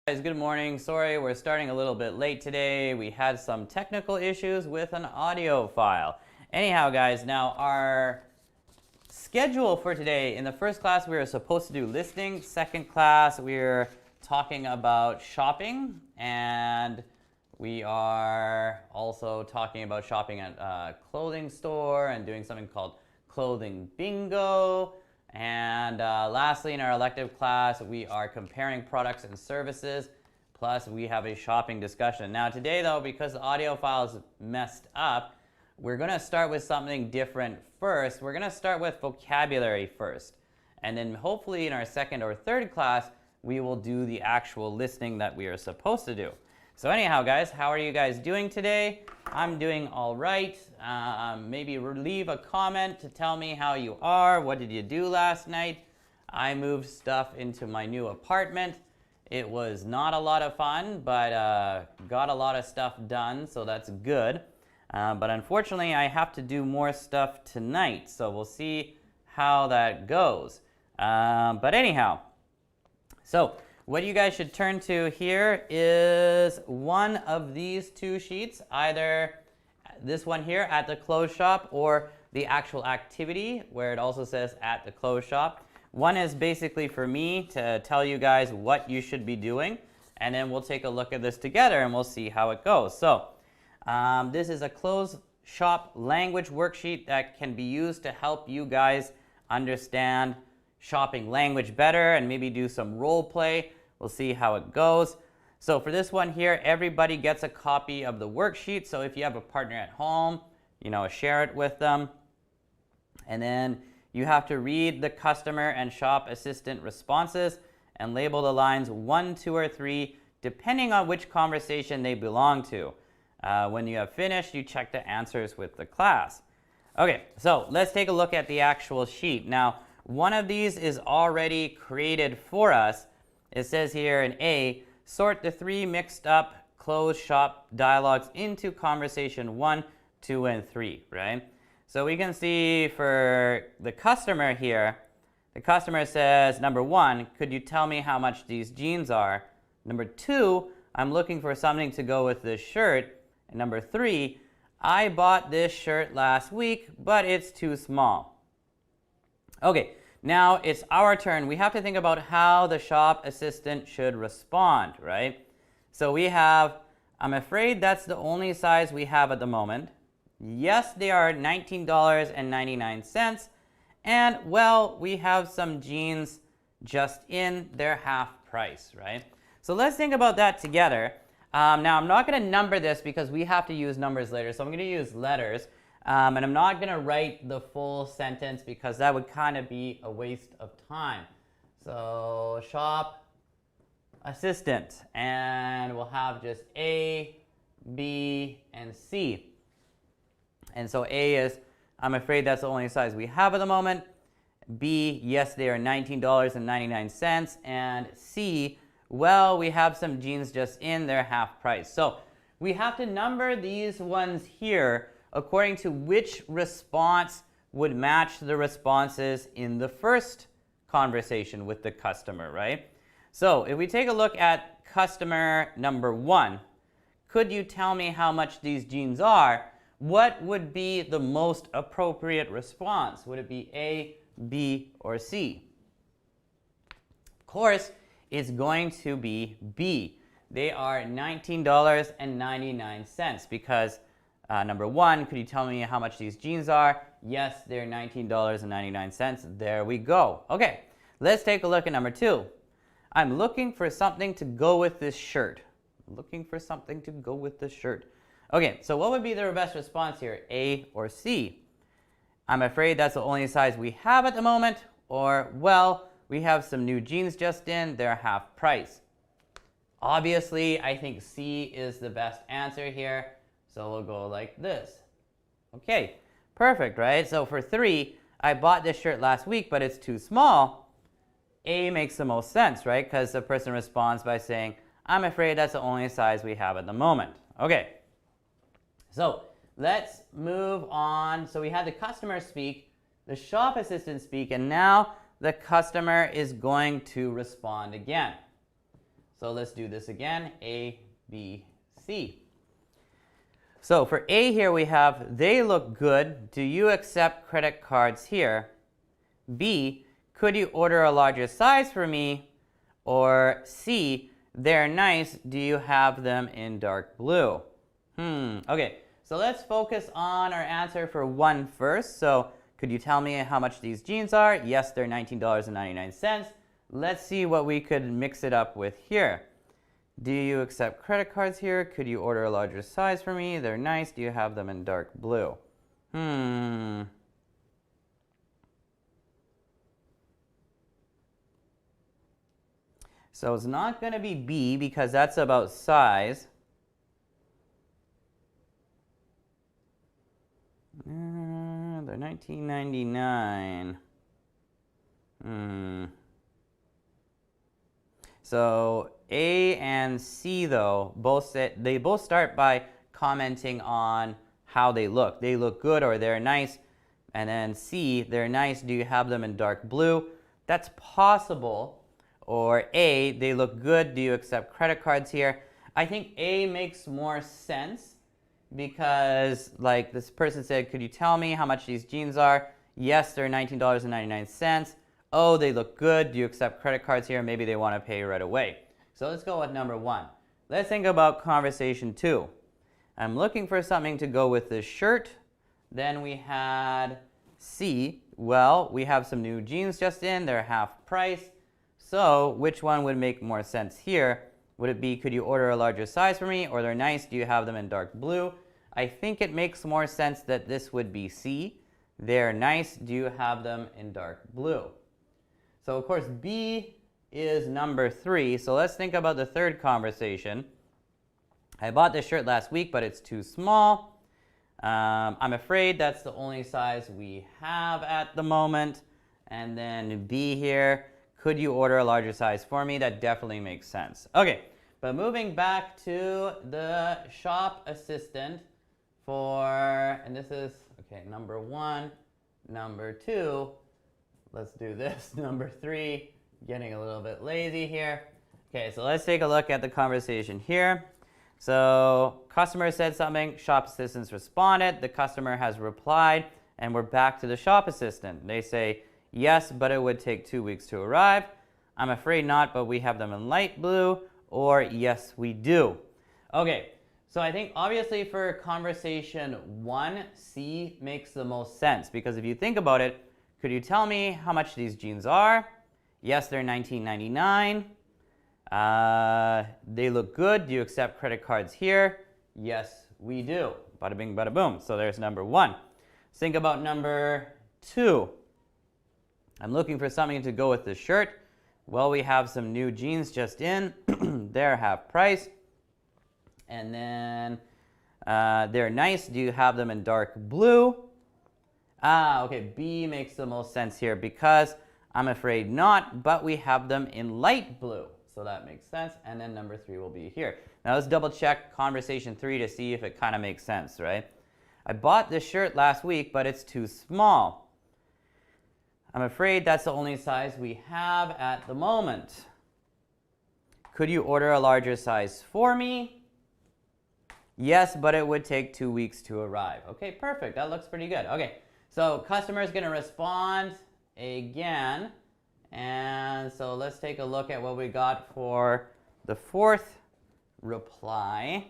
Guys, good morning. Sorry, we're starting a little bit late today. We had some technical issues with an audio file. Anyhow, guys, now our schedule for today, in the first class we were supposed to do listening. Second class we're talking about shopping, and we are also talking about shopping at a clothing store and doing something called clothing bingo. And lastly, in our elective class, we are comparing products and services, plus we have a shopping discussion. Now today though, because the audio file is messed up, we're going to start with something different first. We're going to start with vocabulary first. And then hopefully in our second or third class, we will do the actual listening that we are supposed to do. So anyhow, guys, how are you guys doing today? I'm doing all right. Maybe leave a comment to tell me how you are. What did you do last night? I moved stuff into my new apartment. It was not a lot of fun, but got a lot of stuff done, so that's good. But unfortunately, I have to do more stuff tonight, so we'll see how that goes. But anyhow, so what you guys should turn to here is one of these two sheets, either this one here at the clothes shop or the actual activity where it also says at the clothes shop. One is basically for me to tell you guys what you should be doing, and then we'll take a look at this together and we'll see how it goes. So this is a clothes shop language worksheet that can be used to help you guys understand shopping language better and maybe do some role play. We'll see how it goes. So for this one here, everybody gets a copy of the worksheet. So if you have a partner at home, share it with them. And then you have to read the customer and shop assistant responses and label the lines 1, 2, or 3, depending on which conversation they belong to. When you have finished, you check the answers with the class. Okay, so let's take a look at the actual sheet. Now, one of these is already created for us. It says here in A, sort the 3 mixed up closed shop dialogues into conversation 1, 2, and 3, right? So we can see for the customer here, the customer says, number 1, could you tell me how much these jeans are? Number 2, I'm looking for something to go with this shirt. And number 3, I bought this shirt last week, but it's too small. Okay, now it's our turn. We have to think about how the shop assistant should respond, right? So we have, I'm afraid that's the only size we have at the moment. Yes, they are $19.99. And, well, we have some jeans just in, they're half price, right? So let's think about that together. Now, I'm not going to number this because we have to use numbers later, so I'm going to use letters. And I'm not going to write the full sentence because that would kind of be a waste of time. So shop assistant, and we'll have just A, B, and C. And so A is, I'm afraid that's the only size we have at the moment. B, yes, they are $19.99. And C, well, we have some jeans just in, they're half price. So we have to number these ones here according to which response would match the responses in the first conversation with the customer, right? So if we take a look at customer number 1, could you tell me how much these jeans are? What would be the most appropriate response? Would it be A, B, or C? Of course, it's going to be B. They are $19.99 because number 1, could you tell me how much these jeans are? Yes, they're $19.99. There we go. Okay, let's take a look at number 2. I'm looking for something to go with this shirt. Looking for something to go with this shirt. Okay, so what would be the best response here, A or C? I'm afraid that's the only size we have at the moment. Or, well, we have some new jeans just in, they're half price. Obviously, I think C is the best answer here. So we'll go like this. Okay, perfect, right? So for 3, I bought this shirt last week, but it's too small. A makes the most sense, right? Because the person responds by saying, I'm afraid that's the only size we have at the moment. Okay, so let's move on. So we had the customer speak, the shop assistant speak, and now the customer is going to respond again. So let's do this again, A, B, C. So for A here we have, they look good. Do you accept credit cards here? B, could you order a larger size for me? Or C, they're nice. Do you have them in dark blue? Okay, so let's focus on our answer for 1 first. So could you tell me how much these jeans are? Yes, they're $19.99. Let's see what we could mix it up with here. Do you accept credit cards here? Could you order a larger size for me? They're nice. Do you have them in dark blue? So it's not going to be B because that's about size. They're $19.99. So A and C though they both start by commenting on how they look. They look good or they're nice. And then C, they're nice. Do you have them in dark blue? That's possible. Or A, they look good. Do you accept credit cards here? I think A makes more sense because like this person said, could you tell me how much these jeans are? Yes, they're $19.99. Oh, they look good. Do you accept credit cards here? Maybe they want to pay right away. So let's go with number 1. Let's think about conversation 2. I'm looking for something to go with this shirt. Then we had C. Well, we have some new jeans just in. They're half price. So which one would make more sense here? Would it be, could you order a larger size for me? Or they're nice. Do you have them in dark blue? I think it makes more sense that this would be C. They're nice. Do you have them in dark blue? So of course B is number 3. So let's think about the third conversation. I bought this shirt last week, but it's too small. I'm afraid that's the only size we have at the moment. And then B here, could you order a larger size for me? That definitely makes sense. Okay, but moving back to the shop assistant and this is, okay, number 1, number 2. Let's do this. Number 3, getting a little bit lazy here. Okay, so let's take a look at the conversation here. So customer said something, shop assistants responded, the customer has replied, and we're back to the shop assistant. They say, yes, but it would take 2 weeks to arrive. I'm afraid not, but we have them in light blue, or yes, we do. Okay, so I think obviously for conversation 1, C makes the most sense because if you think about it, could you tell me how much these jeans are? Yes, they're $19.99. They look good. Do you accept credit cards here? Yes, we do. Bada bing, bada boom. So there's number 1. Think about number 2. I'm looking for something to go with this shirt. Well, we have some new jeans just in. They're half price. And then they're nice. Do you have them in dark blue? Okay, B makes the most sense here because I'm afraid not, but we have them in light blue. So that makes sense. And then number 3 will be here. Now let's double check conversation 3 to see if it kind of makes sense, right? I bought this shirt last week, but it's too small. I'm afraid that's the only size we have at the moment. Could you order a larger size for me? Yes, but it would take 2 weeks to arrive. Okay, perfect. That looks pretty good. Okay. So customer is going to respond again. And so let's take a look at what we got for the 4th reply.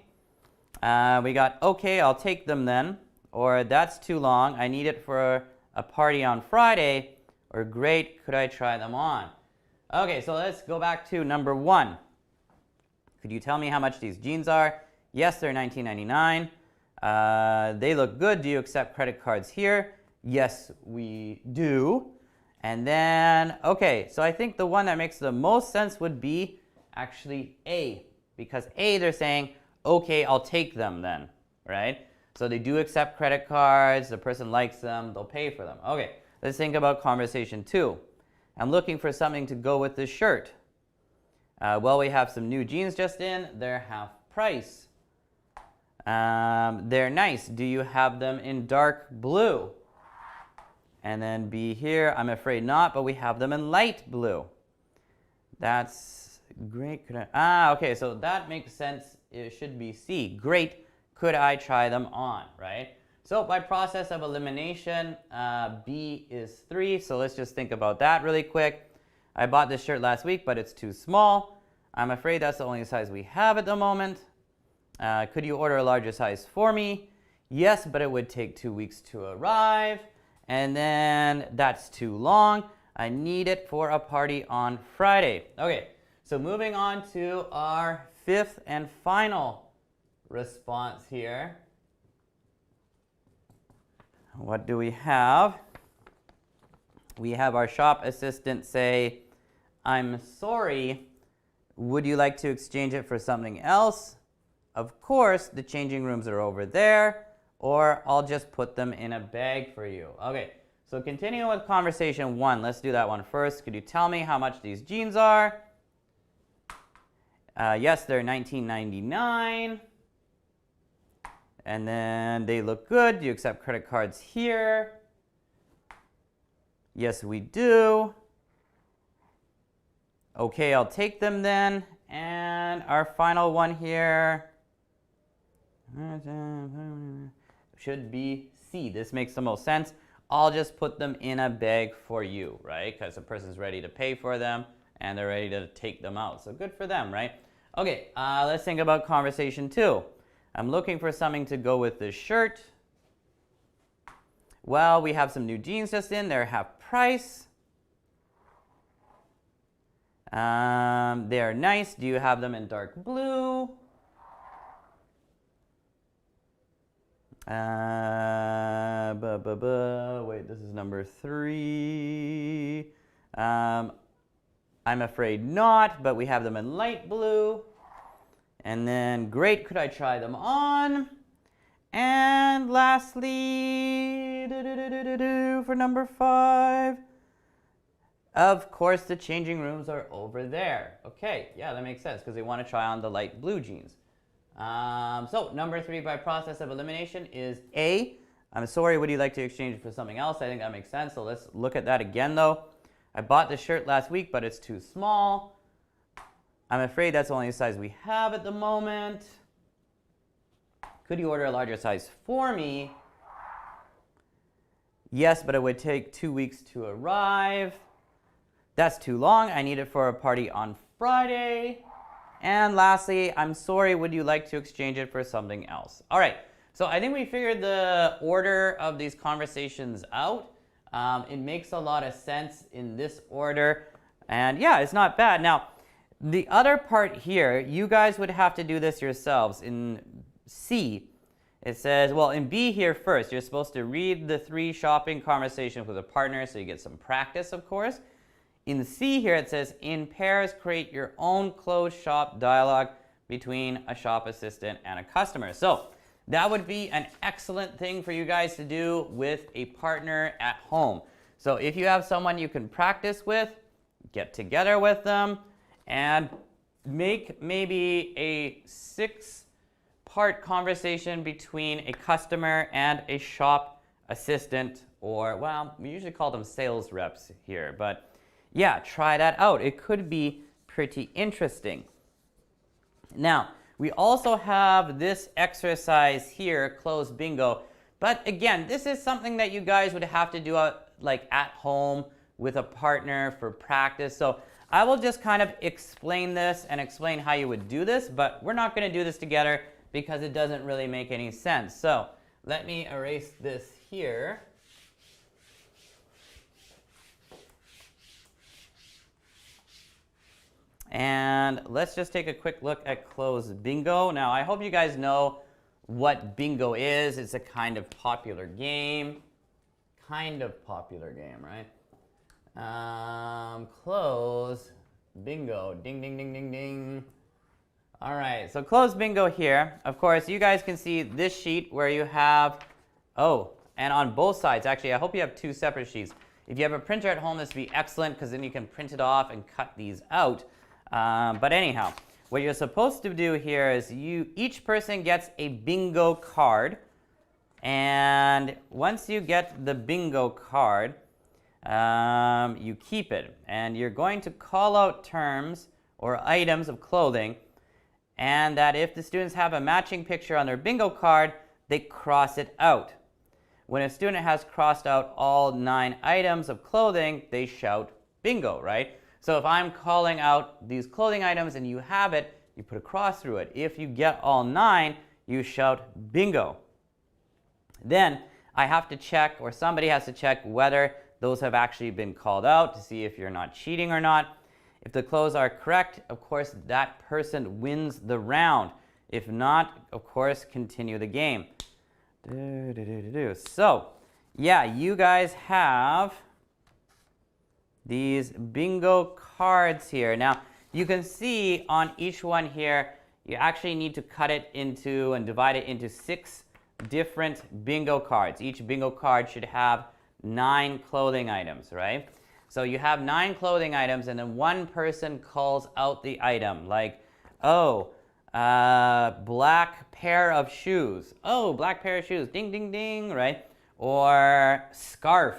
We got, okay, I'll take them then. Or that's too long. I need it for a party on Friday. Or great, could I try them on? Okay, so let's go back to number 1. Could you tell me how much these jeans are? Yes, they're $19.99. They look good. Do you accept credit cards here? Yes, we do. And then, okay, so I think the one that makes the most sense would be actually A. Because A, they're saying, okay, I'll take them then, right? So they do accept credit cards. The person likes them. They'll pay for them. Okay, let's think about conversation 2. I'm looking for something to go with this shirt. Well, we have some new jeans just in. They're half price. They're nice. Do you have them in dark blue? And then B here, I'm afraid not, but we have them in light blue. That's Great, could I? Okay, so that makes sense. It should be C. Great, could I try them on, right? So by process of elimination, B is 3. So let's just think about that really quick. I bought this shirt last week, but it's too small. I'm afraid that's the only size we have at the moment. Could you order a larger size for me? Yes, but it would take 2 weeks to arrive. And then that's too long. I need it for a party on Friday. Okay, so moving on to our 5th and final response here. What do we have? We have our shop assistant say, I'm sorry, would you like to exchange it for something else? Of course, the changing rooms are over there, or I'll just put them in a bag for you. Okay, so continuing with conversation 1, let's do that one first. Could you tell me how much these jeans are? Yes, they're $19.99. And then they look good. Do you accept credit cards here? Yes, we do. Okay, I'll take them then. And our final one here should be C. This makes the most sense. I'll just put them in a bag for you, right? Because the person's ready to pay for them and they're ready to take them out. So good for them, right? Okay, let's think about conversation 2. I'm looking for something to go with this shirt. Well, we have some new jeans just in. They're half price. They're nice. Do you have them in dark blue? Wait, this is number 3. I'm afraid not, but we have them in light blue. And then, great, could I try them on? And lastly, for number 5, of course, the changing rooms are over there. Okay, yeah, that makes sense because they want to try on the light blue jeans. So number 3 by process of elimination is A. I'm sorry, would you like to exchange it for something else? I think that makes sense. So let's look at that again, though. I bought this shirt last week, but it's too small. I'm afraid that's the only size we have at the moment. Could you order a larger size for me? Yes, but it would take 2 weeks to arrive. That's too long. I need it for a party on Friday. And lastly, I'm sorry, would you like to exchange it for something else? All right, so I think we figured the order of these conversations out. It makes a lot of sense in this order. And yeah, it's not bad. Now, the other part here, you guys would have to do this yourselves. In C, it says, well, in B here first, you're supposed to read the 3 shopping conversations with a partner so you get some practice, of course. In C here, it says, in pairs, create your own closed shop dialogue between a shop assistant and a customer. So that would be an excellent thing for you guys to do with a partner at home. So if you have someone you can practice with, get together with them, and make maybe a 6-part conversation between a customer and a shop assistant, or, well, we usually call them sales reps here, but yeah, try that out. It could be pretty interesting. Now, we also have this exercise here, closed bingo, but again, this is something that you guys would have to do like at home with a partner for practice. So I will just kind of explain this and explain how you would do this, but we're not going to do this together because it doesn't really make any sense. So let me erase this here. And let's just take a quick look at closed bingo. Now, I hope you guys know what bingo is. It's a kind of popular game. Right? Close bingo. Ding, ding, ding, ding, ding. All right, so close bingo here. Of course, you guys can see this sheet where you have, and on both sides, actually, I hope you have 2 separate sheets. If you have a printer at home, this would be excellent because then you can print it off and cut these out. But anyhow, what you're supposed to do here is each person gets a bingo card. And once you get the bingo card, you keep it. And you're going to call out terms or items of clothing, and that if the students have a matching picture on their bingo card, they cross it out. When a student has crossed out all 9 items of clothing, they shout bingo, right? So if I'm calling out these clothing items and you have it, you put a cross through it. If you get all 9, you shout bingo. Then I have to check, or somebody has to check, whether those have actually been called out to see if you're not cheating or not. If the clues are correct, of course, that person wins the round. If not, of course, continue the game. So, yeah, you guys have these bingo cards here. Now, you can see on each one here, you actually need to cut it into and divide it into 6 different bingo cards. Each bingo card should have 9 clothing items, right? So you have 9 clothing items, and then one person calls out the item, like, oh, black pair of shoes. Oh, black pair of shoes. Ding, ding, ding, right? Or scarf,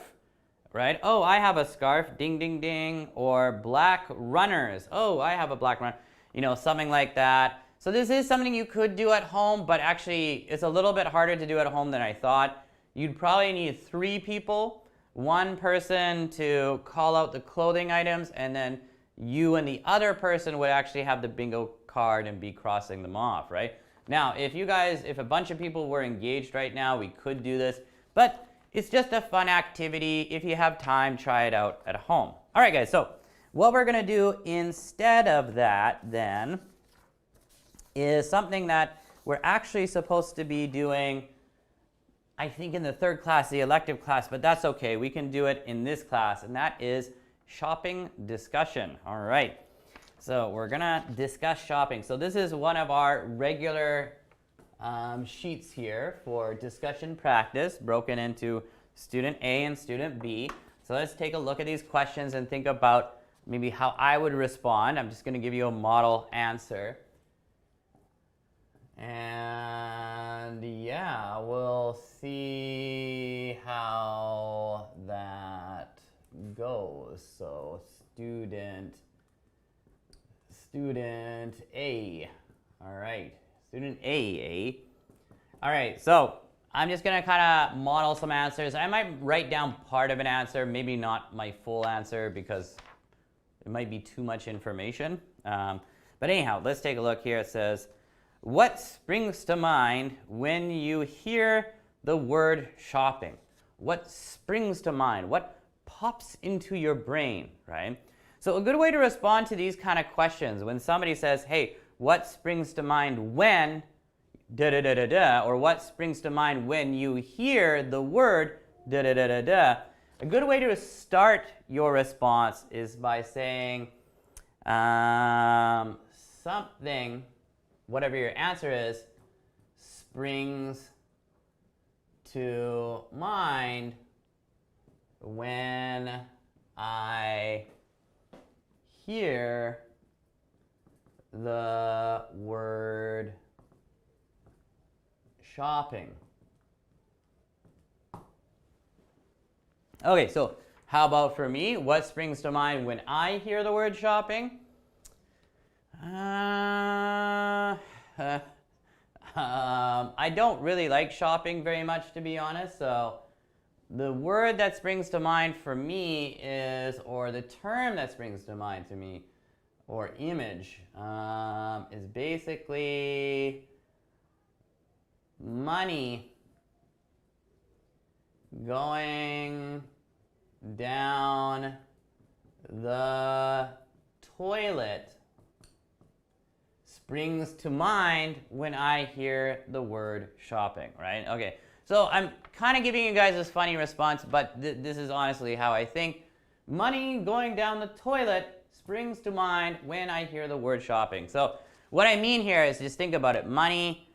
right? Oh, I have a scarf. Ding, ding, ding. Or black runners. Oh, I have a black runner. You know, something like that. So this is something you could do at home, but actually it's a little bit harder to do at home than I thought. You'd probably need 3 people. One person to call out the clothing items, and then you and the other person would actually have the bingo card and be crossing them off, right? Now, if a bunch of people were engaged right now, we could do this, but it's just a fun activity. If you have time, try it out at home. All right, guys, so what we're going to do instead of that then is something that we're actually supposed to be doing, I think, in the 3rd class, the elective class, but that's okay. We can do it in this class, and that is shopping discussion. All right. So we're going to discuss shopping. So this is one of our regular sheets here for discussion practice, broken into student A and student B. So let's take a look at these questions and think about maybe how I would respond. I'm just going to give you a model answer. And yeah, we'll see how that goes. So student A. All right, student A. All right, so I'm just going to kind of model some answers. I might write down part of an answer, maybe not my full answer because it might be too much information. But anyhow, let's take a look here. It says, what springs to mind when you hear the word shopping? What springs to mind? What pops into your brain, right? So a good way to respond to these kind of questions, when somebody says, hey, what springs to mind when da-da-da-da-da, or what springs to mind when you hear the word da-da-da-da-da, a good way to start your response is by saying something, whatever your answer is, springs to mind when I hear the word shopping. Okay, so how about for me? What springs to mind when I hear the word shopping? I don't really like shopping very much, to be honest, so the word that springs to mind for me is, or the term that springs to mind to me, or image, is basically money going down the toilet springs to mind when I hear the word shopping, right? Okay, so I'm kind of giving you guys this funny response, but this is honestly how I think. Money going down the toilet springs to mind when I hear the word shopping. So what I mean here is, just think about it. Money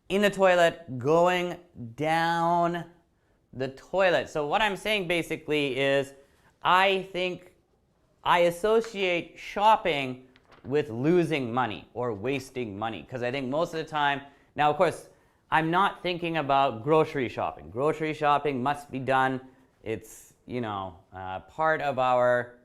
in the toilet, going down the toilet. So what I'm saying basically is, I think I associate shopping with losing money or wasting money, because I think most of the time, now of course, I'm not thinking about grocery shopping. Grocery shopping must be done. It's, part of our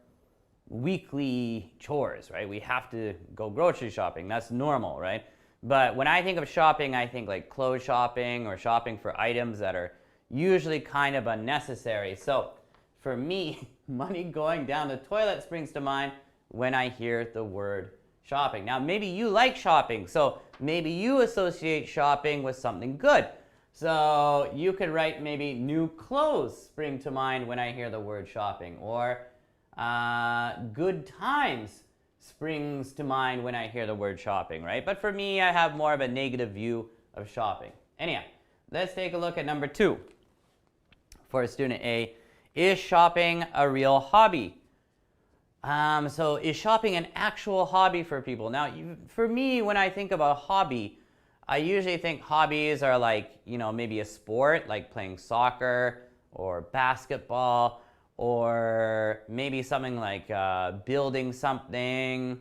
weekly chores, right? We have to go grocery shopping. That's normal, right? But when I think of shopping, I think like clothes shopping or shopping for items that are usually kind of unnecessary. So for me, money going down the toilet springs to mind when I hear the word shopping. Now, maybe you like shopping, so maybe you associate shopping with something good. So you could write maybe new clothes spring to mind when I hear the word shopping, or good times springs to mind when I hear the word shopping, right? But for me, I have more of a negative view of shopping. Anyhow, let's take a look at number 2. For student A, is shopping a real hobby? So is shopping an actual hobby for people? Now, for me, when I think about hobby, I usually think hobbies are like, maybe a sport, like playing soccer or basketball, or maybe something like building something,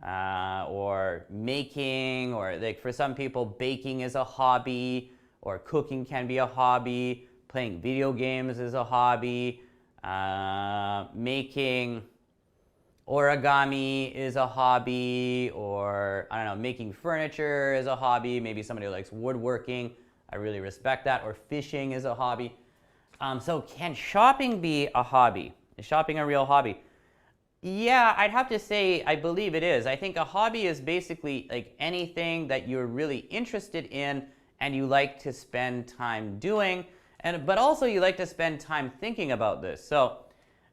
or making, or like for some people, baking is a hobby, or cooking can be a hobby, playing video games is a hobby, making origami is a hobby, or I don't know, making furniture is a hobby. Maybe somebody who likes woodworking, I really respect that, or fishing is a hobby. So can shopping be a hobby? Is shopping a real hobby? Yeah, I'd have to say I believe it is. I think a hobby is basically like anything that you're really interested in and you like to spend time doing, but also you like to spend time thinking about this. So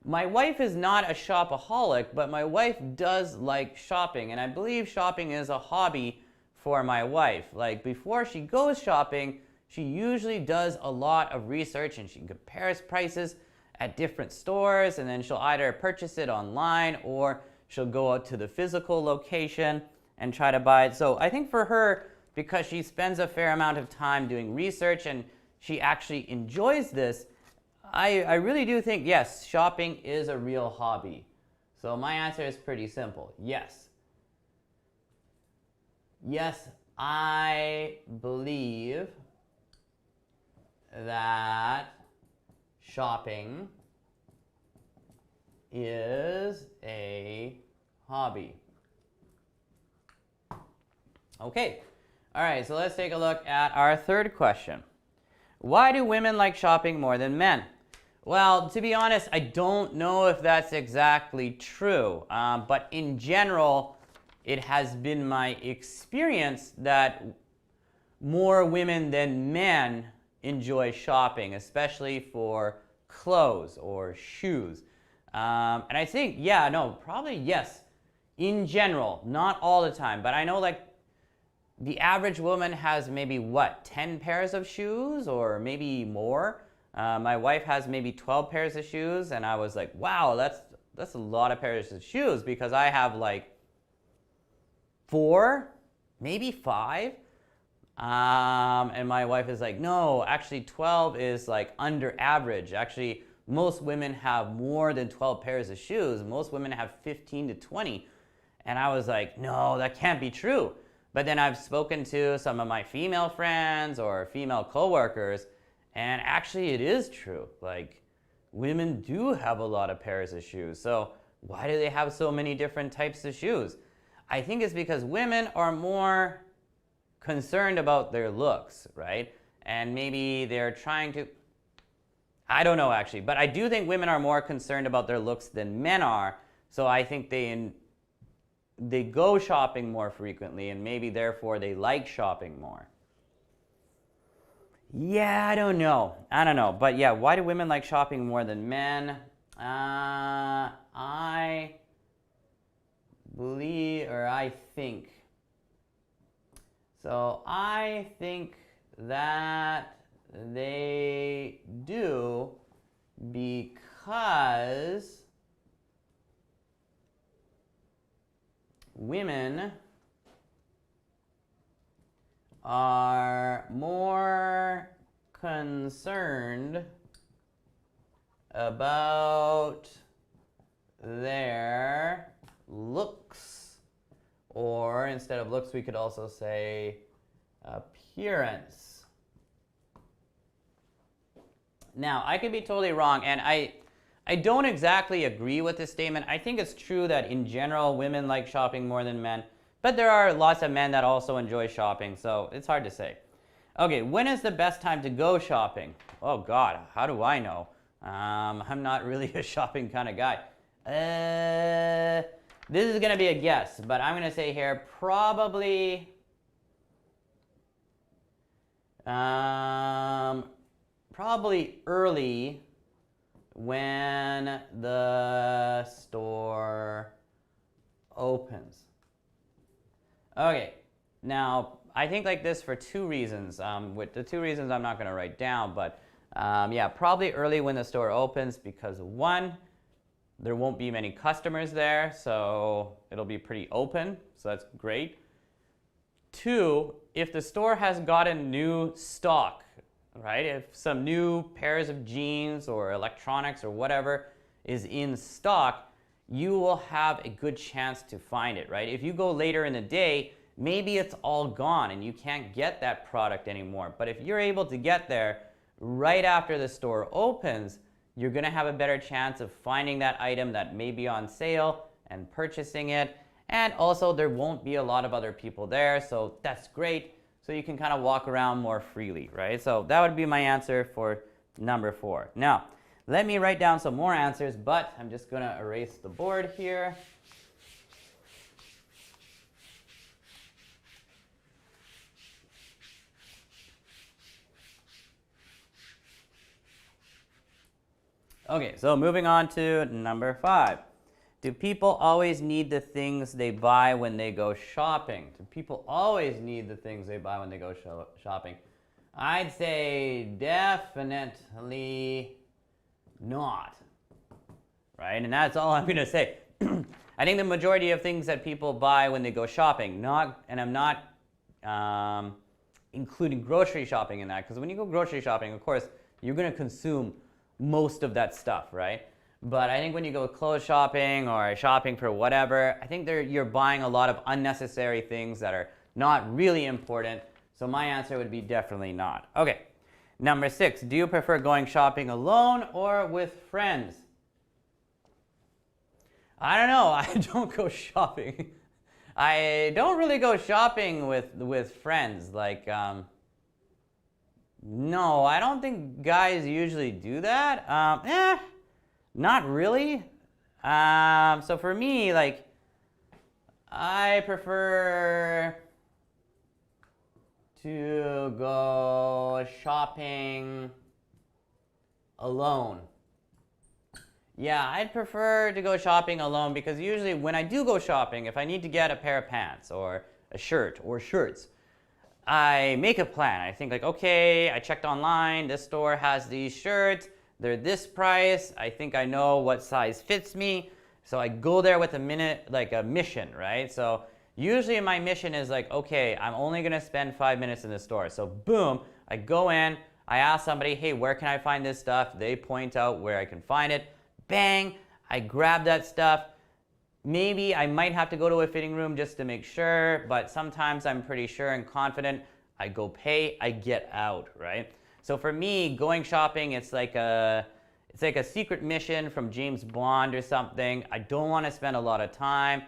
my wife is not a shopaholic, but my wife does like shopping, and I believe shopping is a hobby for my wife. Like before she goes shopping, she usually does a lot of research and she compares prices at different stores, and then she'll either purchase it online or she'll go out to the physical location and try to buy it. So I think for her, because she spends a fair amount of time doing research and she actually enjoys this, I really do think, yes, shopping is a real hobby. So my answer is pretty simple. Yes. Yes, I believe that shopping is a hobby. Okay. All right, so let's take a look at our third question. Why do women like shopping more than men? Well, to be honest, I don't know if that's exactly true, but in general, it has been my experience that more women than men enjoy shopping, especially for clothes or shoes. And I think, yeah, no, probably yes, in general, not all the time, but I know like the average woman has maybe, 10 pairs of shoes or maybe more. My wife has maybe 12 pairs of shoes, and I was like, wow, that's a lot of pairs of shoes, because I have like 4, maybe 5. And my wife is like, no, actually 12 is like under average. Actually, most women have more than 12 pairs of shoes. Most women have 15 to 20. And I was like, no, that can't be true. But then I've spoken to some of my female friends or female coworkers, and actually it is true. Like, women do have a lot of pairs of shoes. So why do they have so many different types of shoes? I think it's because women are more concerned about their looks, right? And maybe they're trying to, I don't know actually, but I do think women are more concerned about their looks than men are. So I think they go shopping more frequently, and maybe therefore they like shopping more. Yeah, I don't know. But yeah, why do women like shopping more than men? I believe, or I think. So I think that they do because women are more concerned about their looks, or instead of looks we could also say appearance. Now I could be totally wrong, and I I don't exactly agree with this statement. I think it's true that in general, women like shopping more than men, but there are lots of men that also enjoy shopping, so it's hard to say. Okay, when is the best time to go shopping? Oh God, how do I know? I'm not really a shopping kind of guy. This is gonna be a guess, but I'm gonna say here probably early when the store opens. Okay, now I think like this for two reasons. With the two reasons I'm not going to write down, but yeah, probably early when the store opens because one, there won't be many customers there, so it'll be pretty open, so that's great. Two, if the store has gotten new stock, right? If some new pairs of jeans or electronics or whatever is in stock, you will have a good chance to find it, right? If you go later in the day, maybe it's all gone and you can't get that product anymore. But if you're able to get there right after the store opens, you're gonna have a better chance of finding that item that may be on sale and purchasing it. And also there won't be a lot of other people there, so that's great. So you can kind of walk around more freely, right? So that would be my answer for number 4. Now, let me write down some more answers, but I'm just gonna erase the board here. Okay, so moving on to number 5. Do people always need the things they buy when they go shopping? Do people always need the things they buy when they go shopping? I'd say definitely not, right? And that's all I'm going to say. I think the majority of things that people buy when they go shopping, and I'm not including grocery shopping in that, because when you go grocery shopping, of course, you're going to consume most of that stuff, right? But I think when you go clothes shopping or shopping for whatever, I think you're buying a lot of unnecessary things that are not really important. So my answer would be definitely not. Okay, number 6, do you prefer going shopping alone or with friends? I don't know, I don't go shopping. I don't really go shopping with friends. Like, no, I don't think guys usually do that. Not really. So for me, like, I prefer to go shopping alone. Yeah, I'd prefer to go shopping alone because usually when I do go shopping, if I need to get a pair of pants or a shirt or shirts, I make a plan. I think like, okay, I checked online, this store has these shirts, they're this price, I think I know what size fits me, so I go there with a mission, right? So usually my mission is like, okay, I'm only gonna spend 5 minutes in the store. So boom, I go in, I ask somebody, hey, where can I find this stuff? They point out where I can find it. Bang, I grab that stuff. Maybe I might have to go to a fitting room just to make sure, but sometimes I'm pretty sure and confident. I go pay, I get out, right? So for me, going shopping, it's like a secret mission from James Bond or something. I don't want to spend a lot of time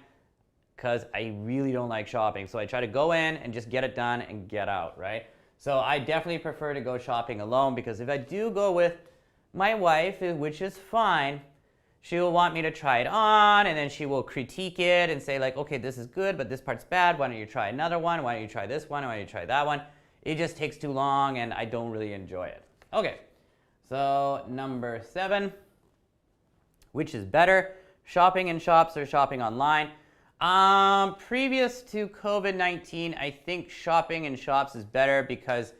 because I really don't like shopping. So I try to go in and just get it done and get out, right? So I definitely prefer to go shopping alone because if I do go with my wife, which is fine, she will want me to try it on, and then she will critique it and say like, okay, this is good, but this part's bad. Why don't you try another one? Why don't you try this one? Why don't you try that one? It just takes too long, and I don't really enjoy it. Okay, so number 7, which is better, shopping in shops or shopping online? Previous to COVID-19, I think shopping in shops is better because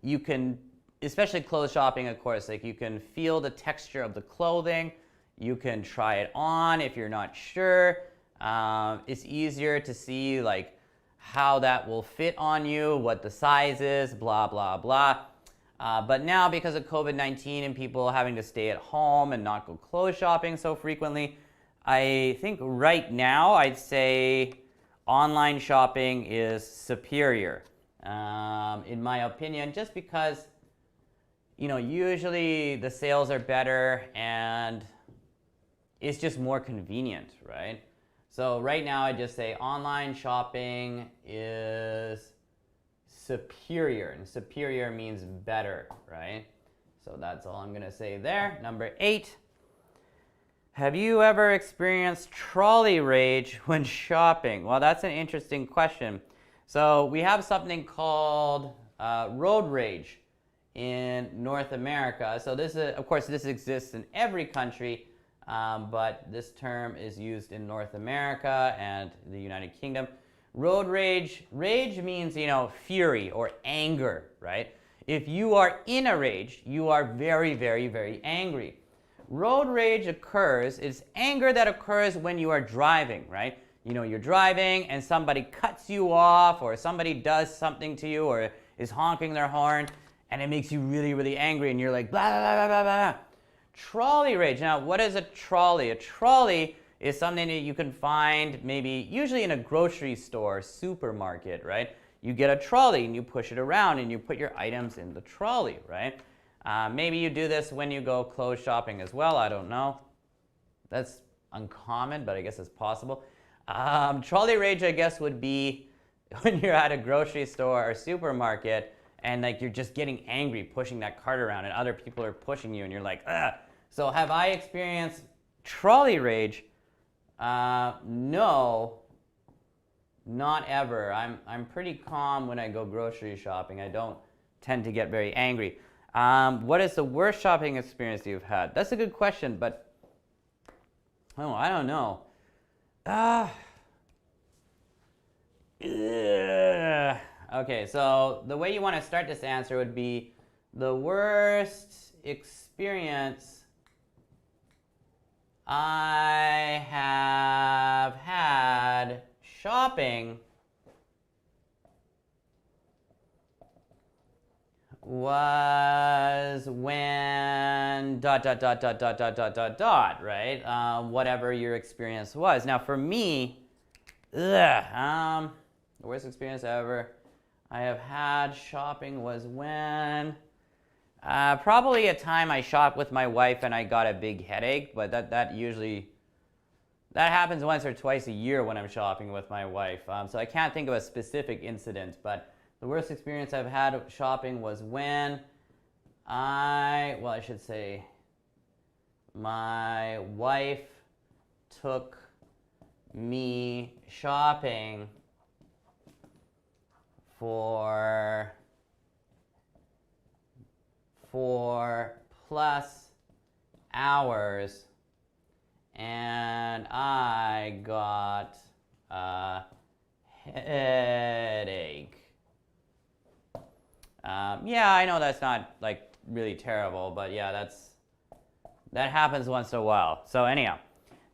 you can, especially clothes shopping, of course, like you can feel the texture of the clothing. You can try it on if you're not sure. It's easier to see like how that will fit on you, what the size is, blah, blah, blah. But now because of COVID-19 and people having to stay at home and not go clothes shopping so frequently, I think right now I'd say online shopping is superior, in my opinion, just because, you know, usually the sales are better and it's just more convenient, right? So right now I just say online shopping is superior, and superior means better, right? So that's all I'm gonna say there. Number 8, have you ever experienced trolley rage when shopping? Well, that's an interesting question. So we have something called road rage in North America. So this is, of course, this exists in every country, but this term is used in North America and the United Kingdom. Road rage, rage means, you know, fury or anger, right? If you are in a rage, you are very, very, very angry. Road rage occurs, it's anger that occurs when you are driving, right? You know, you're driving and somebody cuts you off, or somebody does something to you, or is honking their horn, and it makes you really, really angry, and you're like, blah, blah, blah, blah, blah. Trolley rage. Now, what is a trolley? A trolley is something that you can find maybe, usually in a grocery store, supermarket, right? You get a trolley and you push it around and you put your items in the trolley, right? Maybe you do this when you go clothes shopping as well. I don't know. That's uncommon, but I guess it's possible. Trolley rage, I guess, would be when you're at a grocery store or supermarket and like you're just getting angry pushing that cart around and other people are pushing you and you're like, ugh. So have I experienced trolley rage? No, not ever. I'm pretty calm when I go grocery shopping. I don't tend to get very angry. What is the worst shopping experience you've had? That's a good question, but oh, I don't know. Okay, so the way you want to start this answer would be the worst experience I have had shopping was when ... right? Whatever your experience was. Now for me, the worst experience ever I have had shopping was when probably a time I shopped with my wife and I got a big headache, but that happens once or twice a year when I'm shopping with my wife. So I can't think of a specific incident, but the worst experience I've had shopping was when I should say my wife took me shopping for 4+ hours and I got a headache. Yeah, I know that's not like really terrible, but yeah, that happens once in a while. So anyhow,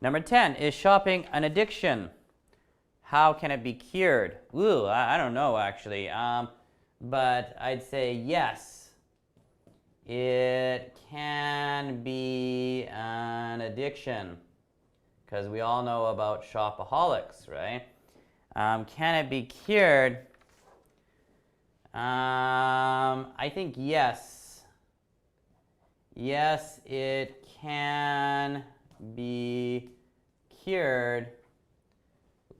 number 10, is shopping an addiction? How can it be cured? Ooh, I don't know actually, but I'd say yes, it can be an addiction, because we all know about shopaholics, right? Can it be cured? I think yes. Yes, it can be cured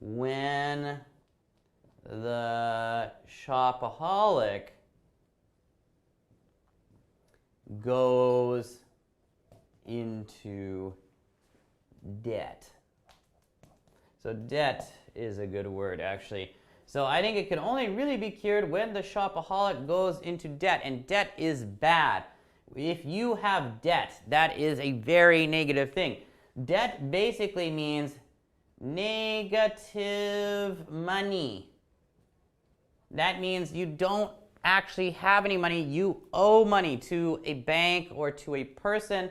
when the shopaholic goes into debt. So debt is a good word, actually. So I think it can only really be cured when the shopaholic goes into debt, and debt is bad. If you have debt, that is a very negative thing. Debt basically means negative money. That means you don't actually have any money. You owe money to a bank or to a person.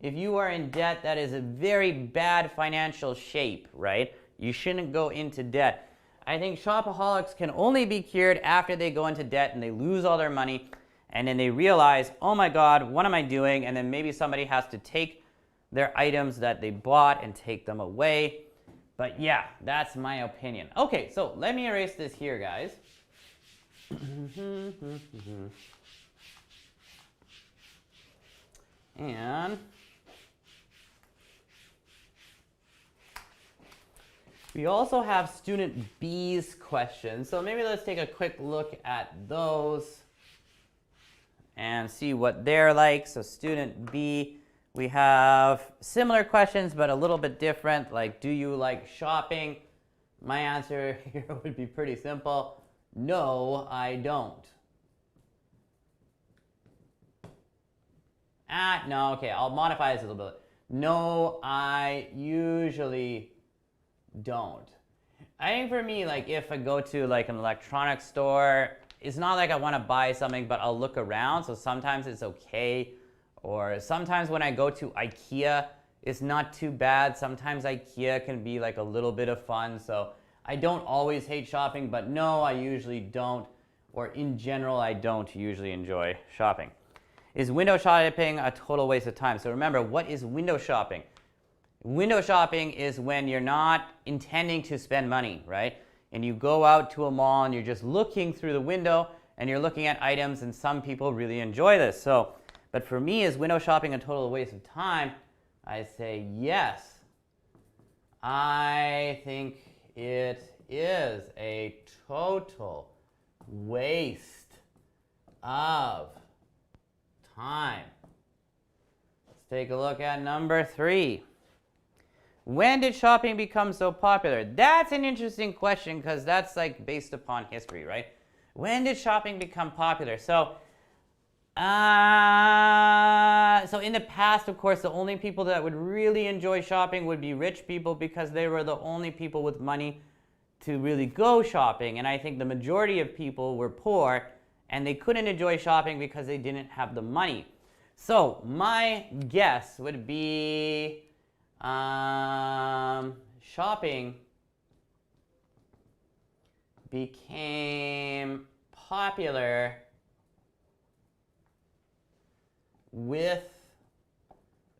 If you are in debt, that is a very bad financial shape, right? You shouldn't go into debt. I think shopaholics can only be cured after they go into debt and they lose all their money, and then they realize, oh my God, what am I doing? And then maybe somebody has to take their items that they bought and take them away. But yeah, that's my opinion. Okay, so let me erase this here, guys. And We also have student B's questions. So maybe let's take a quick look at those and see what they're like. So student B, we have similar questions but a little bit different, like do you like shopping? My answer here would be pretty simple. No, I don't. No, okay, I'll modify this a little bit. No, I usually don't. I think for me, like if I go to like an electronics store, it's not like I want to buy something, but I'll look around. So sometimes it's okay. Or sometimes when I go to IKEA, it's not too bad. Sometimes IKEA can be like a little bit of fun. So I don't always hate shopping, but no, I usually don't. Or in general, I don't usually enjoy shopping. Is window shopping a total waste of time? So remember, what is window shopping? Window shopping is when you're not intending to spend money, right? And you go out to a mall and you're just looking through the window and you're looking at items, and some people really enjoy this. So, but for me, is window shopping a total waste of time? I say yes. I think it is a total waste of time. Let's take a look at number 3. When did shopping become so popular? That's an interesting question because that's like based upon history, right? When did shopping become popular? So in the past, of course, the only people that would really enjoy shopping would be rich people because they were the only people with money to really go shopping. And I think the majority of people were poor and they couldn't enjoy shopping because they didn't have the money. So my guess would be shopping became popular with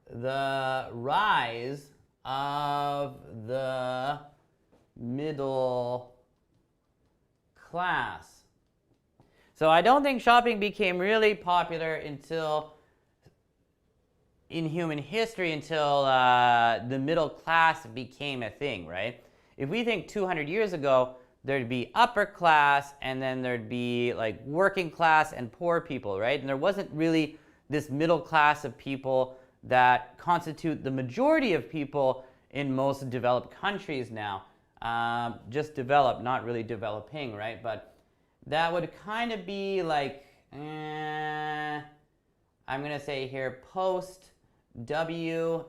the rise of the middle class. So I don't think shopping became really popular until in human history until the middle class became a thing, right? If we think 200 years ago, there'd be upper class and then there'd be like working class and poor people, right? And there wasn't really this middle class of people that constitute the majority of people in most developed countries now. Just developed, not really developing, right? But that would kind of be like, I'm going to say here, post WW2.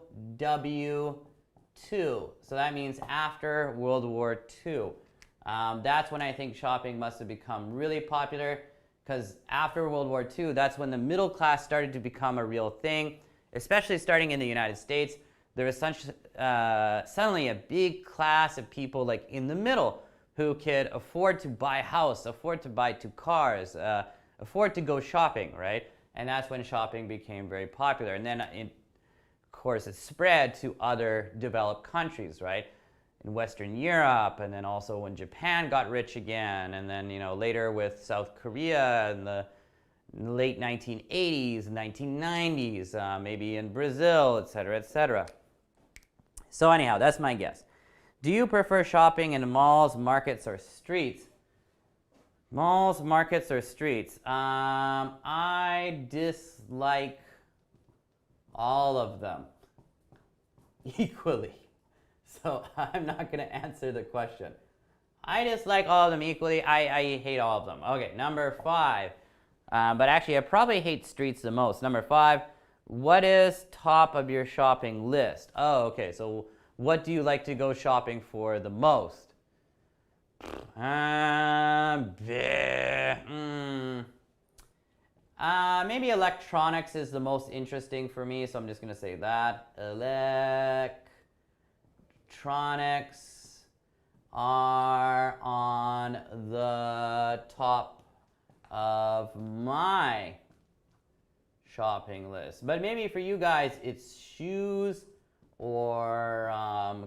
So that means after World War II. That's when I think shopping must have become really popular, because after World War II, that's when the middle class started to become a real thing, especially starting in the United States. There was suddenly a big class of people like in the middle who could afford to buy a house, afford to buy 2 cars, afford to go shopping, right? And that's when shopping became very popular. And then, of course, it spread to other developed countries, right? In Western Europe, and then also when Japan got rich again, and then, you know, later with South Korea in the late 1980s, 1990s, maybe in Brazil, etc., etc. So anyhow, that's my guess. Do you prefer shopping in malls, markets, or streets? Malls, markets, or streets? I dislike all of them equally. So I'm not going to answer the question. I dislike all of them equally. I hate all of them. Okay, number 5. But actually, I probably hate streets the most. Number 5, what is top of your shopping list? Oh, okay, so what do you like to go shopping for the most? Maybe electronics is the most interesting for me, so I'm just going to say that. Electronics are on the top of my shopping list. But maybe for you guys, it's shoes or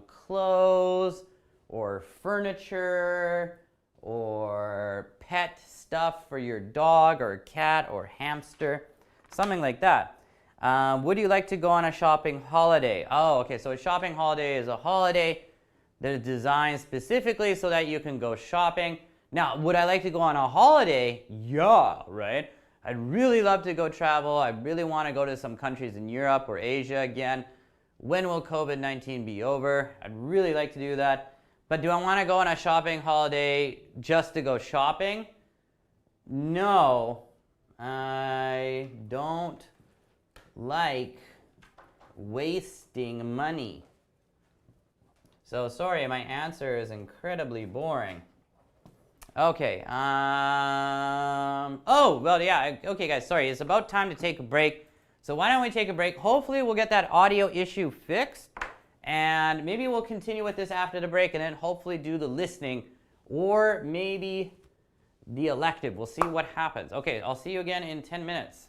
clothes or furniture or pet stuff for your dog or cat or hamster, something like that. Would you like to go on a shopping holiday? Oh, okay, so a shopping holiday is a holiday They're designed specifically so that you can go shopping. Now, would I like to go on a holiday? Yeah, right? I'd really love to go travel. I really want to go to some countries in Europe or Asia again. When will COVID-19 be over? I'd really like to do that. But do I want to go on a shopping holiday just to go shopping? No, I don't like wasting money. So sorry, my answer is incredibly boring. Okay, oh, well, yeah, okay, guys, sorry, it's about time to take a break. So why don't we take a break? Hopefully we'll get that audio issue fixed, and maybe we'll continue with this after the break, and then hopefully do the listening, or maybe the elective. We'll see what happens. Okay, I'll see you again in 10 minutes.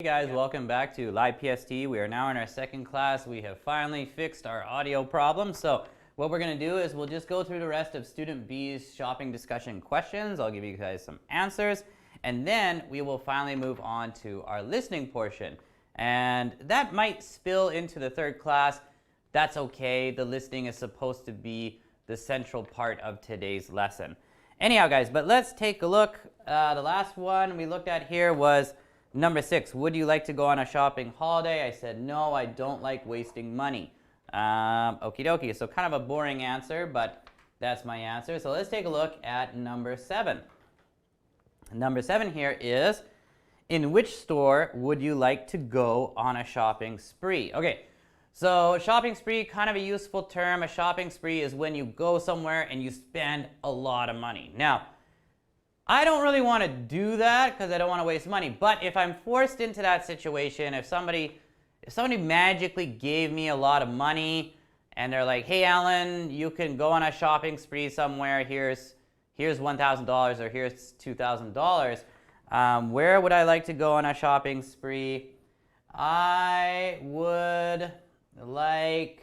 Guys, welcome back to Live PST. We are now in our second class. We have finally fixed our audio problem. So what we're going to do is we'll just go through the rest of Student B's shopping discussion questions. I'll give you guys some answers. And then we will finally move on to our listening portion. And that might spill into the third class. That's okay. The listening is supposed to be the central part of today's lesson. Anyhow, guys, but let's take a look. The last one we looked at here was number 6. Would you like to go on a shopping holiday? I said, no, I don't like wasting money. Okie dokie. So kind of a boring answer, but that's my answer. So let's take a look at number 7. Number 7 here is, in which store would you like to go on a shopping spree? Okay, so shopping spree, kind of a useful term. A shopping spree is when you go somewhere and you spend a lot of money. Now, I don't really want to do that because I don't want to waste money. But if I'm forced into that situation, if somebody magically gave me a lot of money and they're like, hey, Allan, you can go on a shopping spree somewhere. Here's $1,000 or here's $2,000. Where would I like to go on a shopping spree? I would like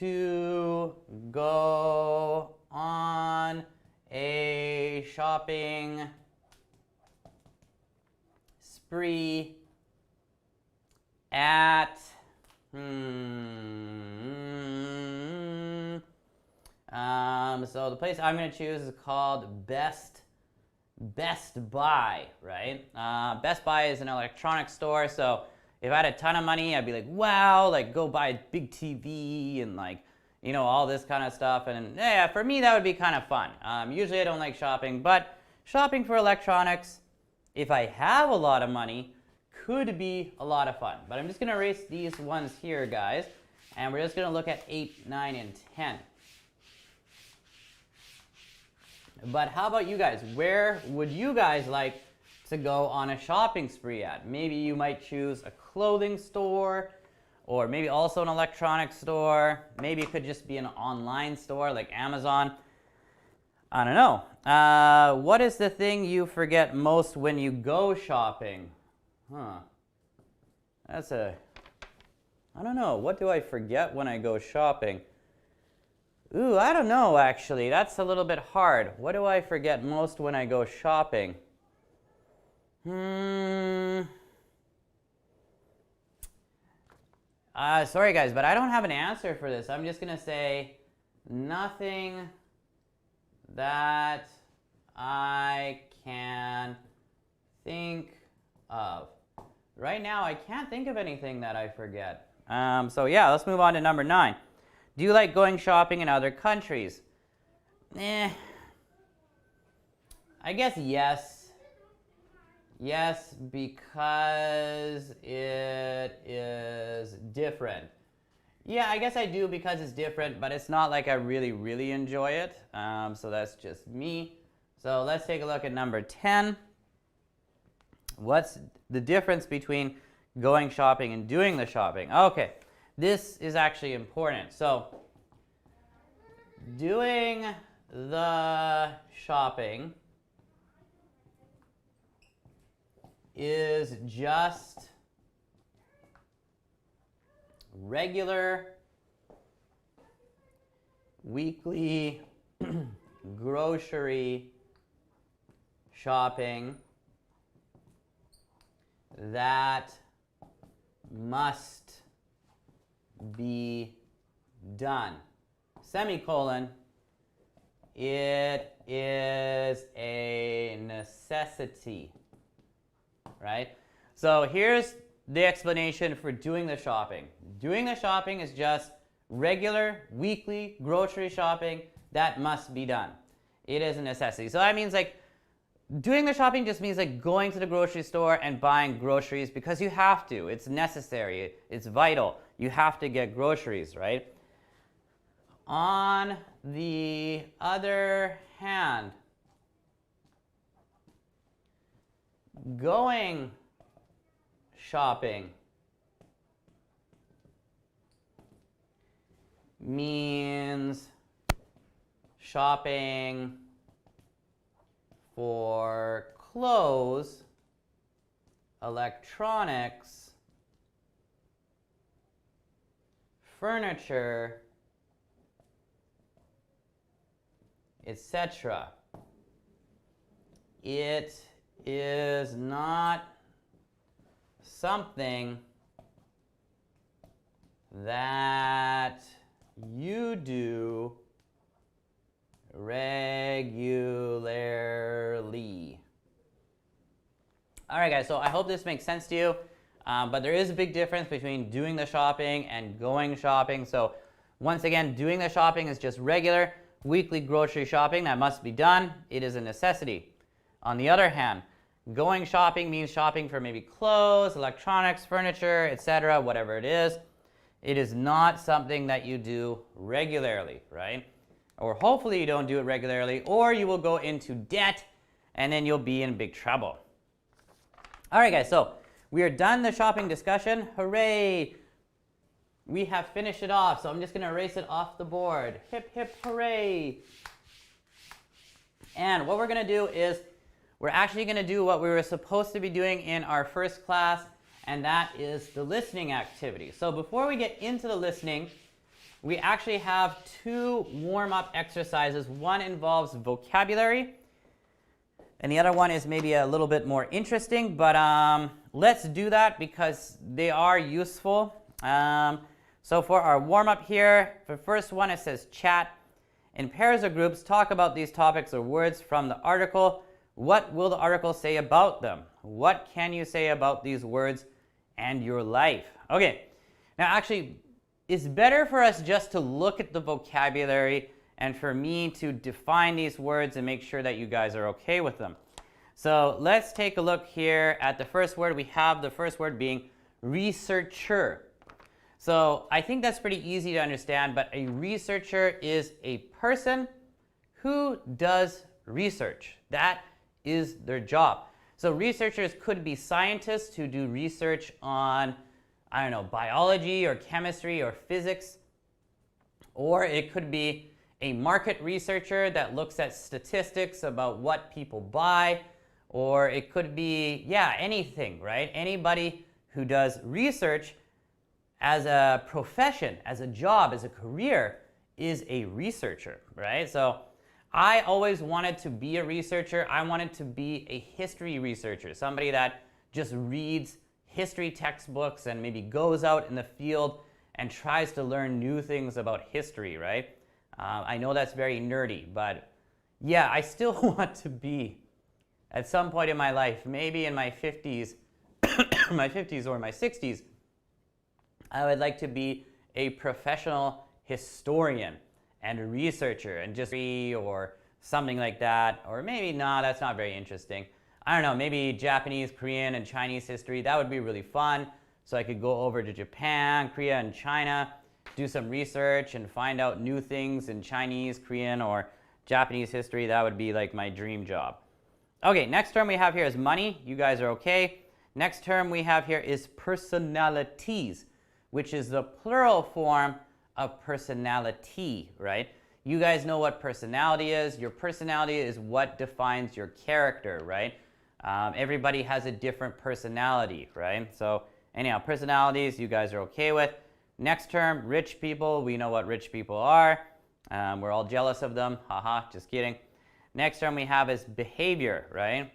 to go on a shopping spree at so the place I'm going to choose is called Best Buy, right? Best Buy is an electronics store, so if I had a ton of money, I'd be like, wow, like go buy a big TV and like, you know, all this kind of stuff. And yeah, for me, that would be kind of fun. Usually I don't like shopping, but shopping for electronics, if I have a lot of money, could be a lot of fun. But I'm just going to erase these ones here, guys, and we're just going to look at 8, 9, and 10. But how about you guys? Where would you guys like to go on a shopping spree at? Maybe you might choose a clothing store, or maybe also an electronics store. Maybe it could just be an online store like Amazon. I don't know. What is the thing you forget most when you go shopping? I don't know. What do I forget when I go shopping? Ooh, I don't know, actually. That's a little bit hard. What do I forget most when I go shopping? Sorry, guys, but I don't have an answer for this. I'm just going to say nothing that I can think of. Right now, I can't think of anything that I forget. So yeah, let's move on to number 9. Do you like going shopping in other countries? I guess yes. Yes, because it is different. Yeah, I guess I do because it's different, but it's not like I really, really enjoy it. So that's just me. So let's take a look at number 10. What's the difference between going shopping and doing the shopping? Okay, this is actually important. So doing the shopping is just regular weekly grocery shopping that must be done. Semicolon, it is a necessity, right? So here's the explanation for doing the shopping. Doing the shopping is just regular weekly grocery shopping that must be done. It is a necessity. So that means like doing the shopping just means like going to the grocery store and buying groceries because you have to. It's necessary. It's vital. You have to get groceries, right? On the other hand, going shopping means shopping for clothes electronics, furniture, etc. It is not something that you do regularly. All right, guys, so I hope this makes sense to you, but there is a big difference between doing the shopping and going shopping. So once again, doing the shopping is just regular weekly grocery shopping that must be done. It is a necessity. On the other hand, going shopping means shopping for maybe clothes, electronics, furniture, etc., whatever it is. It is not something that you do regularly, right? Or hopefully you don't do it regularly, or you will go into debt and then you'll be in big trouble. All right, guys, so we are done the shopping discussion. Hooray! We have finished it off, so I'm just going to erase it off the board. Hip, hip, hooray! And what we're going to do is we're actually going to do what we were supposed to be doing in our first class, and that is the listening activity. So before we get into the listening, we actually have two warm-up exercises. One involves vocabulary, and the other one is maybe a little bit more interesting, but let's do that because they are useful. So for our warm-up here, the first one, it says chat. In pairs or groups, talk about these topics or words from the article. What will the article say about them? What can you say about these words and your life? Okay, now actually, it's better for us just to look at the vocabulary and for me to define these words and make sure that you guys are okay with them. So let's take a look here at the first word. We have the first word being researcher. So I think that's pretty easy to understand, but a researcher is a person who does research. That is their job. So researchers could be scientists who do research on, I don't know, biology or chemistry or physics, or it could be a market researcher that looks at statistics about what people buy, or it could be, anything, right? Anybody who does research as a profession, as a job, as a career is a researcher, right? So I always wanted to be a researcher. I wanted to be a history researcher, somebody that just reads history textbooks and maybe goes out in the field and tries to learn new things about history, right? I know that's very nerdy, but yeah, I still want to be, at some point in my life, maybe in my 50s, my 50s or my 60s, I would like to be a professional historian and a researcher and just read or something like that. Or maybe, no, that's not very interesting. I don't know, maybe Japanese, Korean, and Chinese history. That would be really fun. So I could go over to Japan, Korea, and China, do some research and find out new things in Chinese, Korean, or Japanese history. That would be like my dream job. Okay, next term we have here is money. You guys are okay. Next term we have here is personalities, which is the plural form of personality, right? You guys know what personality is. Your personality is what defines your character, right? Everybody has a different personality, right? So anyhow, personalities you guys are okay with. Next term, rich people. We know what rich people are. We're all jealous of them. Haha, just kidding. Next term we have is behavior, right?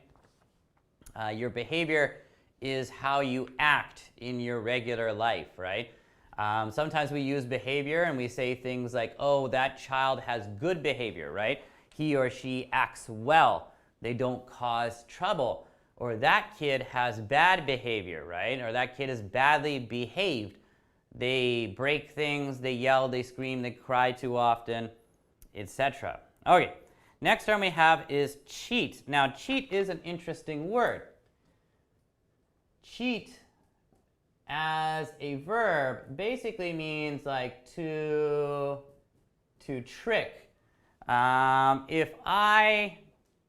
Your behavior is how you act in your regular life, right? Sometimes we use behavior and we say things like, oh, that child has good behavior, right? He or she acts well. They don't cause trouble. Or that kid has bad behavior, right? Or that kid is badly behaved. They break things, they yell, they scream, they cry too often, etc. Okay, next term we have is cheat. Now, cheat is an interesting word. Cheat as a verb basically means like to trick. If I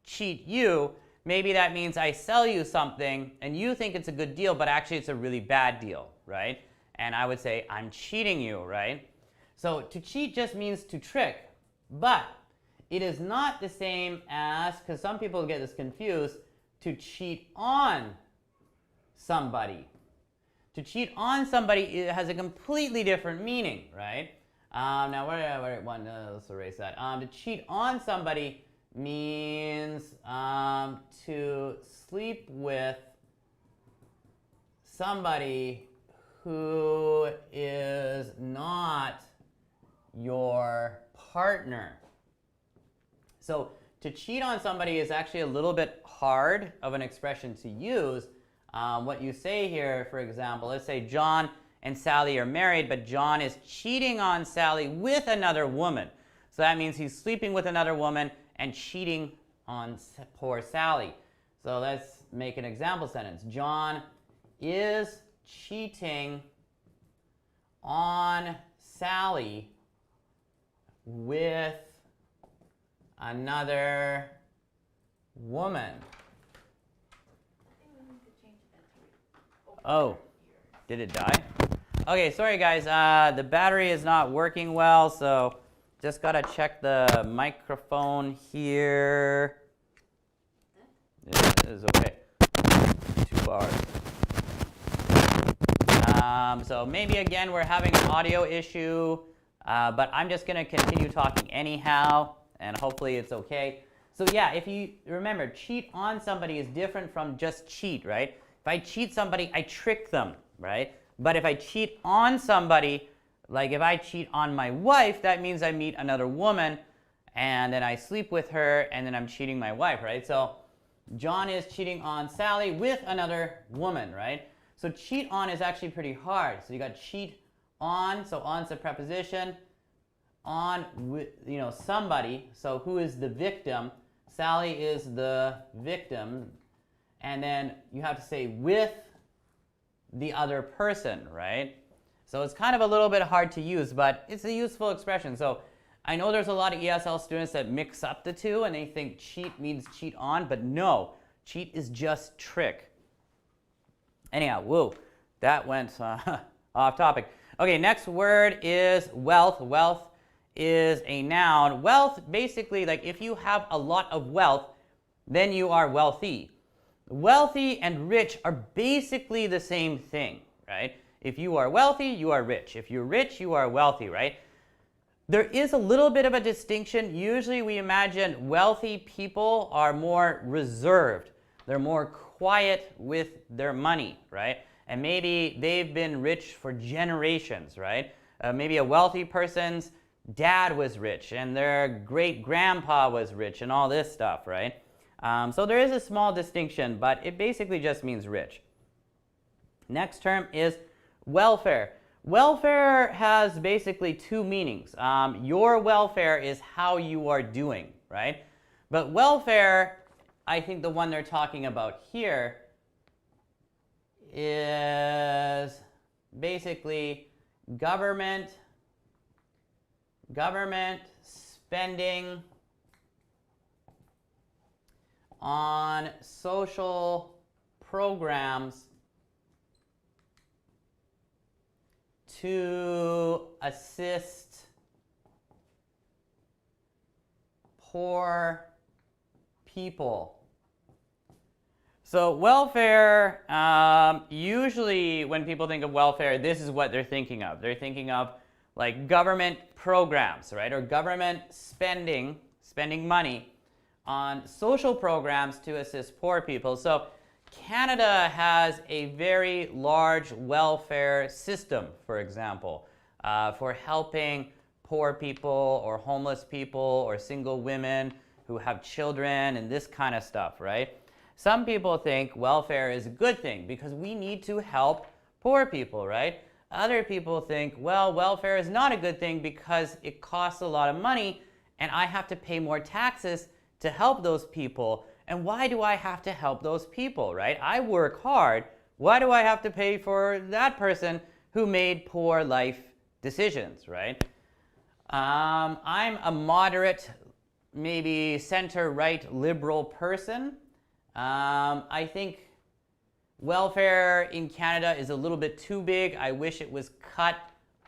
cheat you, maybe that means I sell you something and you think it's a good deal, but actually it's a really bad deal, right? And I would say, I'm cheating you, right? So to cheat just means to trick, but it is not the same as, because some people get this confused, to cheat on somebody. To cheat on somebody, it has a completely different meaning, right? Now, let's erase that. To cheat on somebody means to sleep with somebody who is not your partner. So to cheat on somebody is actually a little bit hard of an expression to use. What you say here, for example, let's say John and Sally are married, but John is cheating on Sally with another woman. So that means he's sleeping with another woman and cheating on poor Sally. So let's make an example sentence. John is cheating on Sally with another woman. Oh, did it die? Okay, sorry guys, the battery is not working well, so just gotta check the microphone here. It is okay. 2 bars. So maybe again we're having an audio issue, but I'm just gonna continue talking anyhow, and hopefully it's okay. So yeah, if you remember, cheat on somebody is different from just cheat, right? If I cheat somebody, I trick them, right? But if I cheat on somebody, like if I cheat on my wife, that means I meet another woman and then I sleep with her and then I'm cheating my wife, right? So John is cheating on Sally with another woman, right? So cheat on is actually pretty hard. So you got cheat on, so on's a preposition. On with, somebody, so who is the victim? Sally is the victim. And then you have to say with the other person, right? So it's kind of a little bit hard to use, but it's a useful expression. So I know there's a lot of ESL students that mix up the two and they think cheat means cheat on, but no, cheat is just trick. Anyhow, whoa, that went off topic. Okay, next word is wealth. Wealth is a noun. Wealth, basically, like if you have a lot of wealth, then you are wealthy. Wealthy and rich are basically the same thing, right? If you are wealthy, you are rich. If you're rich, you are wealthy, right? There is a little bit of a distinction. Usually we imagine wealthy people are more reserved. They're more quiet with their money, right? And maybe they've been rich for generations, right? Maybe a wealthy person's dad was rich and their great-grandpa was rich and all this stuff, right? So there is a small distinction, but it basically just means rich. Next term is welfare. Welfare has basically 2 meanings. Your welfare is how you are doing, right? But welfare, I think the one they're talking about here is basically government spending on social programs to assist poor people. So welfare, usually when people think of welfare, this is what they're thinking of. They're thinking of like government programs, right? Or government spending money on social programs to assist poor people. So Canada has a very large welfare system, for example, for helping poor people or homeless people or single women who have children and this kind of stuff, right? Some people think welfare is a good thing because we need to help poor people, right? Other people think, well, welfare is not a good thing because it costs a lot of money and I have to pay more taxes to help those people. And why do I have to help those people, right? I work hard. Why do I have to pay for that person who made poor life decisions, right? I'm a moderate, maybe center-right liberal person. I think welfare in Canada is a little bit too big. I wish it was cut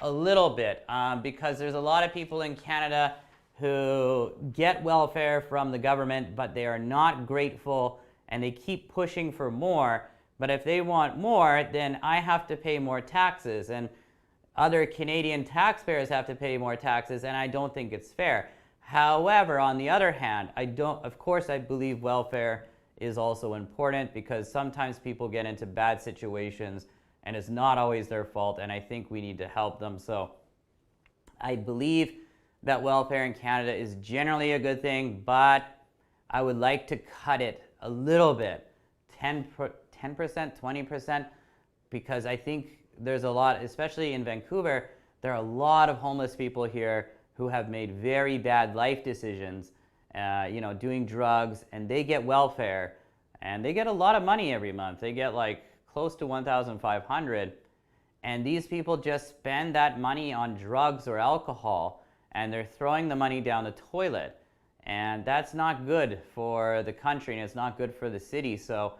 a little bit because there's a lot of people in Canada who get welfare from the government, but they are not grateful and they keep pushing for more. But if they want more, then I have to pay more taxes, and other Canadian taxpayers have to pay more taxes, and I don't think it's fair. However, on the other hand, of course, I believe welfare is also important, because sometimes people get into bad situations and it's not always their fault, and I think we need to help them. So I believe that welfare in Canada is generally a good thing, but I would like to cut it a little bit, 10%, 20%, because I think there's a lot, especially in Vancouver, there are a lot of homeless people here who have made very bad life decisions, doing drugs, and they get welfare, and they get a lot of money every month. They get like close to $1,500, and these people just spend that money on drugs or alcohol, and they're throwing the money down the toilet, and that's not good for the country, and it's not good for the city. So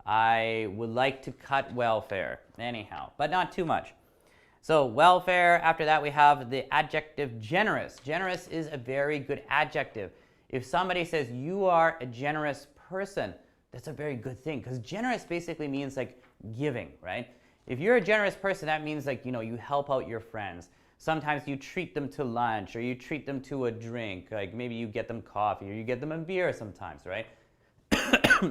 I would like to cut welfare anyhow, but not too much. So welfare, after that we have the adjective generous. Generous is a very good adjective. If somebody says you are a generous person, that's a very good thing, because generous basically means like giving, right? If you're a generous person, that means like, you help out your friends. Sometimes you treat them to lunch, or you treat them to a drink, like maybe you get them coffee, or you get them a beer sometimes, right?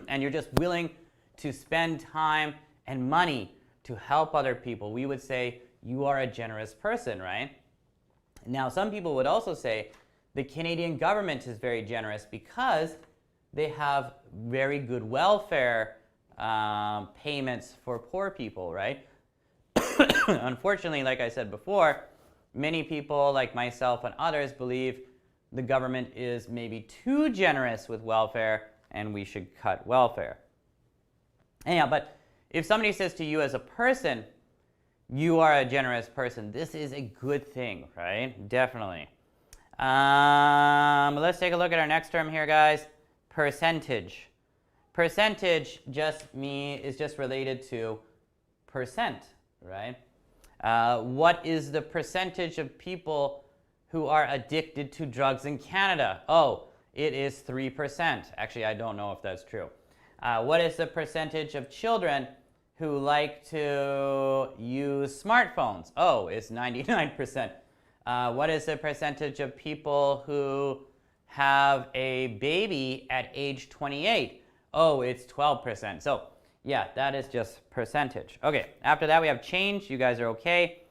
And you're just willing to spend time and money to help other people. We would say you are a generous person, right? Now, some people would also say the Canadian government is very generous because they have very good welfare payments for poor people, right? Unfortunately, like I said before, many people like myself and others believe the government is maybe too generous with welfare and we should cut welfare. Anyhow, but if somebody says to you as a person, you are a generous person, this is a good thing, right? Definitely. Let's take a look at our next term here, guys. Percentage. Percentage is just related to percent, right? What is the percentage of people who are addicted to drugs in Canada? Oh, it is 3%. Actually, I don't know if that's true. What is the percentage of children who like to use smartphones? Oh, it's 99%. What is the percentage of people who have a baby at age 28? Oh, it's 12%. So yeah, that is just percentage. Okay, after that we have change. You guys are okay.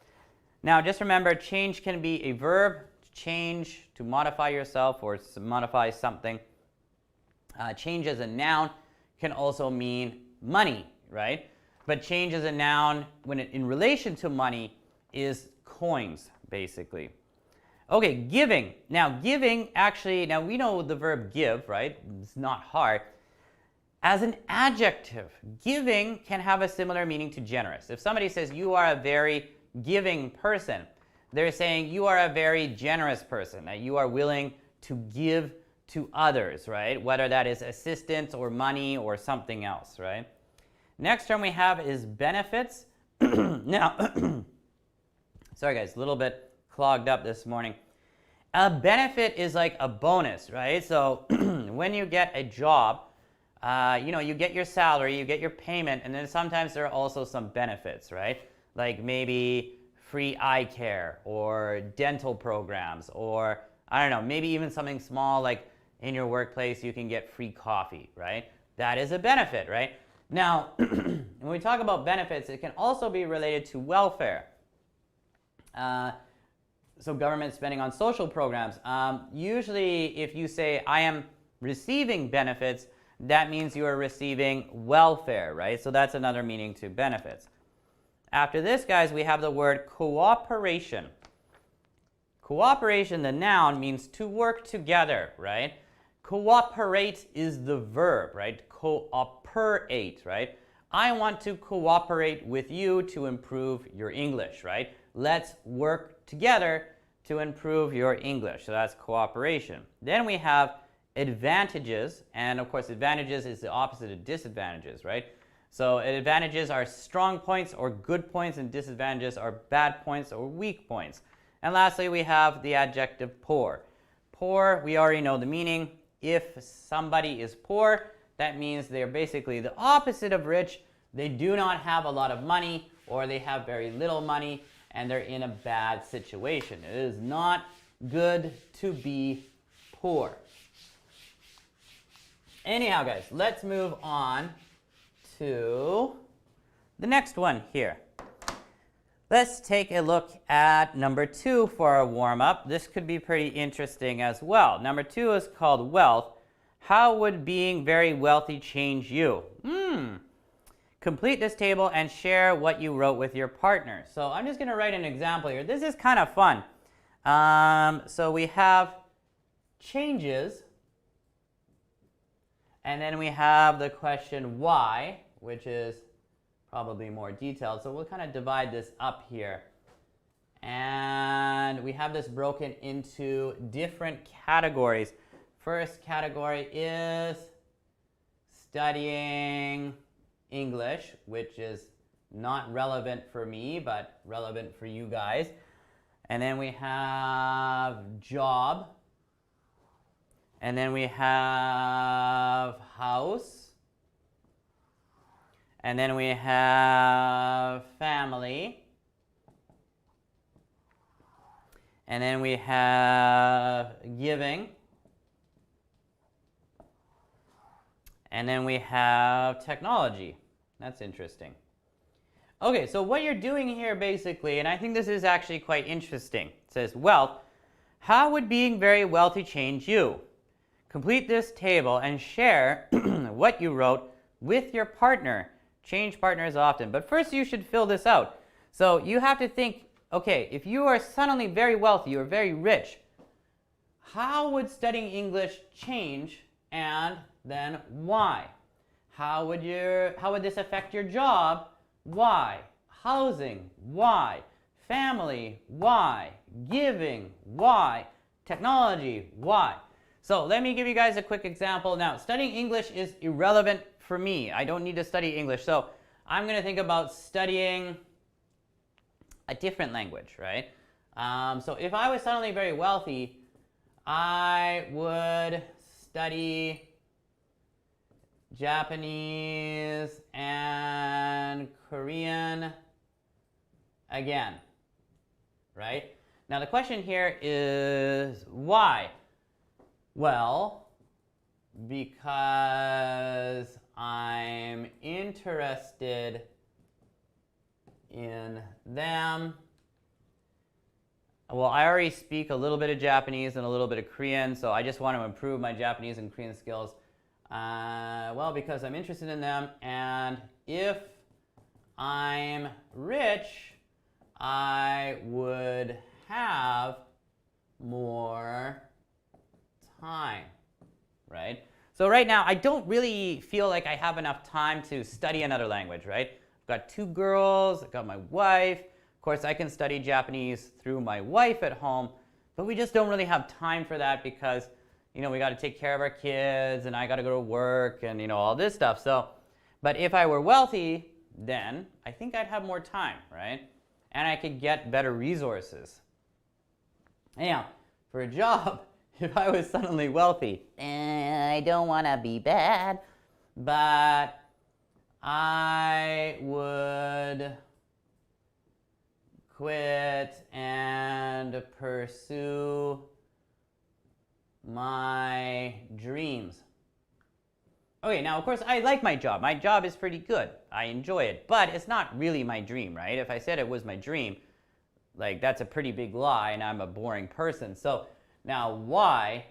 Now just remember, change can be a verb, change to modify yourself or modify something. Change as a noun can also mean money, right? But change as a noun, when in relation to money, is coins, basically. Okay, giving. Now giving, actually, now we know the verb give, right? It's not hard. As an adjective, giving can have a similar meaning to generous. If somebody says you are a very giving person, they're saying you are a very generous person, that you are willing to give to others, right? Whether that is assistance or money or something else, right? Next term we have is benefits. Now, sorry guys, a little bit clogged up this morning. A benefit is like a bonus, right? So when you get a job, you get your salary, you get your payment, and then sometimes there are also some benefits, right? Like maybe free eye care or dental programs, or I don't know, maybe even something small like in your workplace you can get free coffee, right? That is a benefit, right? Now, when we talk about benefits, it can also be related to welfare. So government spending on social programs. Usually if you say I am receiving benefits, that means you are receiving welfare, right? So that's another meaning to benefits. After this, guys, we have the word cooperation. Cooperation, the noun, means to work together, right? Cooperate is the verb, right? Cooperate, right? I want to cooperate with you to improve your English, right? Let's work together to improve your English. So that's cooperation. Then we have advantages, and of course advantages is the opposite of disadvantages, right? So advantages are strong points or good points, and disadvantages are bad points or weak points. And lastly, we have the adjective poor. Poor, we already know the meaning. If somebody is poor, that means they're basically the opposite of rich, they do not have a lot of money, or they have very little money, and they're in a bad situation. It is not good to be poor. Anyhow, guys, let's move on to the next one here. Let's take a look at number 2 for our warm-up. This could be pretty interesting as well. Number 2 is called wealth. How would being very wealthy change you? Complete this table and share what you wrote with your partner. So I'm just going to write an example here. This is kind of fun. So we have changes, and then we have the question why, which is probably more detailed. So we'll kind of divide this up here. And we have this broken into different categories. First category is studying English, which is not relevant for me, but relevant for you guys. And then we have job. And then we have house. And then we have family. And then we have giving. And then we have technology. That's interesting. Okay, so what you're doing here basically, and I think this is actually quite interesting. It says, wealth. How would being very wealthy change you? Complete this table and share what you wrote with your partner. Change partners often. But first you should fill this out. So you have to think, okay, if you are suddenly very wealthy or very rich, how would studying English change, and then why? How would this affect your job? Why? Housing? Why? Family? Why? Giving? Why? Technology? Why? So let me give you guys a quick example. Now, studying English is irrelevant for me. I don't need to study English. So I'm going to think about studying a different language, right? So if I was suddenly very wealthy, I would study Japanese and Korean again, right? Now the question here is why? Well, because I'm interested in them. Well, I already speak a little bit of Japanese and a little bit of Korean, so I just want to improve my Japanese and Korean skills. Well, because I'm interested in them, and if I'm rich, I would have more time, right? So right now, I don't really feel like I have enough time to study another language, right? I've got 2 girls, I've got my wife. Of course, I can study Japanese through my wife at home, but we just don't really have time for that because, you know, we got to take care of our kids, and I got to go to work, and, you know, all this stuff. So, but if I were wealthy, then I think I'd have more time, right? And I could get better resources. Anyhow, for a job, if I was suddenly wealthy, I don't want to be bad, but I would quit and pursue my dreams. Okay, now of course I like my job. My job is pretty good. I enjoy it, but it's not really my dream, right? If I said it was my dream, like that's a pretty big lie, and I'm a boring person. So now why?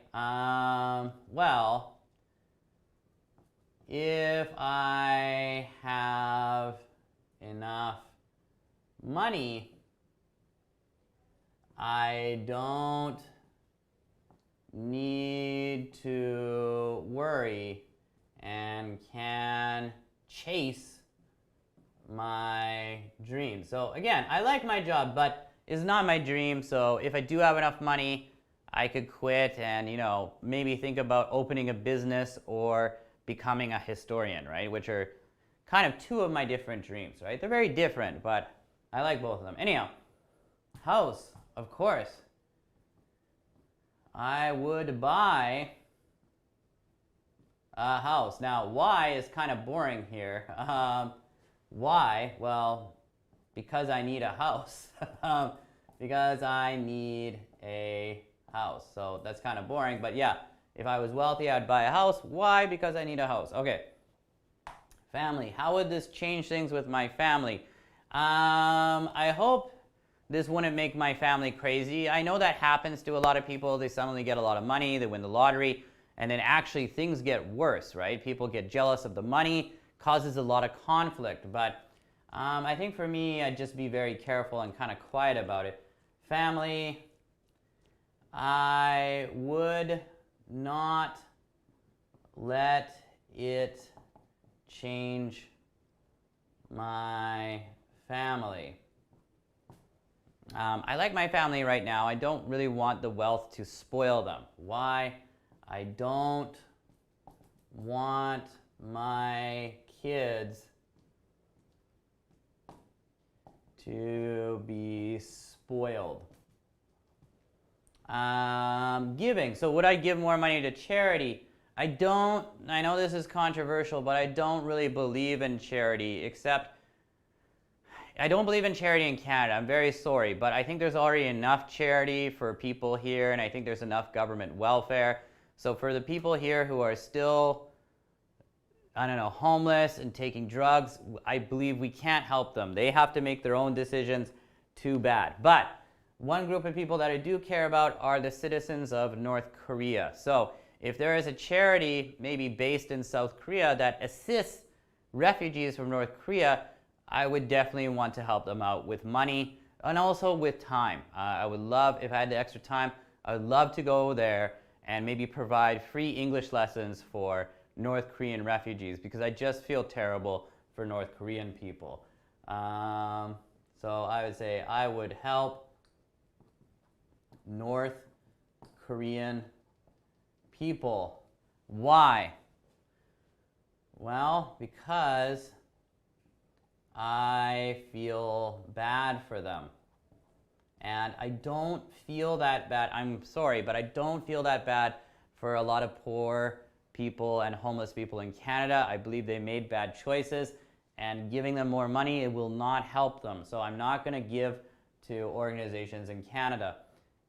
Well, if I have enough money, I don't need to worry and can chase my dream. So again, I like my job, but it's not my dream. So if I do have enough money, I could quit and, you know, maybe think about opening a business or becoming a historian, right? Which are kind of 2 of my different dreams, right? They're very different, but I like both of them. Anyhow, house, of course. I would buy a house. Now, why is kind of boring here. Why? Well, because I need a house. Because I need a house. So that's kind of boring, but yeah, if I was wealthy, I'd buy a house. Why? Because I need a house. Okay. Family. How would this change things with my family? I hope this wouldn't make my family crazy. I know that happens to a lot of people. They suddenly get a lot of money, they win the lottery, and then actually things get worse, right? People get jealous of the money, causes a lot of conflict. But I think for me, I'd just be very careful and kind of quiet about it. Family, I would not let it change my family. I like my family right now. I don't really want the wealth to spoil them. Why? I don't want my kids to be spoiled. Giving. So would I give more money to charity? I know this is controversial, but I don't really believe in charity, except I don't believe in charity in Canada. I'm very sorry, but I think there's already enough charity for people here, and I think there's enough government welfare. So for the people here who are still, I don't know, homeless and taking drugs, I believe we can't help them. They have to make their own decisions. Too bad. But one group of people that I do care about are the citizens of North Korea. So if there is a charity maybe based in South Korea that assists refugees from North Korea, I would definitely want to help them out with money and also with time. I would love, if I had the extra time, I would love to go there and maybe provide free English lessons for North Korean refugees, because I just feel terrible for North Korean people. So I would say I would help North Korean people. Why? Well, because I feel bad for them. And I don't feel that bad. I'm sorry, but I don't feel that bad for a lot of poor people and homeless people in Canada. I believe they made bad choices, and giving them more money, it will not help them. So I'm not going to give to organizations in Canada.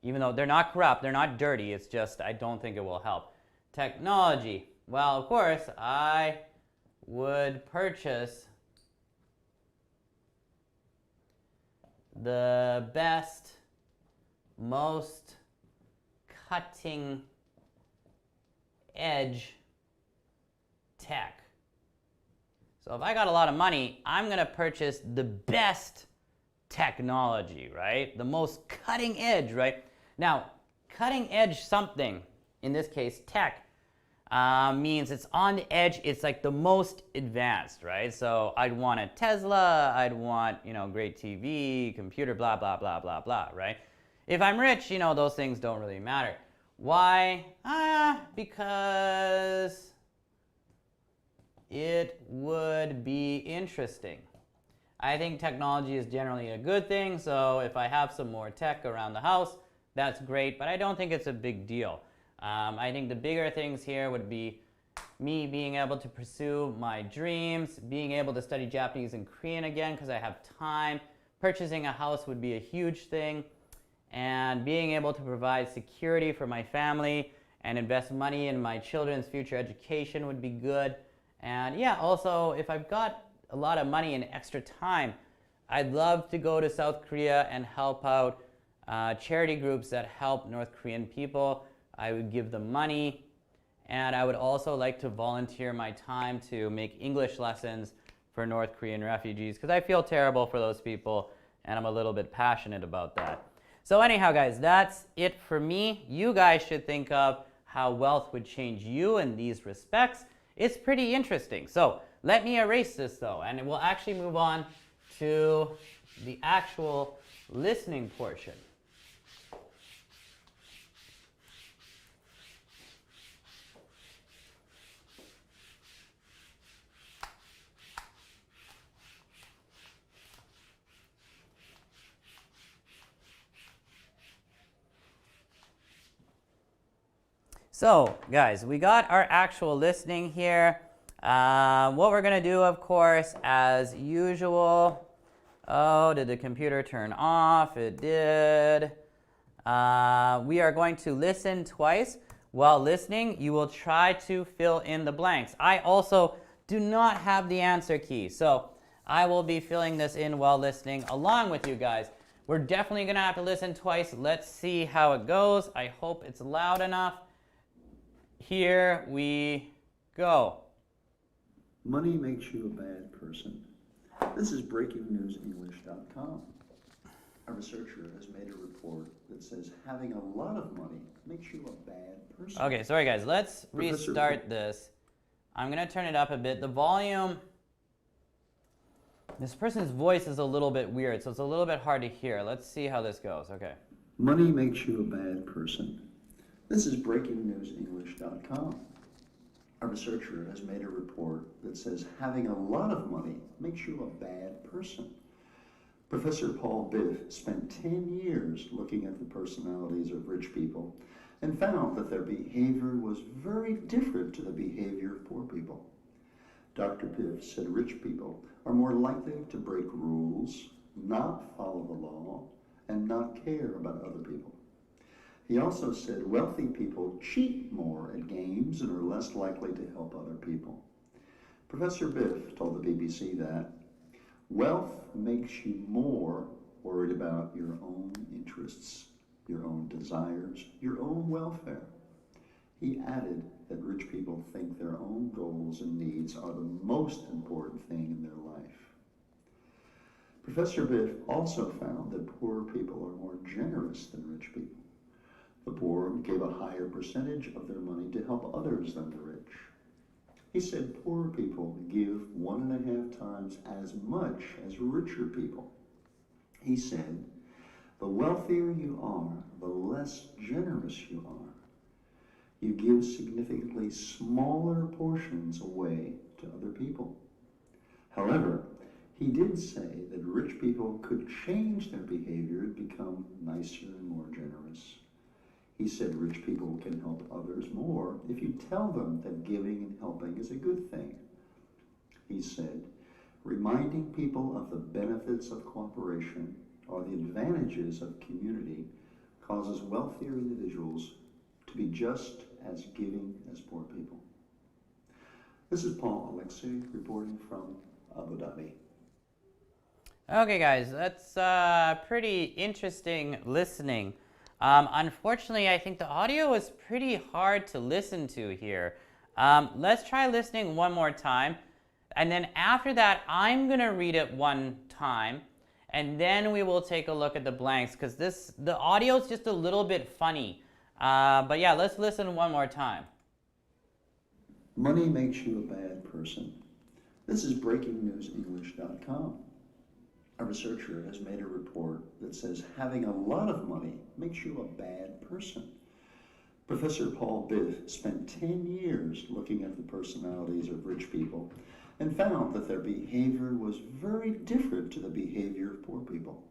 Even though they're not corrupt, they're not dirty, it's just I don't think it will help. Technology. Well, of course, I would purchase the best, most cutting edge tech. So if I got a lot of money, I'm going to purchase the best technology, right? The most cutting edge, right? Now, cutting edge something, in this case tech, means it's on the edge, it's like the most advanced, right? So I'd want a Tesla, I'd want, great TV, computer, blah, blah, blah, blah, blah, right? If I'm rich, those things don't really matter. Why? Because it would be interesting. I think technology is generally a good thing, so if I have some more tech around the house, that's great, but I don't think it's a big deal. I think the bigger things here would be me being able to pursue my dreams, being able to study Japanese and Korean again because I have time. Purchasing a house would be a huge thing, and being able to provide security for my family and invest money in my children's future education would be good. And yeah, also, if I've got a lot of money and extra time, I'd love to go to South Korea and help out charity groups that help North Korean people. I would give them money, and I would also like to volunteer my time to make English lessons for North Korean refugees, because I feel terrible for those people, and I'm a little bit passionate about that. So anyhow, guys, that's it for me. You guys should think of how wealth would change you in these respects. It's pretty interesting. So let me erase this, though, and we'll actually move on to the actual listening portion. So, guys, we got our actual listening here. What we're going to do, of course, as usual. Oh, did the computer turn off? It did. We are going to listen twice. While listening, you will try to fill in the blanks. I also do not have the answer key, so I will be filling this in while listening along with you guys. We're definitely going to have to listen twice. Let's see how it goes. I hope it's loud enough. Here we go. Money makes you a bad person. This is breakingnewsenglish.com. A researcher has made a report that says having a lot of money makes you a bad person. Okay, sorry guys, let's restart this. I'm going to turn it up a bit. The volume, this person's voice is a little bit weird, so it's a little bit hard to hear. Let's see how this goes. Okay. Money makes you a bad person. This is breakingnewsenglish.com. A researcher has made a report that says having a lot of money makes you a bad person. Professor Paul Biff spent 10 years looking at the personalities of rich people and found that their behavior was very different to the behavior of poor people. Dr. Biff said rich people are more likely to break rules, not follow the law, and not care about other people. He also said wealthy people cheat more at games and are less likely to help other people. Professor Biff told the BBC that wealth makes you more worried about your own interests, your own desires, your own welfare. He added that rich people think their own goals and needs are the most important thing in their life. Professor Biff also found that poor people are more generous than rich people. The poor gave a higher percentage of their money to help others than the rich. He said poor people give 1.5 times as much as richer people. He said, the wealthier you are, the less generous you are. You give significantly smaller portions away to other people. However, he did say that rich people could change their behavior and become nicer and more generous. He said rich people can help others more if you tell them that giving and helping is a good thing. He said, reminding people of the benefits of cooperation or the advantages of community causes wealthier individuals to be just as giving as poor people. This is Paul Alexei reporting from Abu Dhabi. Okay guys, that's pretty interesting listening. Unfortunately, I think the audio is pretty hard to listen to here. Let's try listening one more time. And then after that, I'm going to read it one time. And then we will take a look at the blanks because the audio is just a little bit funny. But yeah, let's listen one more time. Money makes you a bad person. This is breakingnewsenglish.com. A researcher has made a report that says having a lot of money makes you a bad person. Professor Paul Biff spent 10 years looking at the personalities of rich people and found that their behavior was very different to the behavior of poor people.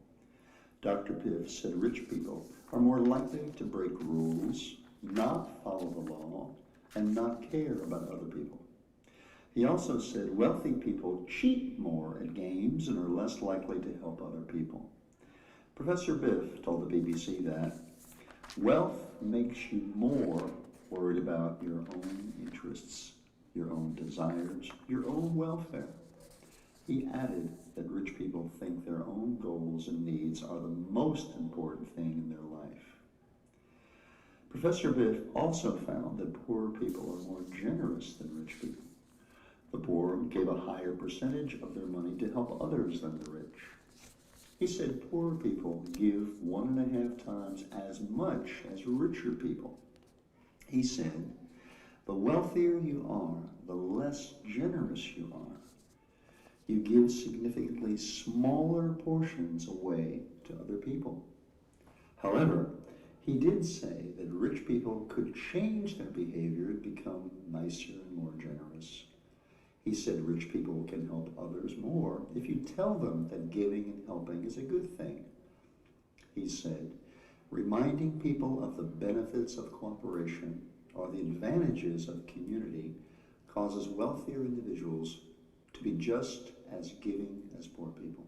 Dr. Biff said rich people are more likely to break rules, not follow the law, and not care about other people. He also said wealthy people cheat more at games and are less likely to help other people. Professor Biff told the BBC that wealth makes you more worried about your own interests, your own desires, your own welfare. He added that rich people think their own goals and needs are the most important thing in their life. Professor Biff also found that poor people are more generous than rich people. The poor gave a higher percentage of their money to help others than the rich. He said poor people give 1.5 times as much as richer people. He said, the wealthier you are, the less generous you are. You give significantly smaller portions away to other people. However, he did say that rich people could change their behavior and become nicer and more generous. He said rich people can help others more if you tell them that giving and helping is a good thing. He said, reminding people of the benefits of cooperation or the advantages of community causes wealthier individuals to be just as giving as poor people.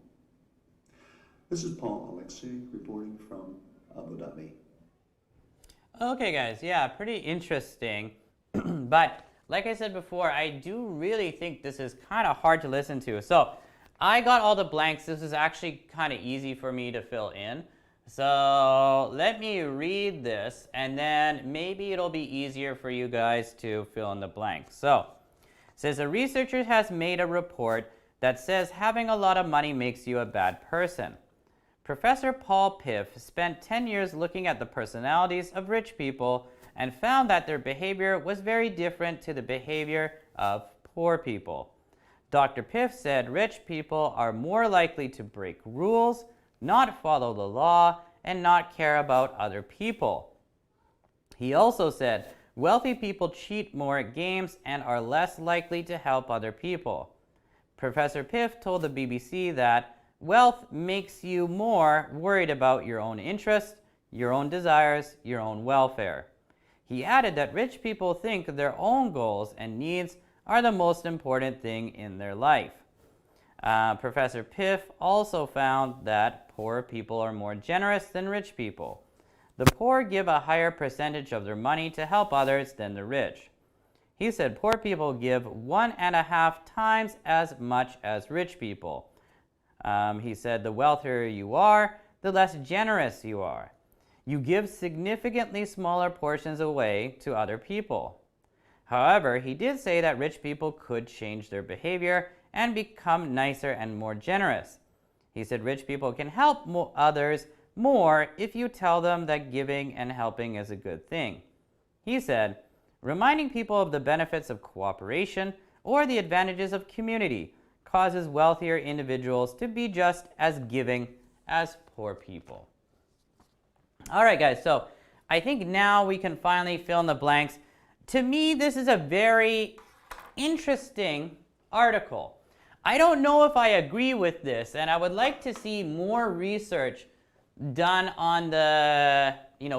This is Paul Alexei reporting from Abu Dhabi. Okay, guys, yeah, pretty interesting. But like I said before, I do really think this is kind of hard to listen to. So I got all the blanks. This is actually kind of easy for me to fill in. So let me read this, and then maybe it'll be easier for you guys to fill in the blanks. So it says a researcher has made a report that says having a lot of money makes you a bad person. Professor Paul Piff spent 10 years looking at the personalities of rich people and found that their behavior was very different to the behavior of poor people. Dr. Piff said rich people are more likely to break rules, not follow the law, and not care about other people. He also said wealthy people cheat more at games and are less likely to help other people. Professor Piff told the BBC that wealth makes you more worried about your own interests, your own desires, your own welfare. He added that rich people think their own goals and needs are the most important thing in their life. Professor Piff also found that poor people are more generous than rich people. The poor give a higher percentage of their money to help others than the rich. He said poor people give 1.5 times as much as rich people. He said the wealthier you are, the less generous you are. You give significantly smaller portions away to other people. However, he did say that rich people could change their behavior and become nicer and more generous. He said rich people can help others more if you tell them that giving and helping is a good thing. He said, reminding people of the benefits of cooperation or the advantages of community causes wealthier individuals to be just as giving as poor people. All right, guys, so I think now we can finally fill in the blanks. To me, this is a very interesting article. I don't know if I agree with this, and I would like to see more research done on the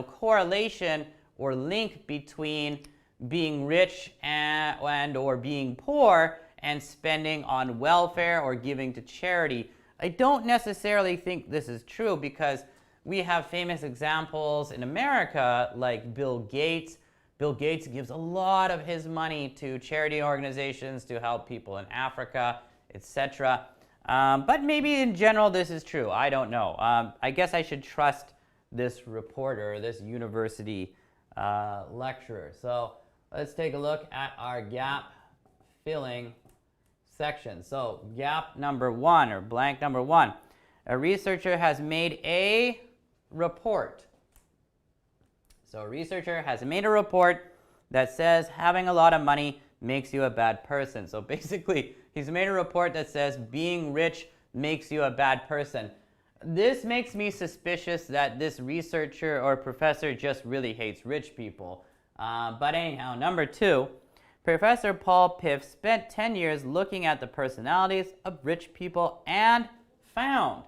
correlation or link between being rich and or being poor and spending on welfare or giving to charity. I don't necessarily think this is true because we have famous examples in America like Bill Gates. Bill Gates gives a lot of his money to charity organizations to help people in Africa, etc. But maybe in general this is true. I don't know. I guess I should trust this reporter, this university lecturer. So let's take a look at our gap filling section. So gap number 1 or blank number 1. A researcher has made a report. So a researcher has made a report that says having a lot of money makes you a bad person. So basically, he's made a report that says being rich makes you a bad person. This makes me suspicious that this researcher or professor just really hates rich people. But anyhow, number 2, Professor Paul Piff spent 10 years looking at the personalities of rich people and found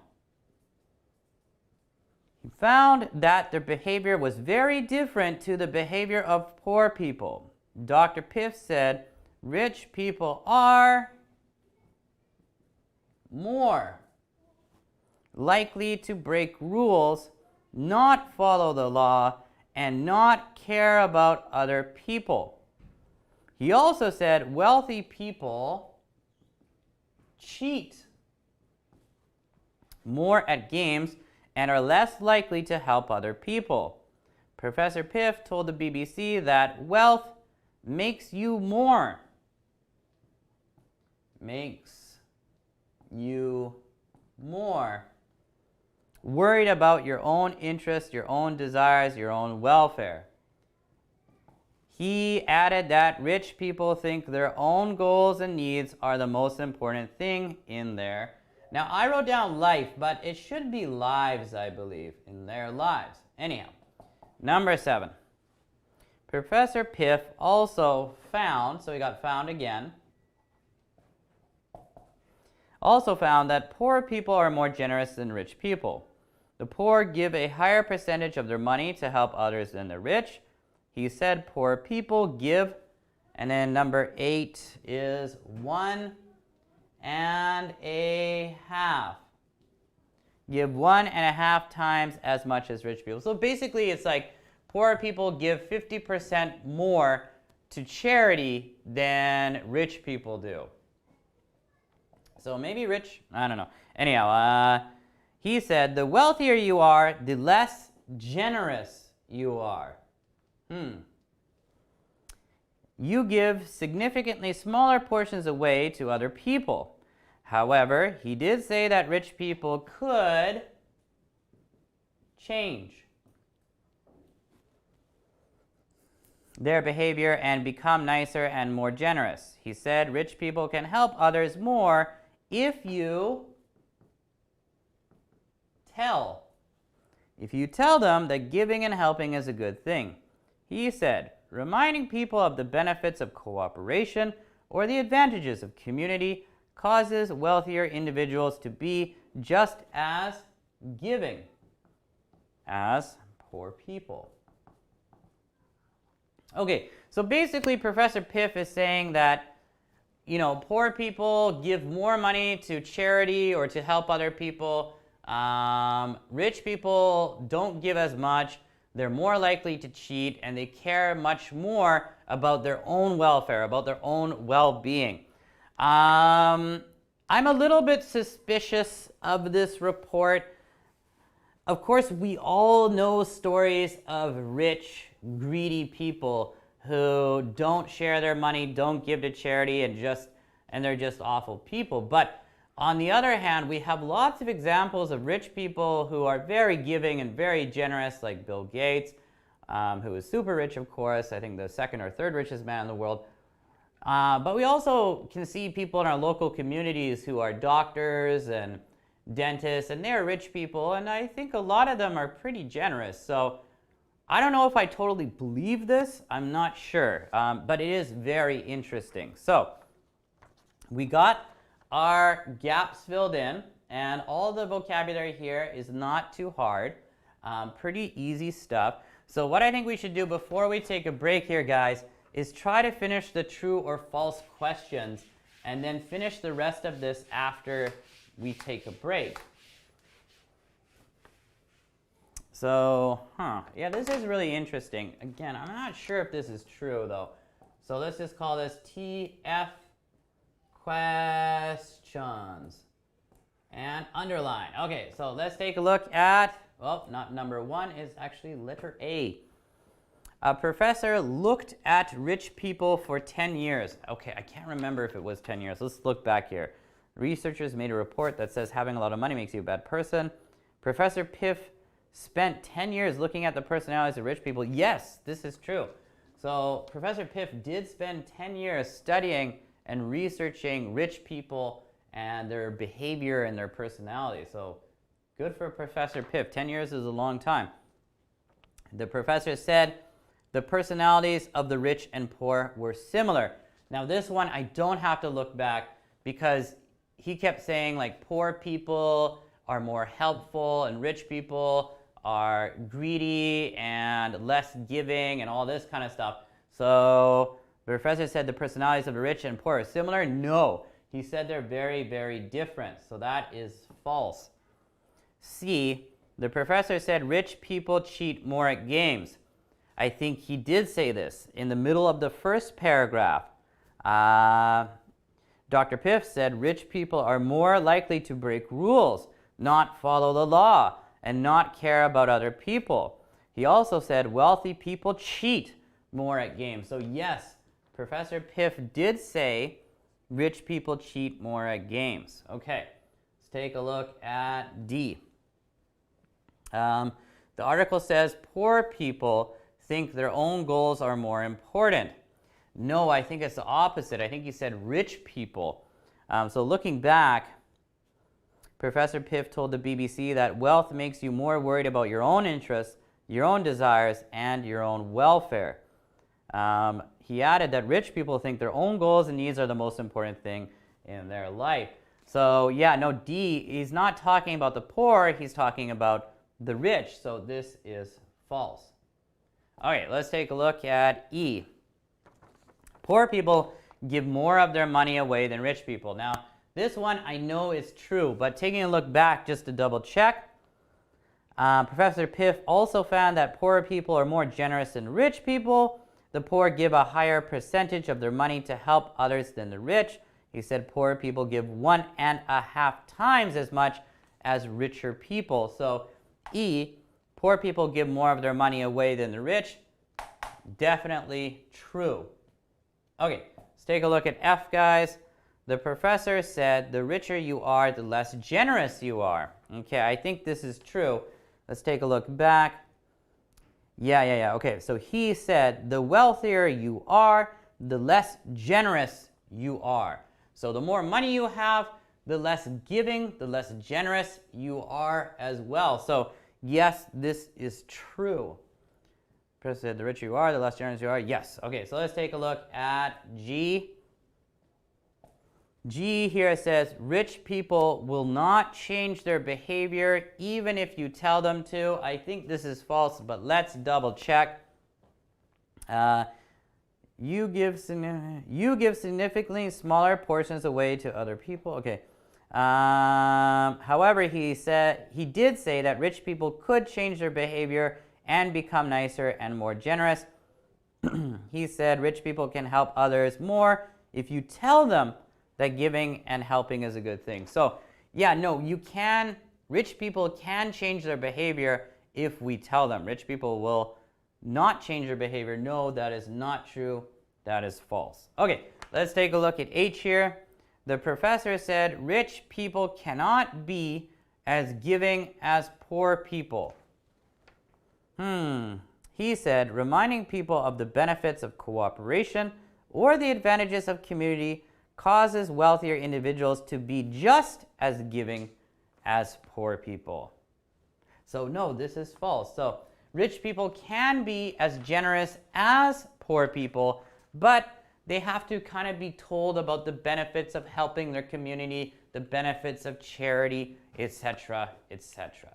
that their behavior was very different to the behavior of poor people. Dr. Piff said rich people are more likely to break rules, not follow the law, and not care about other people. He also said wealthy people cheat more at games and are less likely to help other people. Professor Piff told the BBC that wealth makes you more worried about your own interests, your own desires, your own welfare. He added that rich people think their own goals and needs are the most important thing in their. Now, I wrote down life, but it should be lives, I believe, in their lives. Anyhow, number 7. Professor Piff also found, so we got found again, also found that poor people are more generous than rich people. The poor give a higher percentage of their money to help others than the rich. He said poor people give And then number 8 is 1.5. Give 1.5 times as much as rich people. So basically it's like poor people give 50% more to charity than rich people do. So maybe rich, I don't know. Anyhow, he said, the wealthier you are, the less generous you are. You give significantly smaller portions away to other people. However, he did say that rich people could change their behavior and become nicer and more generous. He said rich people can help others more if you tell them that giving and helping is a good thing. He said, reminding people of the benefits of cooperation or the advantages of community causes wealthier individuals to be just as giving as poor people. Okay, so basically Professor Piff is saying that, poor people give more money to charity or to help other people. Rich people don't give as much. They're more likely to cheat, and they care much more about their own welfare, about their own well-being. I'm a little bit suspicious of this report. Of course, we all know stories of rich, greedy people who don't share their money, don't give to charity, and they're just awful people. But on the other hand, we have lots of examples of rich people who are very giving and very generous, like Bill Gates, who is super rich, of course, I think the second or third richest man in the world. But we also can see people in our local communities who are doctors and dentists, and they're rich people, and I think a lot of them are pretty generous. So I don't know if I totally believe this. I'm not sure, but it is very interesting. So we got our gaps filled in, and all the vocabulary here is not too hard. Pretty easy stuff. So what I think we should do before we take a break here, guys, is try to finish the true or false questions and then finish the rest of this after we take a break. So, yeah, this is really interesting. Again, I'm not sure if this is true, though. So let's just call this TF questions and underline. Okay, so let's take a look at, well, not number 1, is actually letter A. A professor looked at rich people for 10 years. Okay, I can't remember if it was 10 years. Let's look back here. Researchers made a report that says having a lot of money makes you a bad person. Professor Piff spent 10 years looking at the personalities of rich people. Yes, this is true. So Professor Piff did spend 10 years studying and researching rich people and their behavior and their personality. So good for Professor Piff. 10 years is a long time. The professor said the personalities of the rich and poor were similar. Now this one, I don't have to look back because he kept saying like poor people are more helpful and rich people are greedy and less giving and all this kind of stuff. So the professor said the personalities of the rich and poor are similar. No, he said they're very, very different. So that is false. C, the professor said rich people cheat more at games. I think he did say this in the middle of the first paragraph. Dr. Piff said rich people are more likely to break rules, not follow the law, and not care about other people. He also said wealthy people cheat more at games. So yes, Professor Piff did say rich people cheat more at games. Okay, let's take a look at D. The article says poor people think their own goals are more important. No, I think it's the opposite. I think he said rich people. So looking back, Professor Piff told the BBC that wealth makes you more worried about your own interests, your own desires, and your own welfare. He added that rich people think their own goals and needs are the most important thing in their life. So yeah, no, D, he's not talking about the poor, he's talking about the rich. So this is false. Okay, let's take a look at E. Poor people give more of their money away than rich people. Now, this one I know is true, but taking a look back just to double check, Professor Piff also found that poorer people are more generous than rich people. The poor give a higher percentage of their money to help others than the rich. He said poor people give 1.5 times as much as richer people. So E, poor people give more of their money away than the rich. Definitely true. Okay, let's take a look at F, guys. The professor said the richer you are, the less generous you are. Okay, I think this is true. Let's take a look back. Yeah. Okay, so he said the wealthier you are, the less generous you are. So the more money you have, the less giving, the less generous you are as well. So yes, this is true. Professor said the richer you are, the less generous you are. Yes. Okay, so let's take a look at G. G here says rich people will not change their behavior even if you tell them to. I think this is false, but let's double check. You give significantly smaller portions away to other people. Okay. However, he did say that rich people could change their behavior and become nicer and more generous. He said rich people can help others more if you tell them that giving and helping is a good thing. So yeah, no, rich people can change their behavior if we tell them. Rich people will not change their behavior. No, that is not true. That is false. Okay, let's take a look at H here. The professor said rich people cannot be as giving as poor people. He said reminding people of the benefits of cooperation or the advantages of community causes wealthier individuals to be just as giving as poor people. So no, this is false. So rich people can be as generous as poor people, but they have to kind of be told about the benefits of helping their community, the benefits of charity, etc., etc.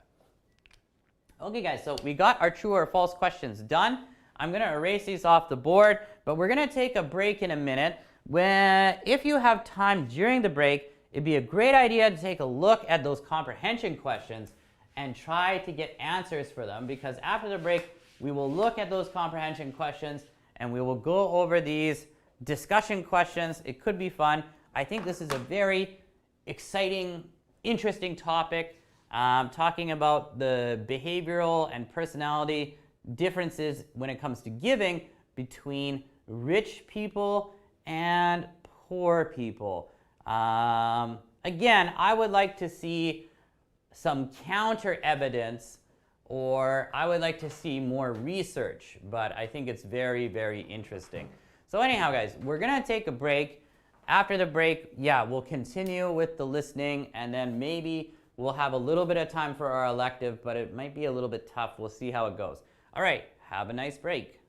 Okay guys, so we got our true or false questions done. I'm going to erase these off the board, but we're going to take a break in a minute. If you have time during the break, it'd be a great idea to take a look at those comprehension questions and try to get answers for them, because after the break, we will look at those comprehension questions and we will go over these discussion questions. It could be fun. I think this is a very exciting, interesting topic, talking about the behavioral and personality differences when it comes to giving between rich people and poor people. Again, I would like to see some counter evidence, or I would like to see more research, but I think it's very, very interesting. So anyhow, guys, we're going to take a break. After the break, yeah, we'll continue with the listening, and then maybe we'll have a little bit of time for our elective, but it might be a little bit tough. We'll see how it goes. All right, have a nice break.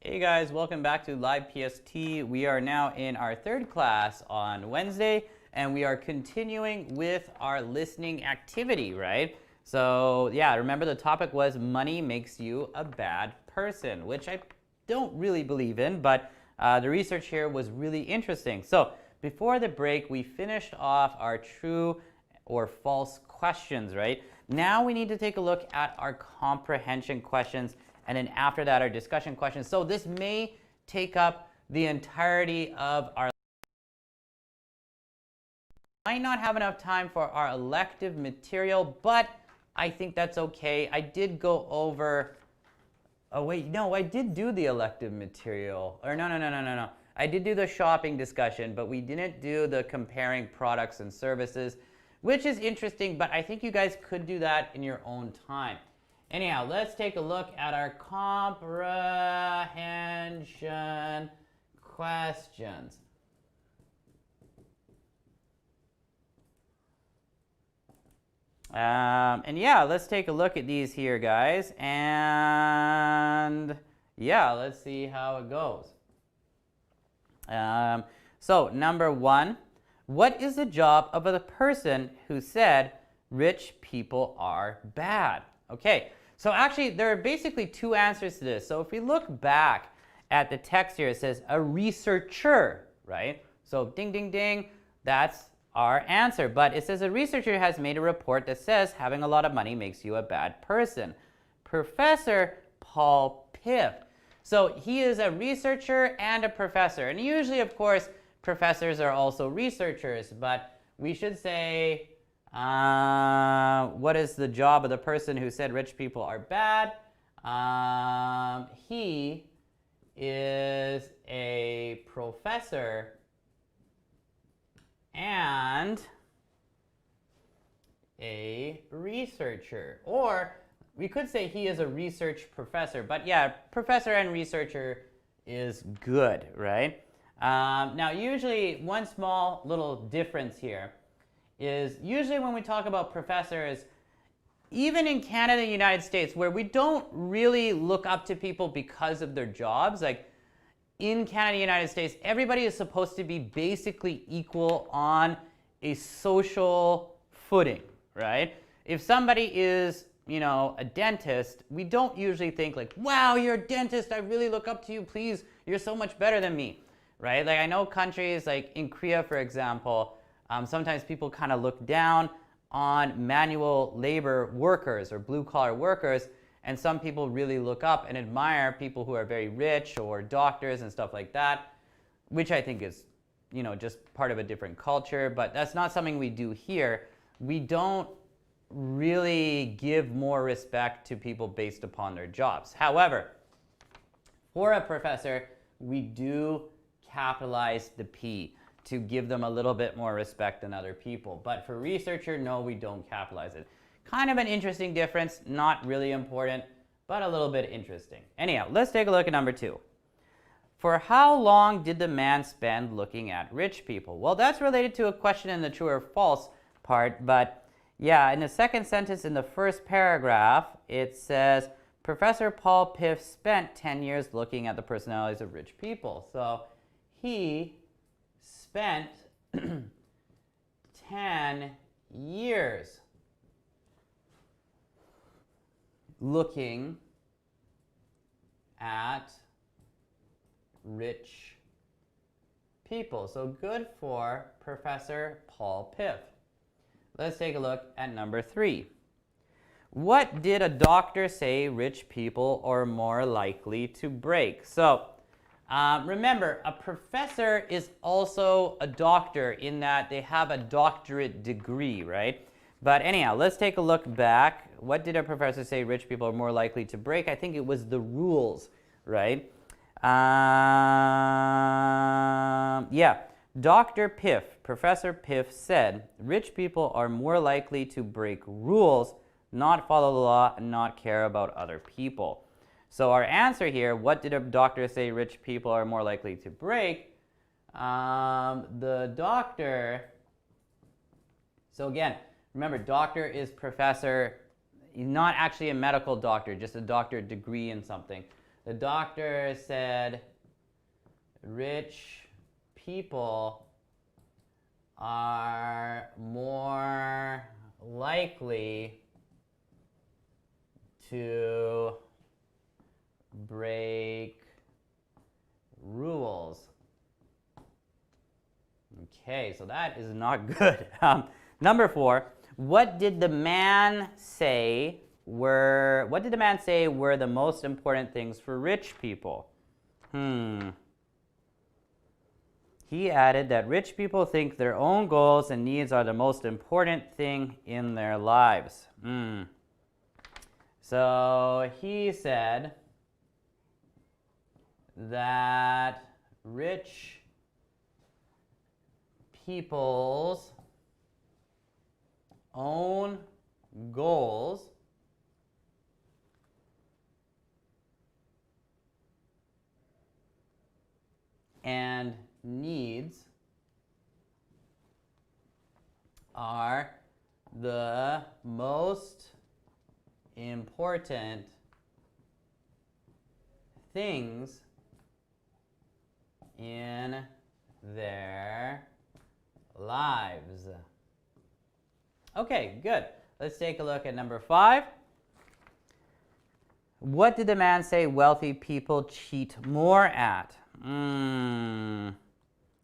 Hey guys, welcome back to Live PST. We are now in our third class on Wednesday, and we are continuing with our listening activity, right? So yeah, remember the topic was money makes you a bad person, which I don't really believe in, but the research here was really interesting. So before the break, we finished off our true or false questions, right? Now we need to take a look at our comprehension questions, and then after that, our discussion questions. So this may take up the entirety of our. Might not have enough time for our elective material, but I think that's okay. I did go over. Oh wait, no, I did do the elective material. Or no. I did do the shopping discussion, but we didn't do the comparing products and services, which is interesting, but I think you guys could do that in your own time. Anyhow, let's take a look at our comprehension questions. And yeah, let's take a look at these here, guys. And yeah, let's see how it goes. So number one, what is the job of the person who said rich people are bad? Okay, so actually there are basically two answers to this. So if we look back at the text here, it says a researcher, right? So ding, ding, ding, that's our answer. But it says a researcher has made a report that says having a lot of money makes you a bad person. Professor Paul Piff. So he is a researcher and a professor. And usually, of course, professors are also researchers, but we should say, what is the job of the person who said rich people are bad? He is a professor and a researcher. Or we could say he is a research professor, but yeah, professor and researcher is good, right? Now, usually one small little difference here is usually when we talk about professors, even in Canada and the United States, where we don't really look up to people because of their jobs, like in Canada and the United States, everybody is supposed to be basically equal on a social footing, right? If somebody is, you know, a dentist, we don't usually think like, wow, you're a dentist, I really look up to you, please, you're so much better than me, right? Like I know countries like in Korea, for example, sometimes people kind of look down on manual labor workers or blue-collar workers, and some people really look up and admire people who are very rich or doctors and stuff like that, which I think is, you know, just part of a different culture, but that's not something we do here. We don't really give more respect to people based upon their jobs. However, for a professor, we do capitalize the P to give them a little bit more respect than other people. But for researcher, no, we don't capitalize it. Kind of an interesting difference, not really important, but a little bit interesting. Anyhow, let's take a look at number two. For how long did the man spend looking at rich people? Well, that's related to a question in the true or false part, but yeah, in the second sentence in the first paragraph, it says, Professor Paul Piff spent 10 years looking at the personalities of rich people. So he spent 10 years looking at rich people. So good for Professor Paul Piff. Let's take a look at number three. What did a doctor say rich people are more likely to break? So remember, a professor is also a doctor in that they have a doctorate degree, right? But anyhow, let's take a look back. What did a professor say rich people are more likely to break? I think it was the rules, right? Yeah, Dr. Piff, Professor Piff said, rich people are more likely to break rules, not follow the law, and not care about other people. So our answer here, what did a doctor say rich people are more likely to break? The doctor, so again, remember, doctor is professor, not actually a medical doctor, just a doctorate degree in something. The doctor said rich people are more likely to break rules. Okay, so that is not good. Number 4, what did the man say were the most important things for rich people? He added that rich people think their own goals and needs are the most important thing in their lives. So he said that rich people's own goals and needs are the most important things in their lives. Okay, good. Let's take a look at number 5. What did the man say wealthy people cheat more at?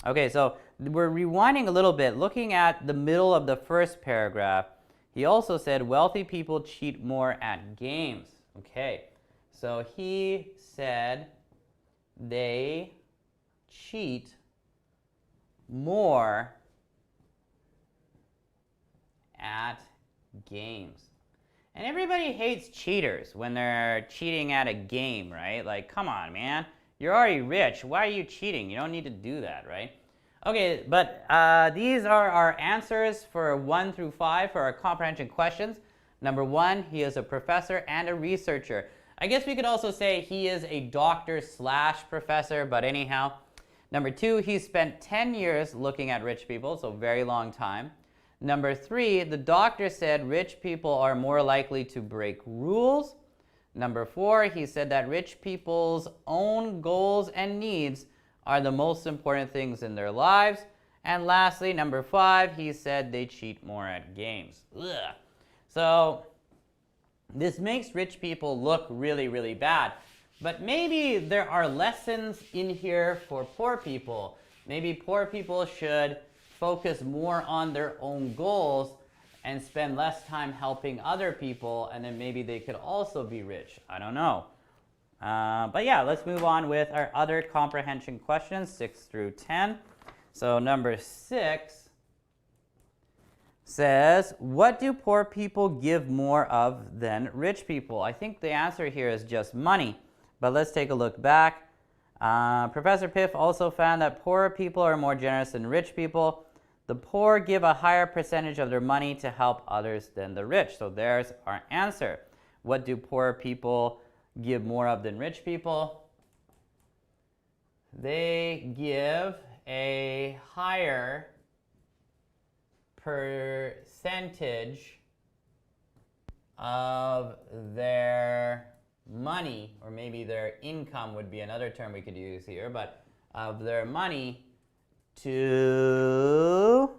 Okay, so we're rewinding a little bit, looking at the middle of the first paragraph. He also said wealthy people cheat more at games. Okay, so he said they cheat more at games. And everybody hates cheaters when they're cheating at a game, right? Like, come on, man. You're already rich. Why are you cheating? You don't need to do that, right? Okay, but these are our answers for 1 through 5 for our comprehension questions. Number 1, he is a professor and a researcher. I guess we could also say he is a doctor/professor, but anyhow. Number 2, he spent 10 years looking at rich people, so very long time. Number 3, the doctor said rich people are more likely to break rules. Number 4, he said that rich people's own goals and needs are the most important things in their lives. And lastly, number 5, he said they cheat more at games. Ugh. So this makes rich people look really, really bad. But maybe there are lessons in here for poor people. Maybe poor people should focus more on their own goals and spend less time helping other people, and then maybe they could also be rich. I don't know. But yeah, let's move on with our other comprehension questions, 6 through 10. So number 6 says, what do poor people give more of than rich people? I think the answer here is just money. But let's take a look back. Professor Piff also found that poor people are more generous than rich people. The poor give a higher percentage of their money to help others than the rich. So there's our answer. What do poor people give more of than rich people? They give a higher percentage of their money, or maybe their income would be another term we could use here, but of their money to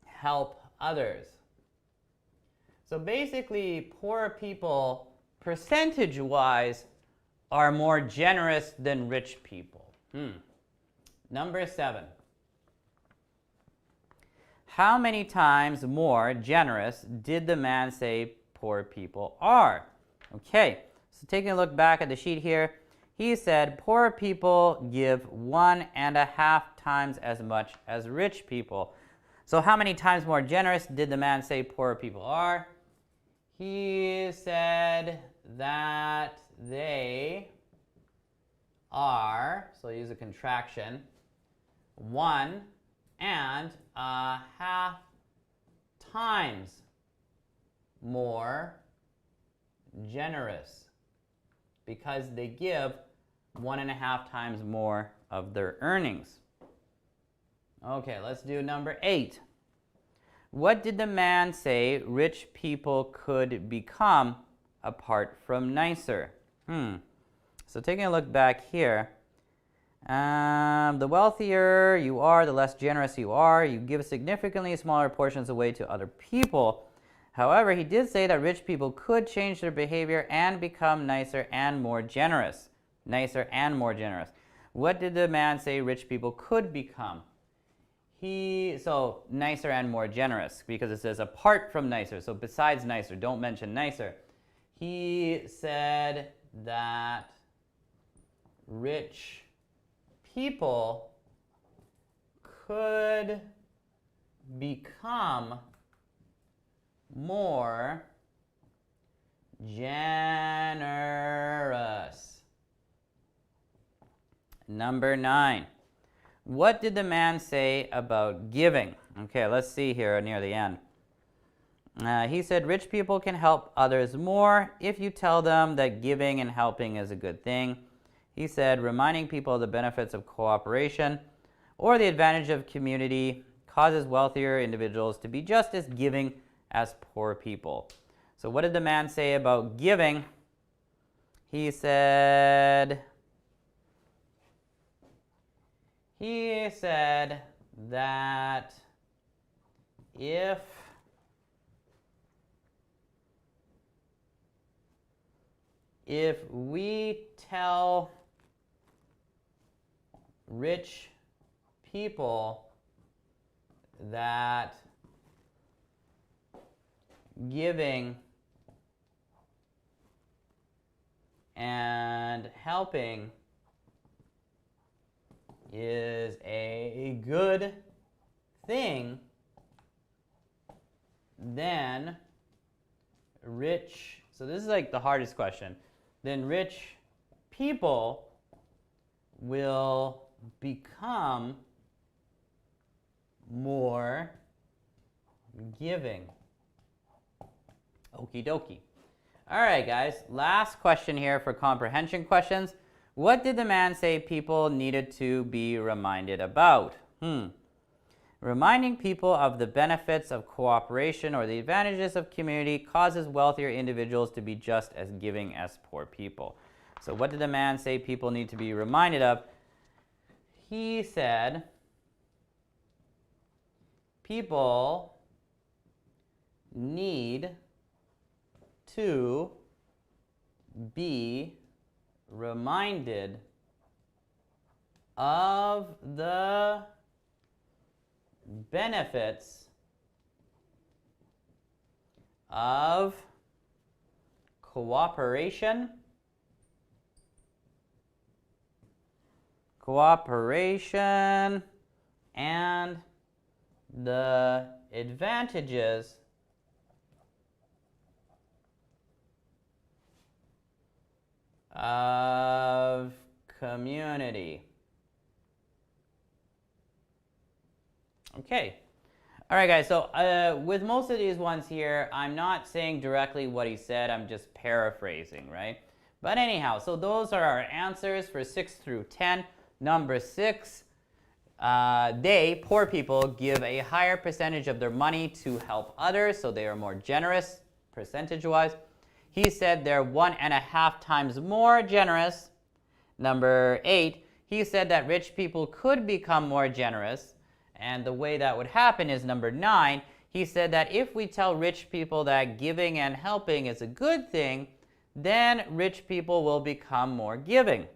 help others. So basically, poor people, percentage-wise, are more generous than rich people. Number 7. How many times more generous did the man say poor people are? Okay, so taking a look back at the sheet here, he said poor people give 1.5 times as much as rich people. So how many times more generous did the man say poor people are? He said that they are, so use a contraction, 1.5 times more generous, because they give 1.5 times more of their earnings. Okay, let's do number 8. What did the man say rich people could become apart from nicer? So taking a look back here, the wealthier you are, the less generous you are. You give significantly smaller portions away to other people. However, he did say that rich people could change their behavior and become nicer and more generous. Nicer and more generous. What did the man say rich people could become? So nicer and more generous, because it says apart from nicer. So besides nicer, don't mention nicer. He said that rich people could become more generous. Number 9. What did the man say about giving? Okay, let's see here near the end. He said rich people can help others more if you tell them that giving and helping is a good thing. He said reminding people of the benefits of cooperation or the advantage of community causes wealthier individuals to be just as giving as poor people. So what did the man say about giving? He said that if we tell rich people that giving and helping is a good thing, then so this is like the hardest question, then rich people will become more giving. Okie dokie. All right, guys, last question here for comprehension questions. What did the man say people needed to be reminded about? Reminding people of the benefits of cooperation or the advantages of community causes wealthier individuals to be just as giving as poor people. So what did the man say people need to be reminded of? He said people need to be reminded of the benefits of cooperation and the advantages of community. Okay. All right, guys. So with most of these ones here, I'm not saying directly what he said. I'm just paraphrasing, right? But anyhow, so those are our answers for 6 through 10. Number 6, poor people, give a higher percentage of their money to help others, so they are more generous percentage-wise. He said they're 1.5 times more generous. Number 8, he said that rich people could become more generous. And the way that would happen is number 9, he said that if we tell rich people that giving and helping is a good thing, then rich people will become more giving.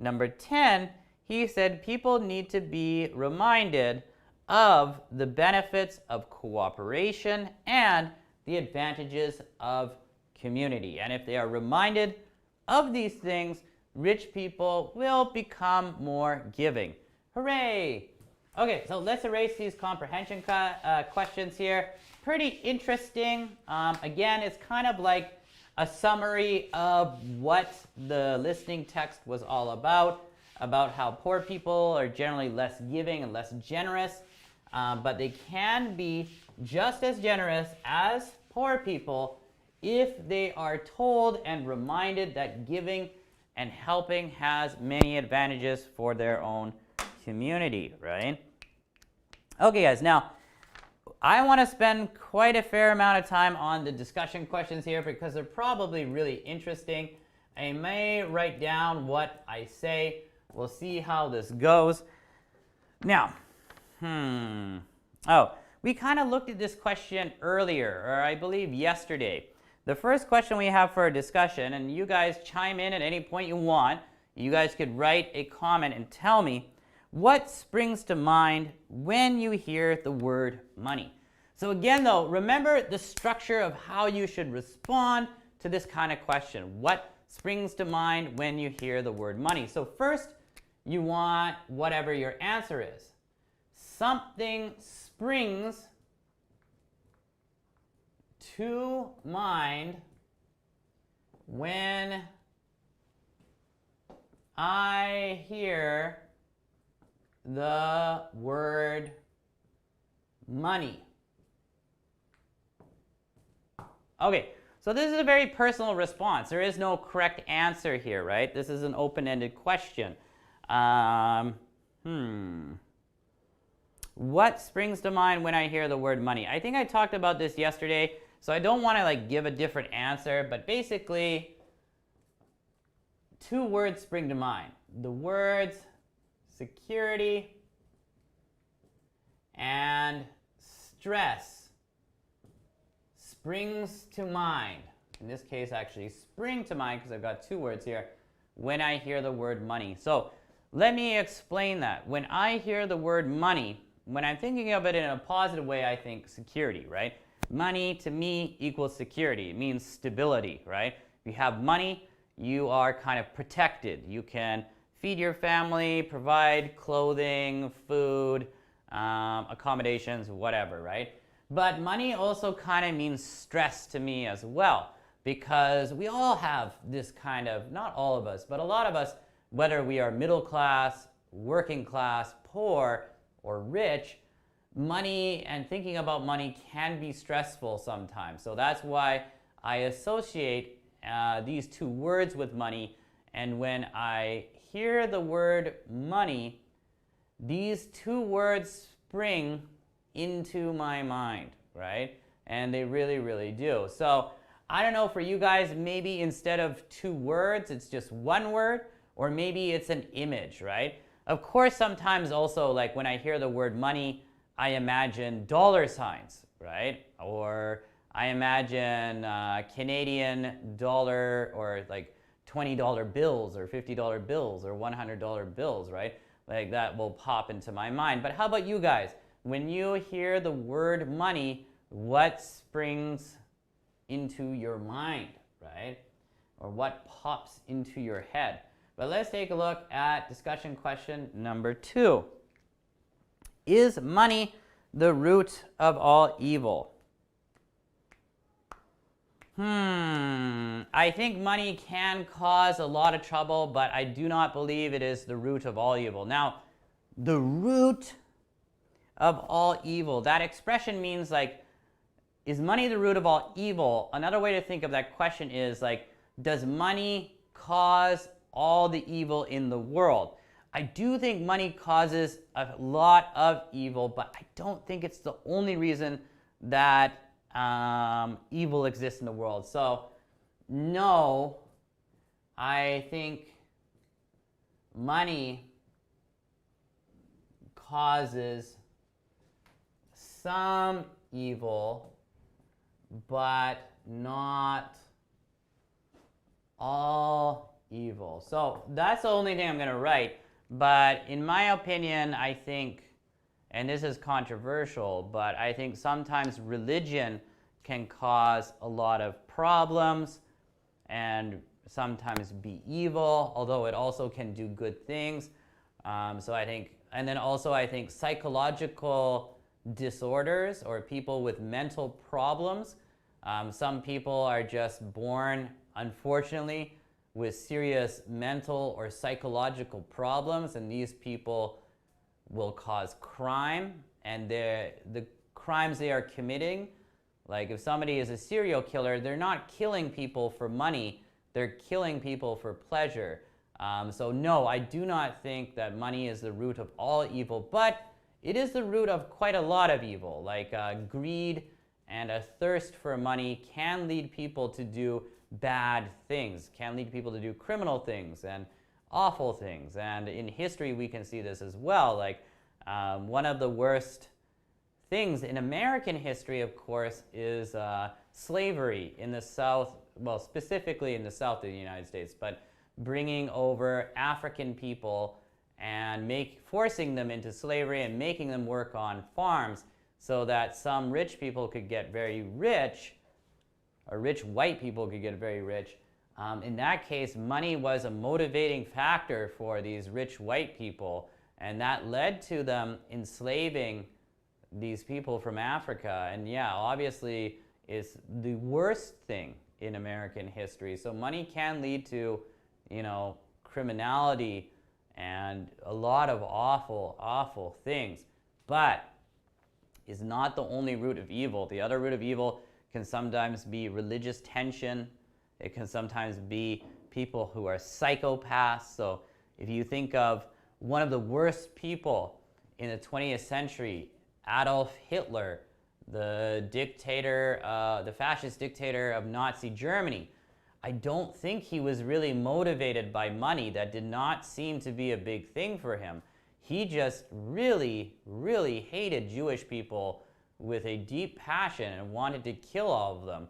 Number 10, he said people need to be reminded of the benefits of cooperation and the advantages of community. And if they are reminded of these things, rich people will become more giving. Hooray! Okay, so let's erase these comprehension questions here. Pretty interesting. Again, it's kind of like a summary of what the listening text was all about how poor people are generally less giving and less generous, but they can be just as generous as poor people if they are told and reminded that giving and helping has many advantages for their own community, right? Okay, guys, now I want to spend quite a fair amount of time on the discussion questions here because they're probably really interesting. I may write down what I say. We'll see how this goes. Now, we kind of looked at this question earlier, or I believe yesterday. The first question we have for a discussion, and you guys chime in at any point you want. You guys could write a comment and tell me what springs to mind when you hear the word money. So again though, remember the structure of how you should respond to this kind of question. What springs to mind when you hear the word money? So first, you want whatever your answer is. Something springs to mind when I hear the word money. Okay, so this is a very personal response. There is no correct answer here, right? This is an open-ended question. What springs to mind when I hear the word money? I think I talked about this yesterday, so I don't want to like give a different answer, but basically, two words spring to mind. The words security and stress springs to mind. In this case, actually spring to mind because I've got two words here when I hear the word money. So let me explain that. When I hear the word money, when I'm thinking of it in a positive way, I think security, right? Money to me equals security. It means stability, right? If you have money, you are kind of protected. You can feed your family, provide clothing, food, accommodations, whatever, right? But money also kind of means stress to me as well, because we all have this kind of, not all of us, but a lot of us, whether we are middle class, working class, poor, or rich, money and thinking about money can be stressful sometimes. So that's why I associate these two words with money. And when I hear the word money, these two words spring into my mind, right? And they really, really do. So I don't know, for you guys, maybe instead of two words, it's just one word, or maybe it's an image, right? Of course, sometimes also, like when I hear the word money, I imagine dollar signs, right? Or I imagine Canadian dollar, or like $20 bills or $50 bills or $100 bills, right? Like that will pop into my mind. But how about you guys? When you hear the word money, what springs into your mind, right? Or what pops into your head? But let's take a look at discussion question number 2. Is money the root of all evil? I think money can cause a lot of trouble, but I do not believe it is the root of all evil. Now, the root of all evil, that expression means like, is money the root of all evil? Another way to think of that question is like, does money cause all the evil in the world? I do think money causes a lot of evil, but I don't think it's the only reason that evil exists in the world. So no, I think money causes some evil, but not all evil. So that's the only thing I'm going to write. But in my opinion, I think, and this is controversial, but I think sometimes religion can cause a lot of problems and sometimes be evil, although it also can do good things. So I think, and then also I think psychological disorders or people with mental problems. Some people are just born, unfortunately, with serious mental or psychological problems, and these people will cause crime, and the crimes they are committing, like if somebody is a serial killer, they're not killing people for money, they're killing people for pleasure. So no, I do not think that money is the root of all evil, but it is the root of quite a lot of evil. Like greed and a thirst for money can lead people to do bad things, can lead people to do criminal things and awful things. And in history, we can see this as well. Like one of the worst things in American history, of course, is slavery in the South, well, specifically in the South of the United States, but bringing over African people and forcing them into slavery and making them work on farms so that some rich people could get very rich, or rich white people could get very rich. In that case, money was a motivating factor for these rich white people, and that led to them enslaving these people from Africa. And yeah, obviously, it's the worst thing in American history. So money can lead to, you know, criminality and a lot of awful, awful things, but is not the only root of evil. The other root of evil can sometimes be religious tension. It can sometimes be people who are psychopaths. So if you think of one of the worst people in the 20th century, Adolf Hitler, the dictator, the fascist dictator of Nazi Germany, I don't think he was really motivated by money. That did not seem to be a big thing for him. He just really, really hated Jewish people with a deep passion and wanted to kill all of them.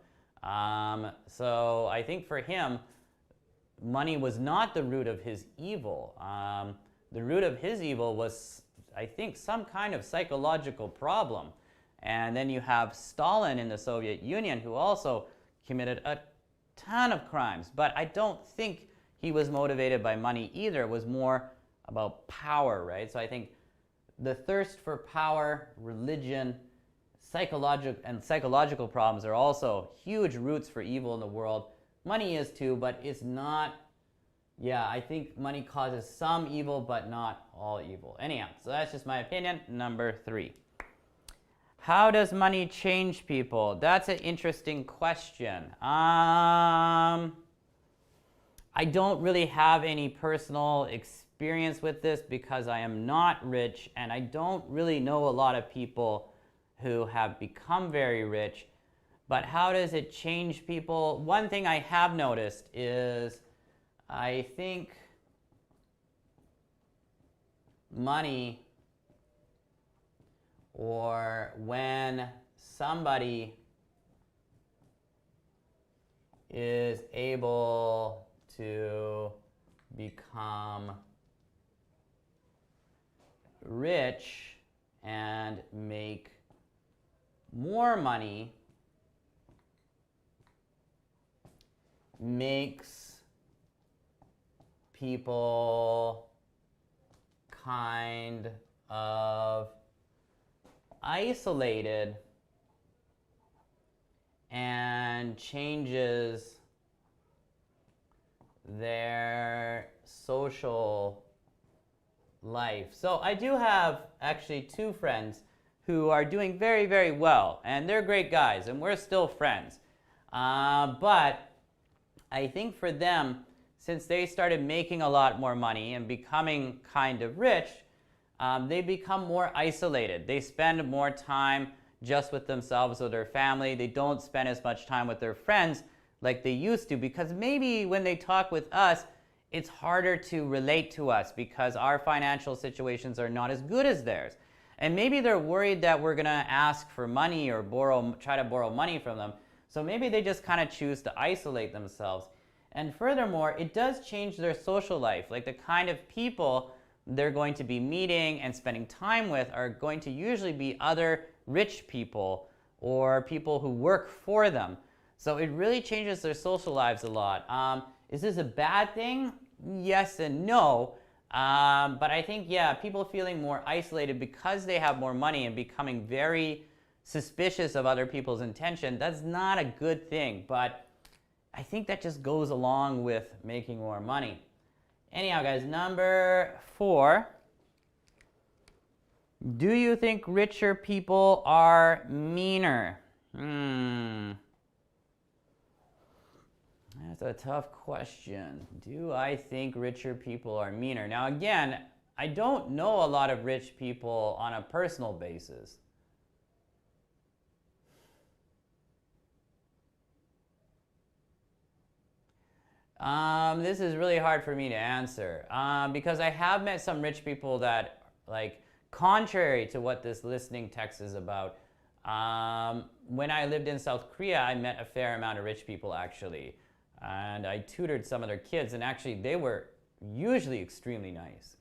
So I think for him, money was not the root of his evil. The root of his evil was, I think, some kind of psychological problem. And then you have Stalin in the Soviet Union, who also committed a ton of crimes, but I don't think he was motivated by money either. It was more about power, right? So I think the thirst for power, religion, psychological problems are also huge roots for evil in the world. Money is too, but it's not, yeah, I think money causes some evil, but not all evil. Anyhow, so that's just my opinion. Number 3. How does money change people? That's an interesting question. I don't really have any personal experience with this because I am not rich, and I don't really know a lot of people who have become very rich. But how does it change people? One thing I have noticed is I think money, or when somebody is able to become rich and make more money, makes people kind of isolated and changes their social life. So I do have actually 2 friends who are doing very, very well, and they're great guys, and we're still friends. But I think for them, since they started making a lot more money and becoming kind of rich, they become more isolated. They spend more time just with themselves or their family. They don't spend as much time with their friends like they used to, because maybe when they talk with us, it's harder to relate to us because our financial situations are not as good as theirs. And maybe they're worried that we're gonna ask for money or try to borrow money from them. So maybe they just kind of choose to isolate themselves. And furthermore, it does change their social life. Like the kind of people they're going to be meeting and spending time with are going to usually be other rich people or people who work for them. So it really changes their social lives a lot. Is this a bad thing? Yes and no. But I think, yeah, people feeling more isolated because they have more money and becoming very suspicious of other people's intention, that's not a good thing. But I think that just goes along with making more money. Anyhow, guys, number 4. Do you think richer people are meaner? That's a tough question. Do I think richer people are meaner? Now, again, I don't know a lot of rich people on a personal basis. This is really hard for me to answer because I have met some rich people that, like, contrary to what this listening text is about, when I lived in South Korea, I met a fair amount of rich people actually, and I tutored some of their kids, and actually they were usually extremely nice,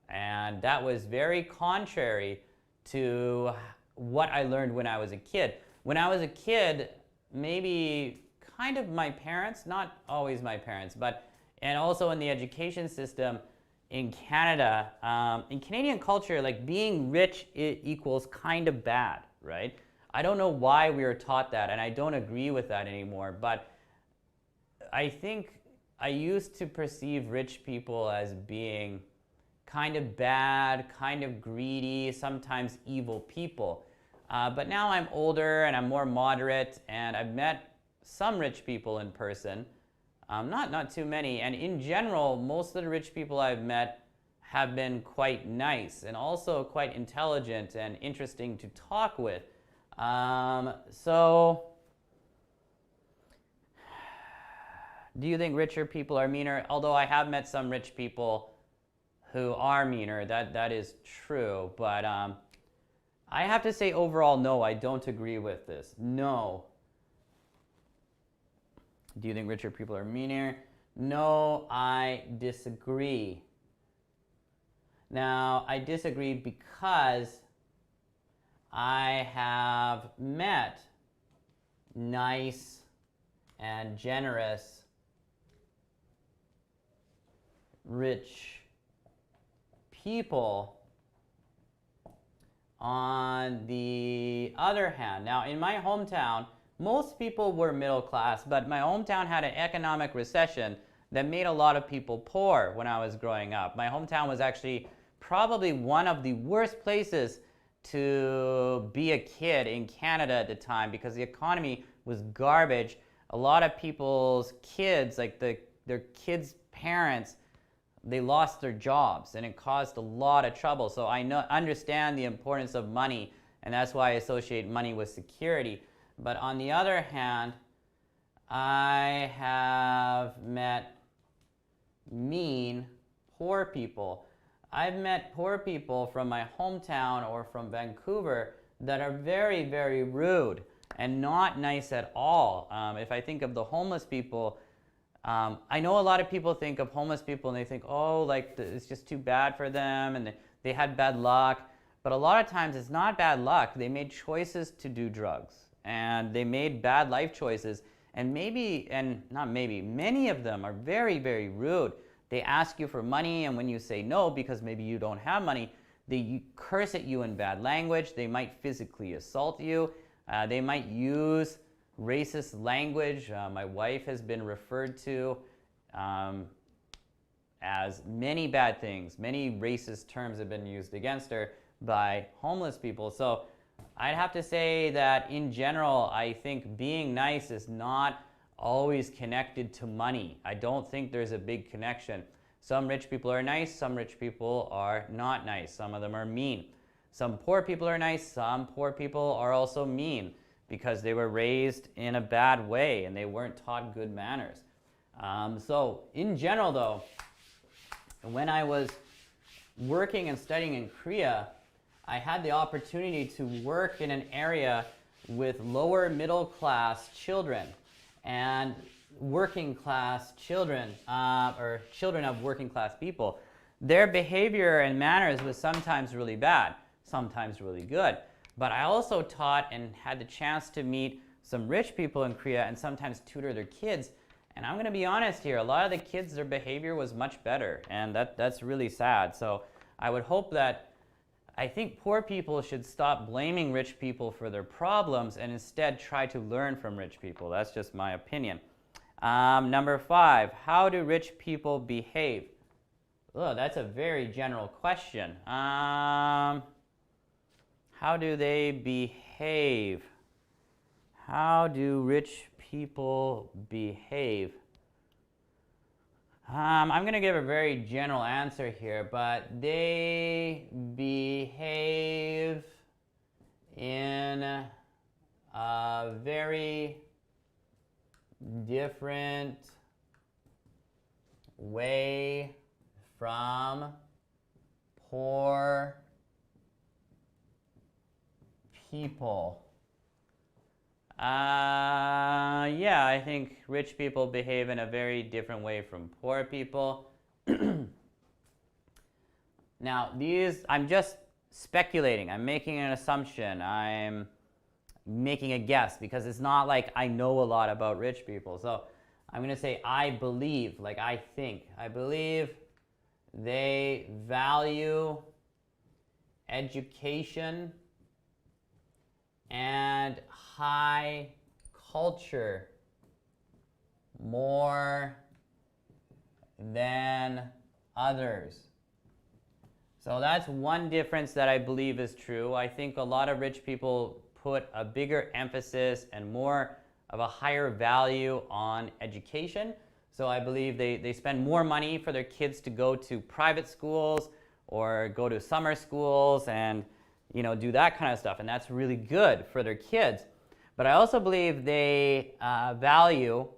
and that was very contrary to what I learned when I was a kid. When I was a kid, maybe kind of my parents, not always my parents, but, and also in the education system in Canada, in Canadian culture, like being rich equals kind of bad, right? I don't know why we were taught that, and I don't agree with that anymore, but I think I used to perceive rich people as being kind of bad, kind of greedy, sometimes evil people. But now I'm older and I'm more moderate, and I've met some rich people in person, not too many, and in general, most of the rich people I've met have been quite nice and also quite intelligent and interesting to talk with. So, do you think richer people are meaner? Although I have met some rich people who are meaner, that is true, but I have to say overall, no, I don't agree with this. No. Do you think richer people are meaner? No, I disagree. Now, I disagree because I have met nice and generous rich people. On the other hand, now in my hometown, most people were middle class, but my hometown had an economic recession that made a lot of people poor when I was growing up. My hometown was actually probably one of the worst places to be a kid in Canada at the time because the economy was garbage. A lot of people's kids, like their kids' parents, they lost their jobs, and it caused a lot of trouble. So I understand the importance of money, and that's why I associate money with security. But on the other hand, I have met mean, poor people. I've met poor people from my hometown or from Vancouver that are very, very rude and not nice at all. If I think of the homeless people, I know a lot of people think of homeless people and they think, oh, like it's just too bad for them and they had bad luck. But a lot of times it's not bad luck. They made choices to do drugs and they made bad life choices. And many of them are very, very rude. They ask you for money, and when you say no because maybe you don't have money, they curse at you in bad language. They might physically assault you. They might use racist language. My wife has been referred to as many bad things. Many racist terms have been used against her by homeless people. So I'd have to say that in general, I think being nice is not always connected to money. I don't think there's a big connection. Some rich people are nice, some rich people are not nice. Some of them are mean. Some poor people are nice, some poor people are also mean because they were raised in a bad way and they weren't taught good manners. So in general though, when I was working and studying in Korea, I had the opportunity to work in an area with lower middle class children and working class children, or children of working class people. Their behavior and manners was sometimes really bad, sometimes really good. But I also taught and had the chance to meet some rich people in Korea and sometimes tutor their kids. And I'm going to be honest here, a lot of the kids, their behavior was much better, and that's really sad. So I would hope that, I think poor people should stop blaming rich people for their problems and instead try to learn from rich people. That's just my opinion. Number 5, how do rich people behave? Oh, that's a very general question. How do they behave? How do rich people behave? I'm going to give a very general answer here, but they behave in a very different way from poor people. Yeah, I think rich people behave in a very different way from poor people. Now, I'm just speculating. I'm making an assumption. I'm making a guess because it's not like I know a lot about rich people. So I'm going to say I believe, like I think. I believe they value education and high culture more than others. So that's one difference that I believe is true. I think a lot of rich people put a bigger emphasis and more of a higher value on education. So I believe they spend more money for their kids to go to private schools or go to summer schools and do that kind of stuff. And that's really good for their kids. But I also believe they value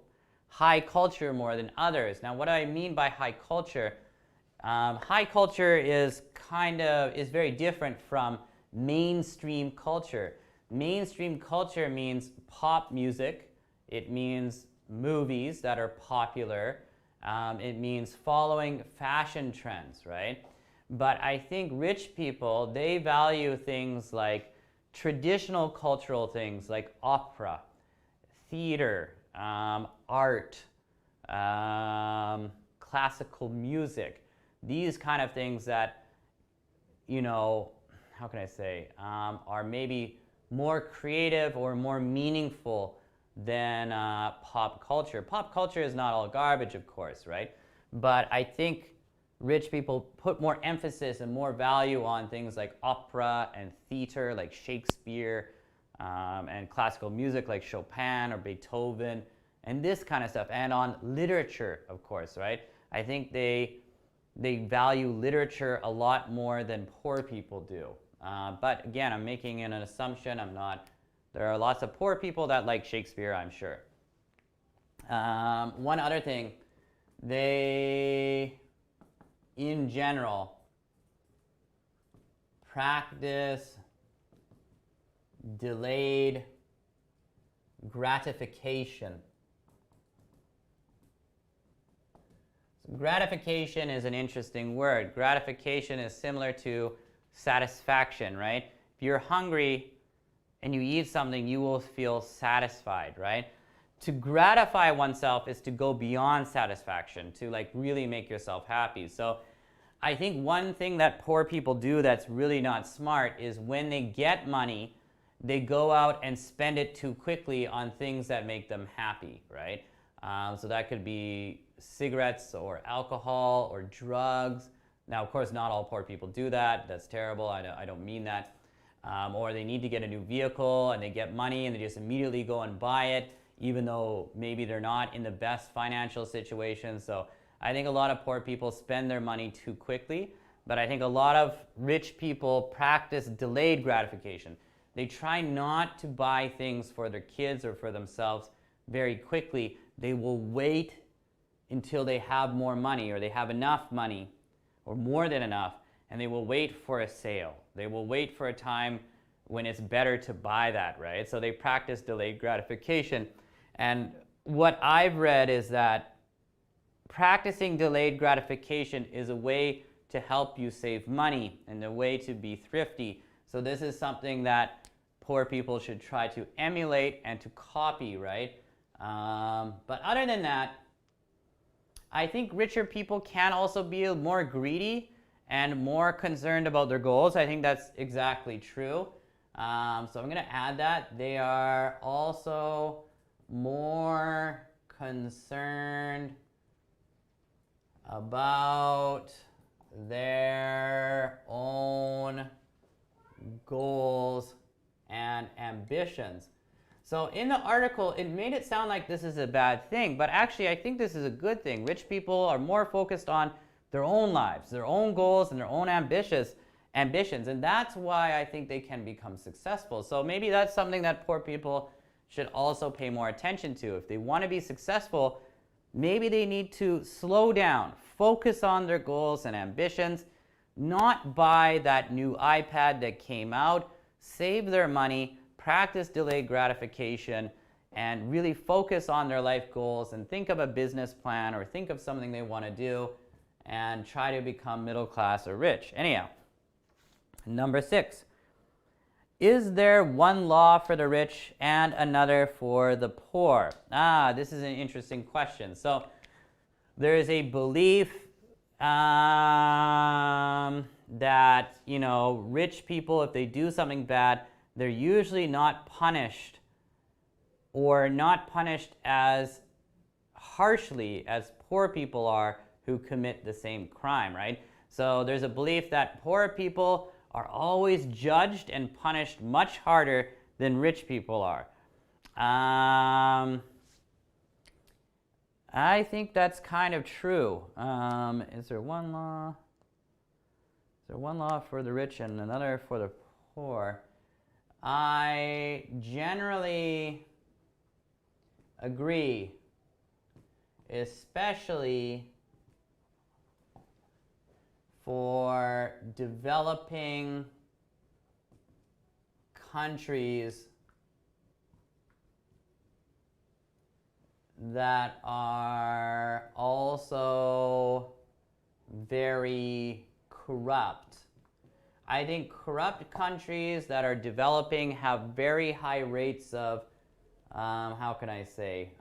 high culture more than others. Now, what do I mean by high culture? High culture is very different from mainstream culture. Mainstream culture means pop music. It means movies that are popular. It means following fashion trends, right? But I think rich people, they value things like traditional cultural things like opera, theater, art, classical music. These kind of things that, how can I say, are maybe more creative or more meaningful than pop culture. Pop culture is not all garbage, of course, right? But I think rich people put more emphasis and more value on things like opera and theater, like Shakespeare, and classical music like Chopin or Beethoven, and this kind of stuff, and on literature, of course, right? I think they value literature a lot more than poor people do. But again, I'm making an assumption. There are lots of poor people that like Shakespeare, I'm sure. One other thing, they, in general, practice delayed gratification. Gratification is an interesting word. Gratification is similar to satisfaction, right? If you're hungry and you eat something, you will feel satisfied, right? To gratify oneself is to go beyond satisfaction, to really make yourself happy. So I think one thing that poor people do that's really not smart is when they get money, they go out and spend it too quickly on things that make them happy, right? So that could be cigarettes or alcohol or drugs. Now, of course, not all poor people do that. That's terrible. I don't mean that. Or they need to get a new vehicle and they get money and they just immediately go and buy it, even though maybe they're not in the best financial situation. So I think a lot of poor people spend their money too quickly, but I think a lot of rich people practice delayed gratification. They try not to buy things for their kids or for themselves very quickly. They will wait until they have more money or they have enough money or more than enough, and they will wait for a sale. They will wait for a time when it's better to buy that, right? So they practice delayed gratification. And what I've read is that practicing delayed gratification is a way to help you save money and a way to be thrifty. So this is something that poor people should try to emulate and to copy, right? But other than that, I think richer people can also be more greedy and more concerned about their goals. I think that's exactly true. So I'm going to add that. They are also more concerned about their own goals and ambitions. So in the article, it made it sound like this is a bad thing, but actually I think this is a good thing. Rich people are more focused on their own lives, their own goals, and their own ambitions, and that's why I think they can become successful. So maybe that's something that poor people should also pay more attention to. If they want to be successful, maybe they need to slow down, focus on their goals and ambitions, not buy that new iPad that came out, save their money, practice delayed gratification, and really focus on their life goals and think of a business plan or think of something they want to do and try to become middle class or rich. Anyhow, number 6. Is there one law for the rich and another for the poor? This is an interesting question. So there is a belief that, rich people, if they do something bad, they're usually not punished, or not punished as harshly as poor people are who commit the same crime, right? So there's a belief that poor people are always judged and punished much harder than rich people are. I think that's kind of true. Is there one law? Is there one law for the rich and another for the poor? I generally agree, especially for developing countries that are also very corrupt. I think corrupt countries that are developing have very high rates of, how can I say,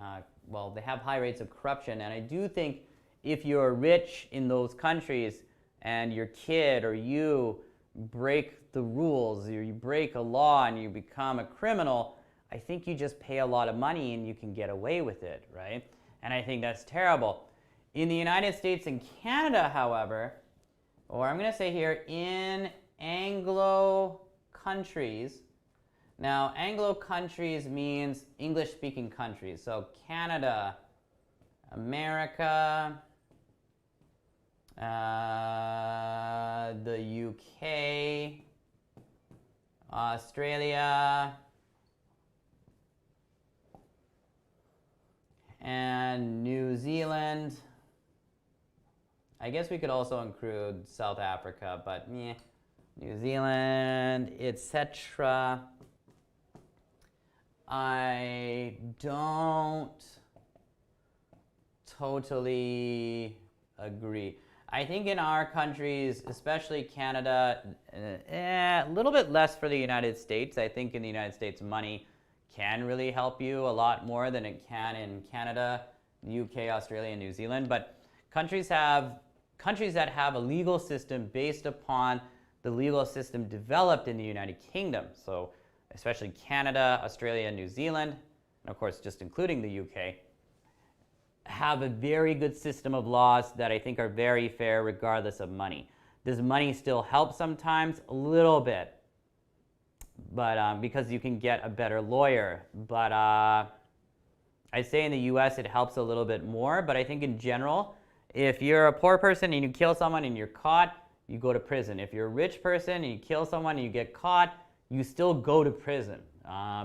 well, they have high rates of corruption, and I do think if you're rich in those countries and your kid or you break the rules, or you break a law and you become a criminal, I think you just pay a lot of money and you can get away with it, right? And I think that's terrible. In the United States and Canada, however, or I'm going to say here, in Anglo countries. Now, Anglo countries means English-speaking countries. So Canada, America, the UK, Australia, and New Zealand. I guess we could also include South Africa, but New Zealand, etc. I don't totally agree. I think in our countries, especially Canada, a little bit less for the United States. I think in the United States, money can really help you a lot more than it can in Canada, the UK, Australia, and New Zealand. But countries that have a legal system based upon the legal system developed in the United Kingdom. So especially Canada, Australia, and New Zealand, and of course just including the UK, have a very good system of laws that I think are very fair regardless of money. Does money still help sometimes? A little bit, but because you can get a better lawyer. But I'd say in the US it helps a little bit more, but I think in general, if you're a poor person and you kill someone and you're caught, you go to prison. If you're a rich person and you kill someone and you get caught, you still go to prison.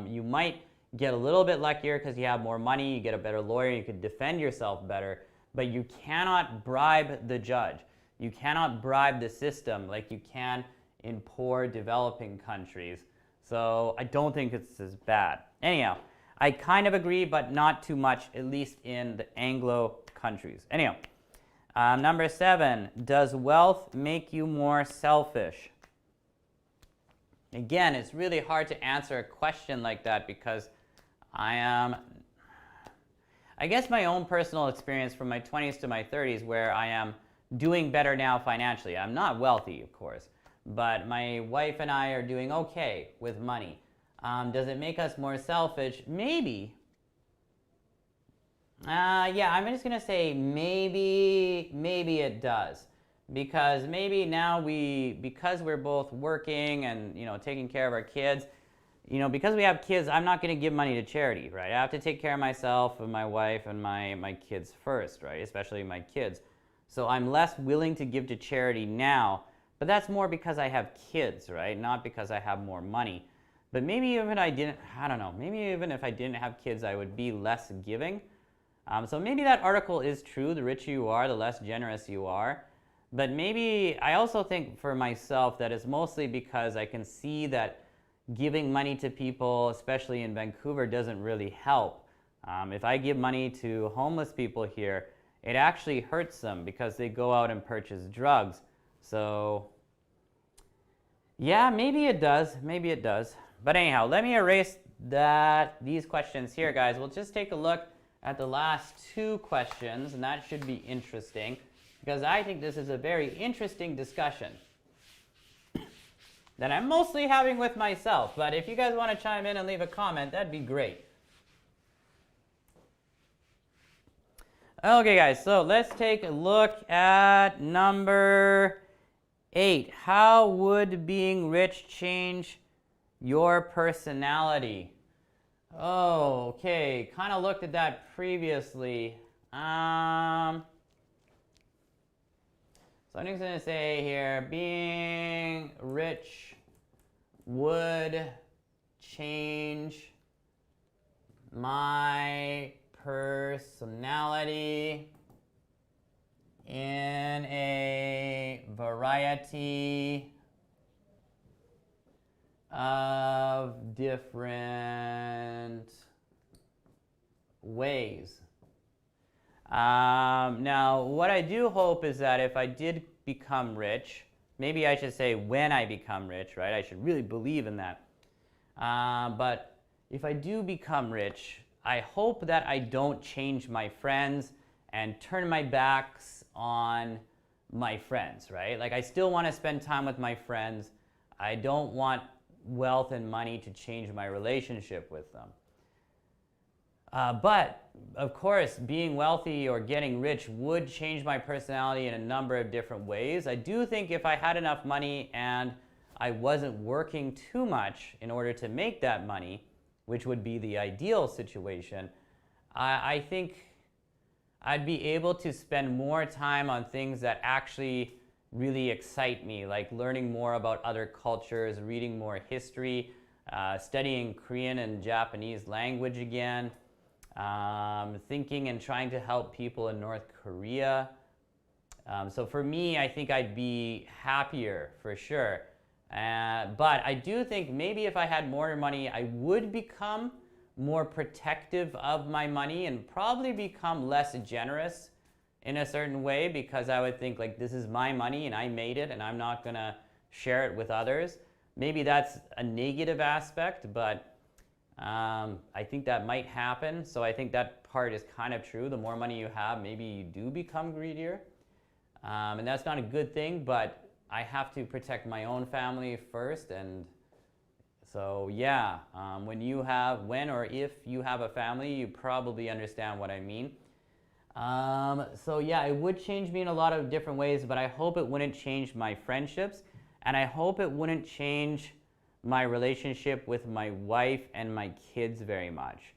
You might get a little bit luckier because you have more money, you get a better lawyer, you can defend yourself better, but you cannot bribe the judge. You cannot bribe the system like you can in poor developing countries. So I don't think it's as bad. Anyhow, I kind of agree, but not too much, at least in the Anglo countries. Anyhow, number 7, does wealth make you more selfish? Again, it's really hard to answer a question like that because I guess my own personal experience from my 20s to my 30s where I am doing better now financially. I'm not wealthy, of course, but my wife and I are doing okay with money. Does it make us more selfish? Maybe. Yeah, I'm just going to say maybe it does. Because maybe now because we're both working and taking care of our kids, you know, because we have kids, I'm not going to give money to charity, right? I have to take care of myself and my wife and my kids first, right? Especially my kids. So I'm less willing to give to charity now, but that's more because I have kids, right? Not because I have more money. But maybe even I don't know, maybe even if I didn't have kids, I would be less giving. So maybe that article is true. The richer you are, the less generous you are. But maybe I also think for myself that it's mostly because I can see that giving money to people, especially in Vancouver, doesn't really help. If I give money to homeless people here, it actually hurts them because they go out and purchase drugs. So yeah, maybe it does. Maybe it does. But anyhow, let me erase these questions here, guys. We'll just take a look at the last two questions, and that should be interesting because I think this is a very interesting discussion that I'm mostly having with myself. But if you guys want to chime in and leave a comment, that'd be great. Okay, guys, so let's take a look at number 8. How would being rich change your personality? Oh, okay, kind of looked at that previously. So I'm just going to say here, being rich would change my personality in a variety of different ways. Now, what I do hope is that if I did become rich, maybe I should say when I become rich, right? I should really believe in that. But if I do become rich, I hope that I don't change my friends and turn my backs on my friends, right? Like, I still want to spend time with my friends. I don't want wealth and money to change my relationship with them. But, of course, being wealthy or getting rich would change my personality in a number of different ways. I do think if I had enough money and I wasn't working too much in order to make that money, which would be the ideal situation, I think I'd be able to spend more time on things that actually really excite me, like learning more about other cultures, reading more history, studying Korean and Japanese language again, thinking and trying to help people in North Korea. So for me, I think I'd be happier for sure. But I do think maybe if I had more money, I would become more protective of my money and probably become less generous in a certain way, because I would think, like, this is my money and I made it and I'm not gonna share it with others. Maybe that's a negative aspect, but I think that might happen. So I think that part is kind of true. The more money you have, maybe you do become greedier. And that's not a good thing, but I have to protect my own family first. And so yeah, when or if you have a family, you probably understand what I mean. So yeah, it would change me in a lot of different ways, but I hope it wouldn't change my friendships, and I hope it wouldn't change my relationship with my wife and my kids very much.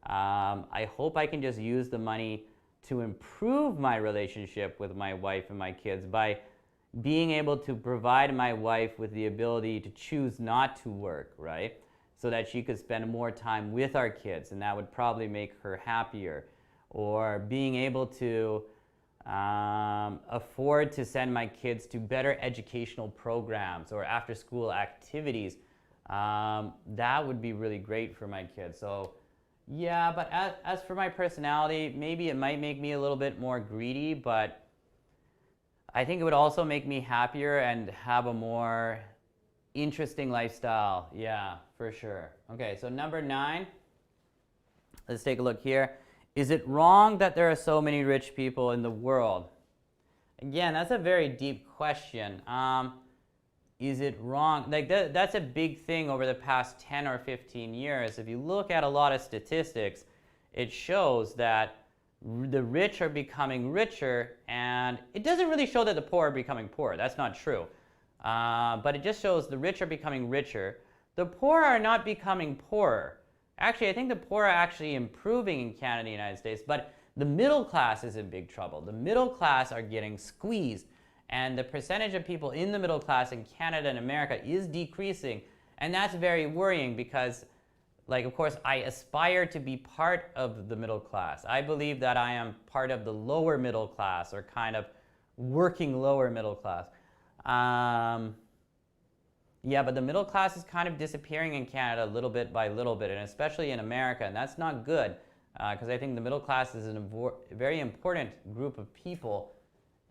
I hope I can just use the money to improve my relationship with my wife and my kids by being able to provide my wife with the ability to choose not to work, right? So that she could spend more time with our kids, and that would probably make her happier. Or being able to afford to send my kids to better educational programs or after-school activities. That would be really great for my kids. So yeah, but as for my personality, maybe it might make me a little bit more greedy, but I think it would also make me happier and have a more interesting lifestyle. Yeah, for sure. Okay, so number 9. Let's take a look here. Is it wrong that there are so many rich people in the world? Again, that's a very deep question. Is it wrong? Like that's a big thing over the past 10 or 15 years. If you look at a lot of statistics, it shows that the rich are becoming richer, and it doesn't really show that the poor are becoming poorer. That's not true. But it just shows the rich are becoming richer, The poor are not becoming poorer. Actually, I think the poor are actually improving in Canada and the United States, but the middle class is in big trouble. The middle class are getting squeezed, and the percentage of people in the middle class in Canada and America is decreasing, and that's very worrying because, like, of course, I aspire to be part of the middle class. I believe that I am part of the lower middle class, or kind of working lower middle class. Yeah, but the middle class is kind of disappearing in Canada little bit by little bit, and especially in America, and that's not good, because I think the middle class is a very important group of people.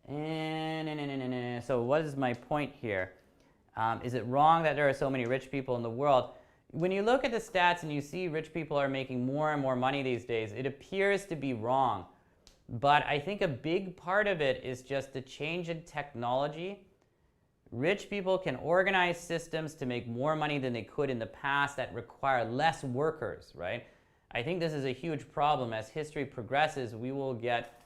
So what is my point here? Is it wrong that there are so many rich people in the world? When you look at the stats and you see rich people are making more and more money these days, it appears to be wrong. But I think a big part of it is just the change in technology. Rich people can organize systems to make more money than they could in the past that require less workers, right? I think this is a huge problem. As history progresses, we will get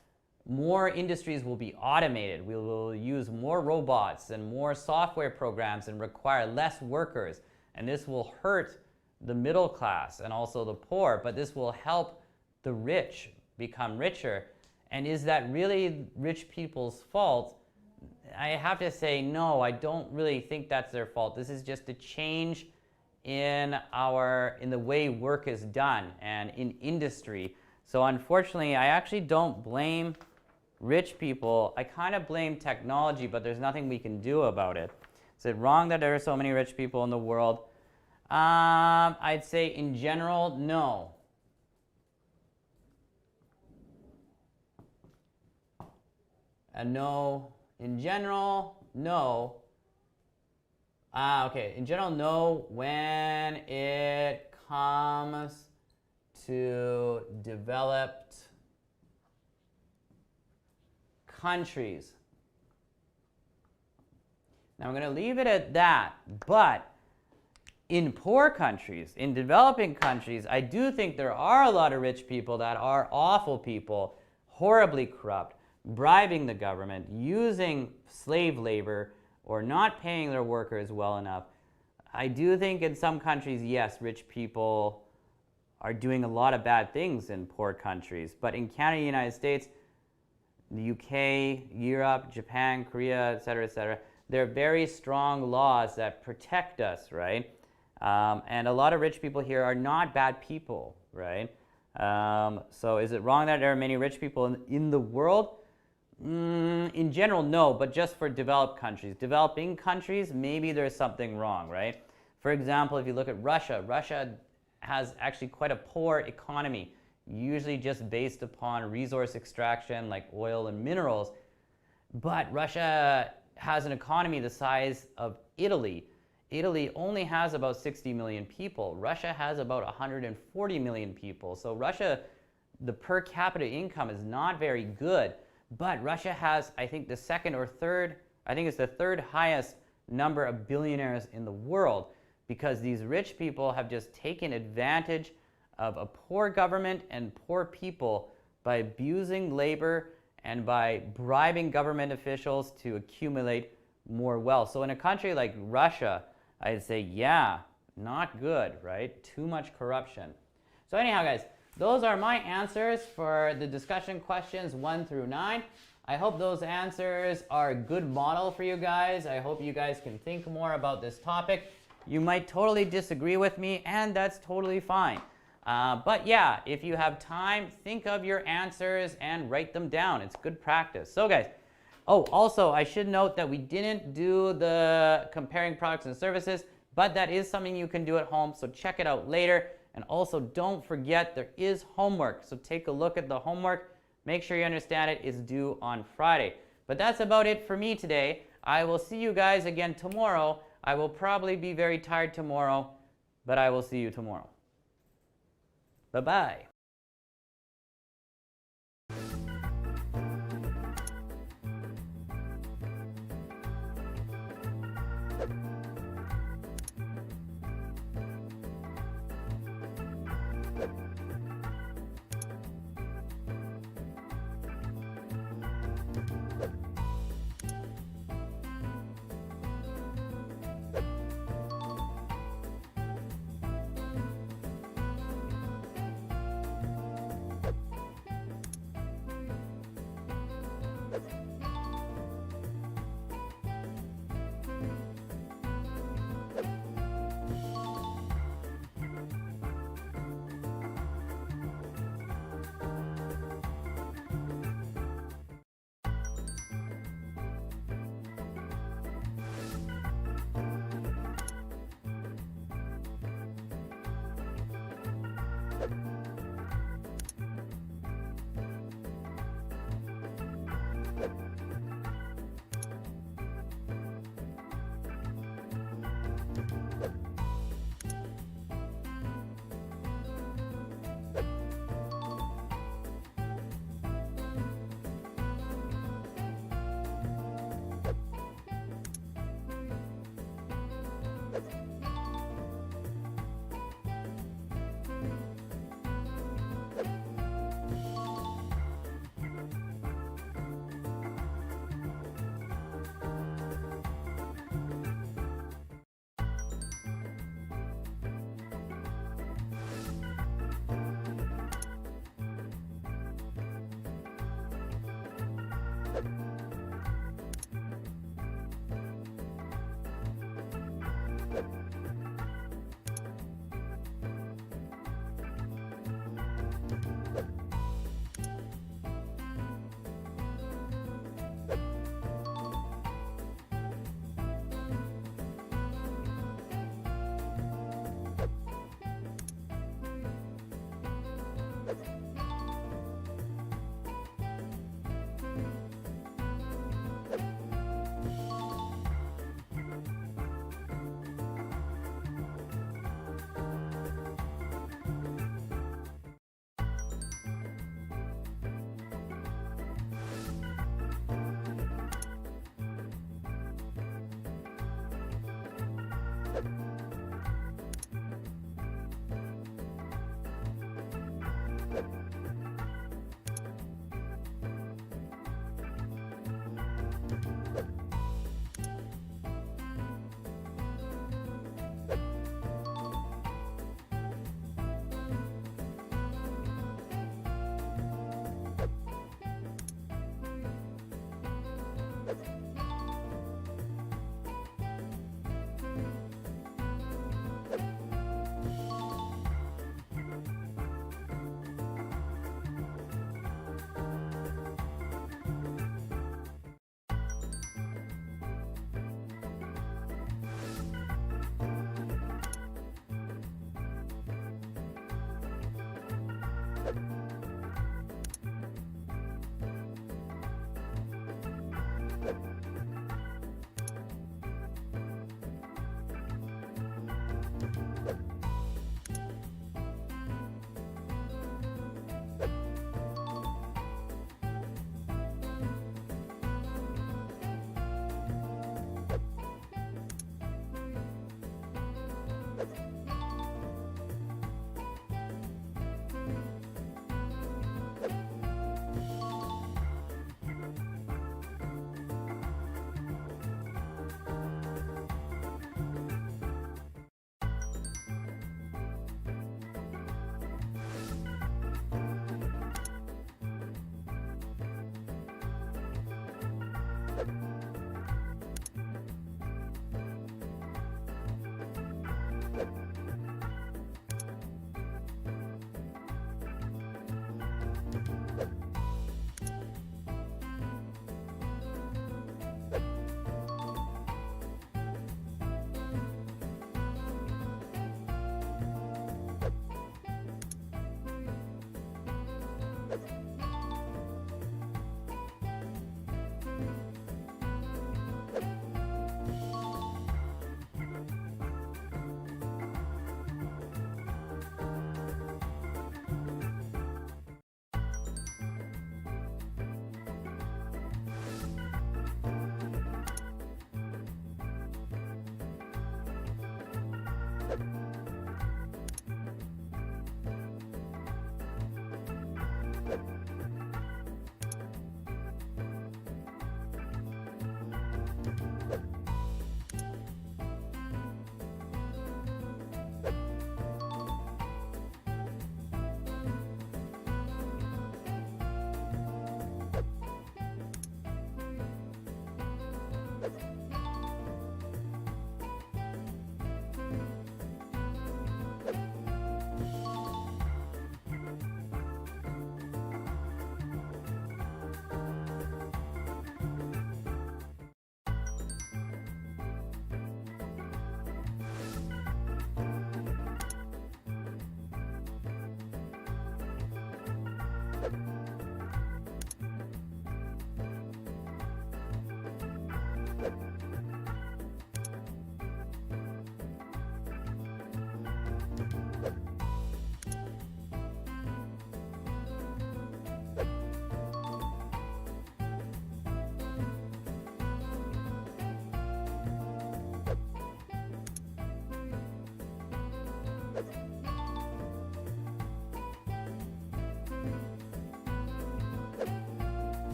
more industries will be automated. We will use more robots and more software programs and require less workers. And this will hurt the middle class and also the poor, but this will help the rich become richer. And is that really rich people's fault? I have to say, no, I don't really think that's their fault. This is just a change in the way work is done and in industry. So unfortunately, I actually don't blame rich people. I kind of blame technology, but there's nothing we can do about it. Is it wrong that there are so many rich people in the world? I'd say in general, no. No. In general, no. Okay, in general, no when it comes to developed countries. Now I'm going to leave it at that, but in poor countries, in developing countries, I do think there are a lot of rich people that are awful people, horribly corrupt, bribing the government, using slave labor, or not paying their workers well enough. I do think in some countries, yes, rich people are doing a lot of bad things in poor countries. But in Canada, the United States, the UK, Europe, Japan, Korea, etc., there are very strong laws that protect us, right? And a lot of rich people here are not bad people, right? So is it wrong that there are many rich people in the world? In general, no, but just for developed countries. Developing countries, maybe there's something wrong, right? For example, if you look at Russia, Russia has actually quite a poor economy, usually just based upon resource extraction like oil and minerals. But Russia has an economy the size of Italy. Italy only has about 60 million people. Russia has about 140 million people. So Russia, the per capita income is not very good. But Russia has, I think, the second or third, I think it's the third highest number of billionaires in the world, because these rich people have just taken advantage of a poor government and poor people by abusing labor and by bribing government officials to accumulate more wealth. So in a country like Russia, I'd say, yeah, not good, right? Too much corruption. So anyhow, guys, those are my answers for the discussion questions 1 through 9. I hope those answers are a good model for you guys. I hope you guys can think more about this topic. You might totally disagree with me, and that's totally fine. But yeah, if you have time, think of your answers and write them down. It's good practice. So guys, oh, also, I should note that we didn't do the comparing products and services, but that is something you can do at home, so check it out later. And also, don't forget, there is homework, so take a look at the homework. Make sure you understand it is due on Friday. But that's about it for me today. I will see you guys again tomorrow. I will probably be very tired tomorrow, but I will see you tomorrow. Bye-bye.